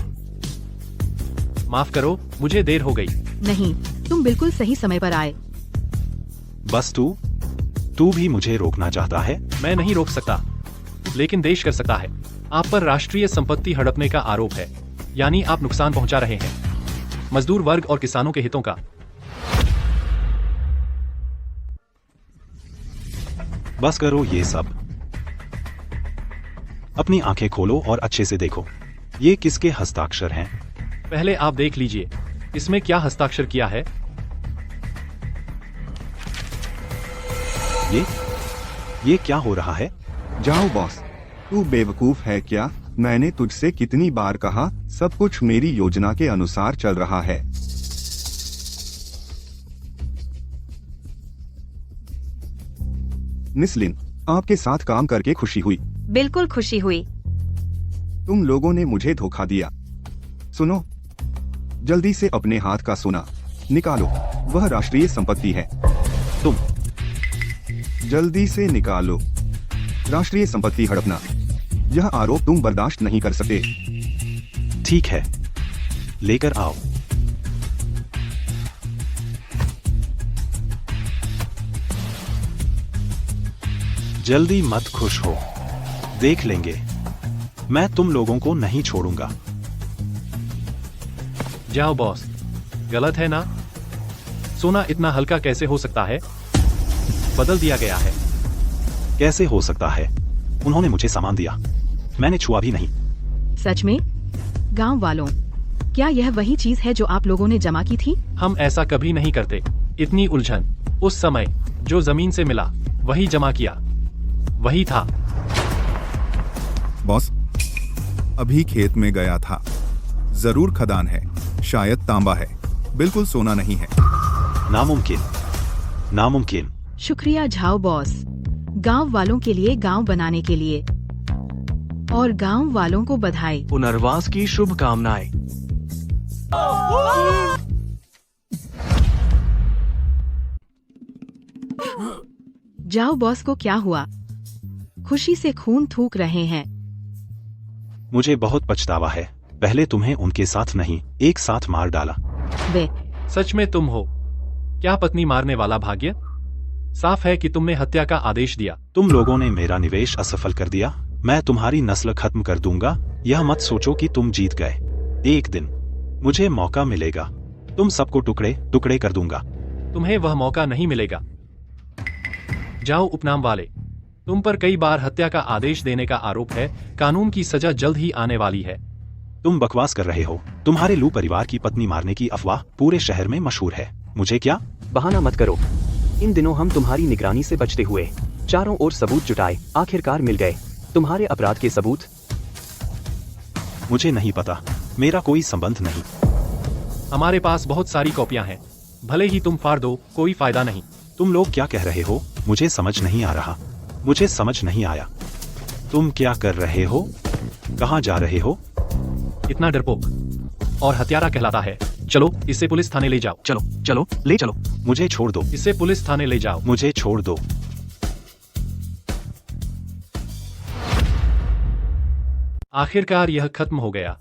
माफ करो, मुझे देर हो गई। नहीं, तुम बिल्कुल सही समय पर आए। बस तू भी मुझे रोकना चाहता है? मैं नहीं रोक सकता, लेकिन देश कर सकता है। आप पर राष्ट्रीय संपत्ति हड़पने का आरोप है, यानी आप नुकसान पहुंचा रहे हैं मजदूर वर्ग और किसानों के हितों का। बस करो ये सब। अपनी आंखें खोलो और अच्छे से देखो। ये किसके हस्ताक्षर हैं? पहले आप देख लीजिए, इसमें क्या हस्ताक्षर किया है। ये क्या हो रहा है? जाओ बॉस, तू बेवकूफ है क्या? मैंने तुझसे कितनी बार कहा, सब कुछ मेरी योजना के अनुसार चल रहा है। मिस लिन, आपके साथ काम करके खुशी हुई। बिल्कुल खुशी हुई। तुम लोगों ने मुझे धोखा दिया। सुनो, जल्दी से अपने हाथ का सोना निकालो, वह राष्ट्रीय संपत्ति है। तुम जल्दी से निकालो। राष्ट्रीय संपत्ति हड़पना, यह आरोप तुम बर्दाश्त नहीं कर सकते। ठीक है, लेकर आओ। जल्दी मत खुश हो, देख लेंगे। मैं तुम लोगों को नहीं छोड़ूंगा। जाओ बॉस, गलत है ना? सोना इतना हल्का कैसे हो सकता है? बदल दिया गया है। कैसे हो सकता है? उन्होंने मुझे सामान दिया, मैंने छुआ भी नहीं। सच में? गांव वालों, क्या यह वही चीज है जो आप लोगों ने जमा की थी? हम ऐसा कभी नहीं करते। इतनी उलझन। उस समय जो जमीन से मिला वही जमा किया, वही था। बॉस, अभी खेत में गया था। जरूर खदान है, शायद तांबा है, बिल्कुल सोना नहीं है। नामुमकिन, नामुमकिन। शुक्रिया झाओ बॉस, गांव वालों के लिए गांव बनाने के लिए, और गांव वालों को बधाई। पुनर्वास की शुभकामनाएं। जाओ बॉस को क्या हुआ? खुशी से खून थूक रहे हैं। मुझे बहुत पछतावा है, पहले तुम्हें उनके साथ नहीं, एक साथ मार डाला। वे सच में तुम हो क्या पत्नी मारने वाला भाग्य? साफ है कि तुमने हत्या का आदेश दिया। तुम लोगों ने मेरा निवेश असफल कर दिया। मैं तुम्हारी नस्ल खत्म कर दूंगा। यह मत सोचो कि तुम जीत गए। एक दिन मुझे मौका मिलेगा, तुम सबको टुकड़े टुकड़े कर दूंगा। तुम्हें वह मौका नहीं मिलेगा। जाओ उपनाम वाले, तुम पर कई बार हत्या का आदेश देने का आरोप है। कानून की सजा जल्द ही आने वाली है। तुम बकवास कर रहे हो। तुम्हारे लू परिवार की पत्नी मारने की अफवाह पूरे शहर में मशहूर है। मुझे क्या? बहाना मत करो। इन दिनों हम तुम्हारी निगरानी से बचते हुए चारों ओर सबूत जुटाए, आखिरकार मिल गए। तुम्हारे अपराध के सबूत। मुझे नहीं पता, मेरा कोई संबंध नहीं। हमारे पास बहुत सारी कॉपियां हैं, भले ही तुम फाड़ दो, कोई फायदा नहीं। तुम लोग क्या कह रहे हो? मुझे समझ नहीं आ रहा। मुझे समझ नहीं आया। तुम क्या कर रहे हो? कहाँ जा रहे हो? इतना डरपोक और हत्यारा कहलाता है। चलो इसे पुलिस थाने ले जाओ। चलो चलो, ले चलो। मुझे छोड़ दो। इसे पुलिस थाने ले जाओ। मुझे छोड़ दो। आखिरकार यह खत्म हो गया।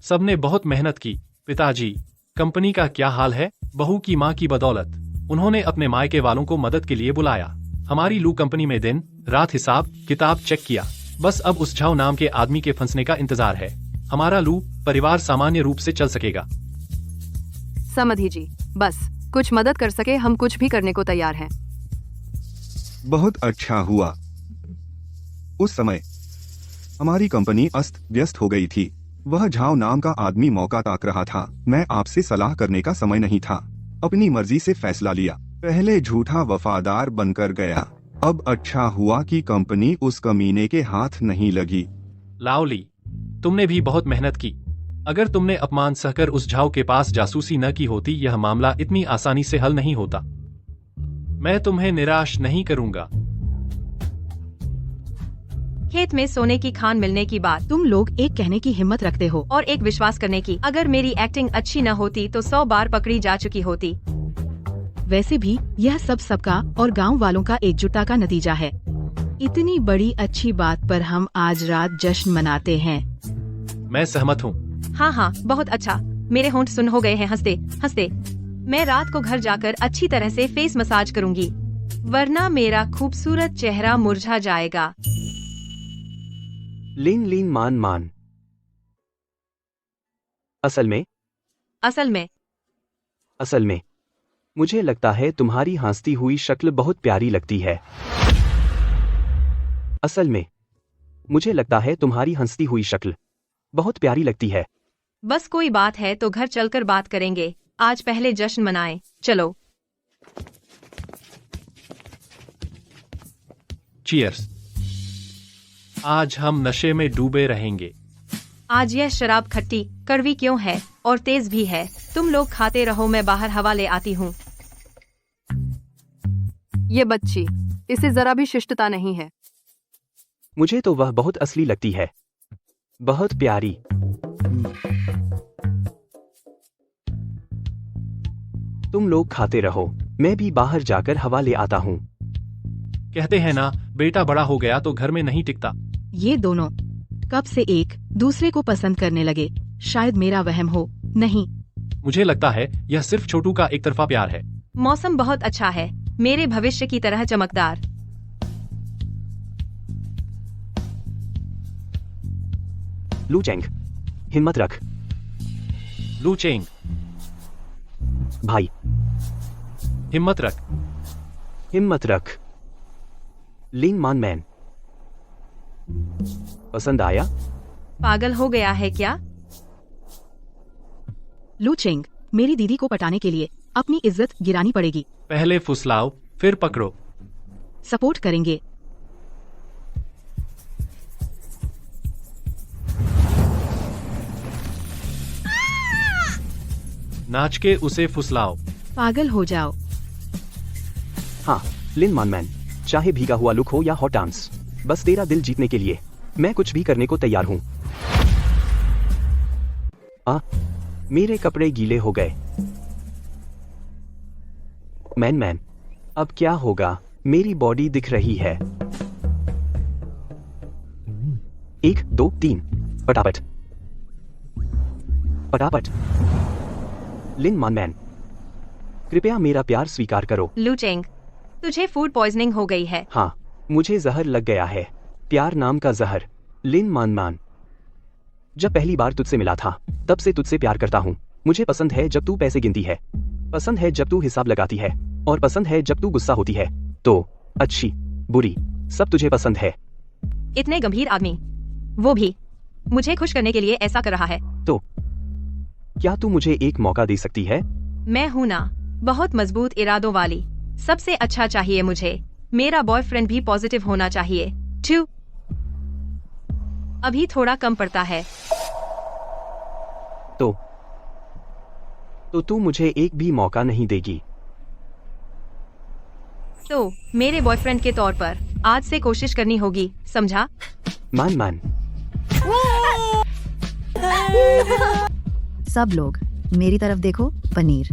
सबने बहुत मेहनत की। पिताजी, कंपनी का क्या हाल है? बहू की माँ की बदौलत उन्होंने अपने मायके वालों को मदद के लिए बुलाया। हमारी लू कंपनी में दिन रात हिसाब किताब चेक किया। बस अब उस झाओ नाम के आदमी के फंसने का इंतजार है। हमारा लू परिवार सामान्य रूप से चल सकेगा। समझी जी, बस कुछ मदद कर सके हम कुछ भी करने को तैयार हैं। बहुत अच्छा हुआ। उस समय हमारी कंपनी अस्त व्यस्त हो गई थी। वह झाओ नाम का आदमी मौका ताक रहा था। मैं आपसे सलाह करने का समय नहीं था। अपनी मर्जी से फैसला लिया। पहले झूठा वफादार बनकर गया। अब अच्छा हुआ कि कंपनी उस कमीने के हाथ नहीं लगी। लाओली, तुमने भी बहुत मेहनत की। अगर तुमने अपमान सहकर उस झाओ के पास जासूसी न की होती, यह मामला इतनी आसानी से हल नहीं होता। मैं तुम्हें निराश नहीं करूंगा। खेत में सोने की खान मिलने की बात, तुम लोग एक कहने की हिम्मत रखते हो और एक विश्वास करने की। अगर मेरी एक्टिंग अच्छी न होती तो 100 बार पकड़ी जा चुकी होती। वैसे भी यह सब सबका और गांव वालों का एकजुटता का नतीजा है। इतनी बड़ी अच्छी बात पर हम आज रात जश्न मनाते हैं। मैं सहमत हूँ। हाँ हाँ, बहुत अच्छा। मेरे होंठ सुन हो गए हैं हंसते हंसते। मैं रात को घर जाकर अच्छी तरह से फेस मसाज करूंगी, वरना मेरा खूबसूरत चेहरा मुरझा जाएगा। लीन लीन मान मान। असल में मुझे लगता है तुम्हारी हंसती हुई शक्ल बहुत प्यारी लगती है। असल में मुझे लगता है तुम्हारी हंसती हुई शक्ल बहुत प्यारी लगती है। बस कोई बात है तो घर चलकर बात करेंगे। आज पहले जश्न मनाएं। चलो। चीयर्स। आज हम नशे में डूबे रहेंगे। आज यह शराब खट्टी कड़वी क्यों है और तेज भी है। तुम लोग खाते रहो, मैं बाहर हवा ले आती हूँ। ये बच्ची, इसे जरा भी शिष्टता नहीं है। मुझे तो वह बहुत असली लगती है, बहुत प्यारी। तुम लोग खाते रहो, मैं भी बाहर जाकर हवा ले आता हूँ। कहते हैं ना, बेटा बड़ा हो गया तो घर में नहीं टिकता। ये दोनों कब से एक दूसरे को पसंद करने लगे? शायद मेरा वहम हो। नहीं, मुझे लगता है यह सिर्फ छोटू का एक तरफा प्यार है। मौसम बहुत अच्छा है, मेरे भविष्य की तरह चमकदार। लू चेंग, हिम्मत रख लू चेंग, भाई, हिम्मत रख। हिम्मत रख। लिन मान मैन, पसंद आया? पागल हो गया है क्या? लू चेंग, मेरी दीदी को पटाने के लिए अपनी इज्जत गिरानी पड़ेगी। पहले फुसलाओ फिर पकड़ो। सपोर्ट करेंगे। नाच के उसे फुसलाओ। पागल हो जाओ। हाँ, लिन मान मैन, चाहे भीगा हुआ लुक हो या हॉट डांस, बस तेरा दिल जीतने के लिए मैं कुछ भी करने को तैयार हूँ। मेरे कपड़े गीले हो गए। मैन, अब क्या होगा? मेरी बॉडी दिख रही है। 1 2 3, पटापट पटापट। लिन मान मैन, कृपया मेरा प्यार स्वीकार करो। लू चेंग, तुझे फूड पॉइजनिंग हो गई है। हाँ, मुझे जहर लग गया है, प्यार नाम का जहर। लिन मान, जब पहली बार तुझसे मिला था तब से तुझसे प्यार करता हूँ। मुझे पसंद है जब तू पैसे गिनती है, पसंद है जब तू हिसाब लगाती है, और पसंद है जब तू गुस्सा होती है। तो अच्छी बुरी सब तुझे पसंद है। इतने गंभीर आदमी, वो भी मुझे खुश करने के लिए ऐसा कर रहा है। तो क्या तू मुझे एक मौका दे सकती है? मैं हूं ना, बहुत मजबूत इरादों वाली। सबसे अच्छा चाहिए मुझे। मेरा बॉयफ्रेंड भी पॉजिटिव होना चाहिए। 2 अभी थोड़ा कम पड़ता है। तो तू मुझे एक भी मौका नहीं देगी? तो मेरे बॉयफ्रेंड के तौर पर आज से कोशिश करनी होगी, समझा? मान सब लोग मेरी तरफ देखो, पनीर।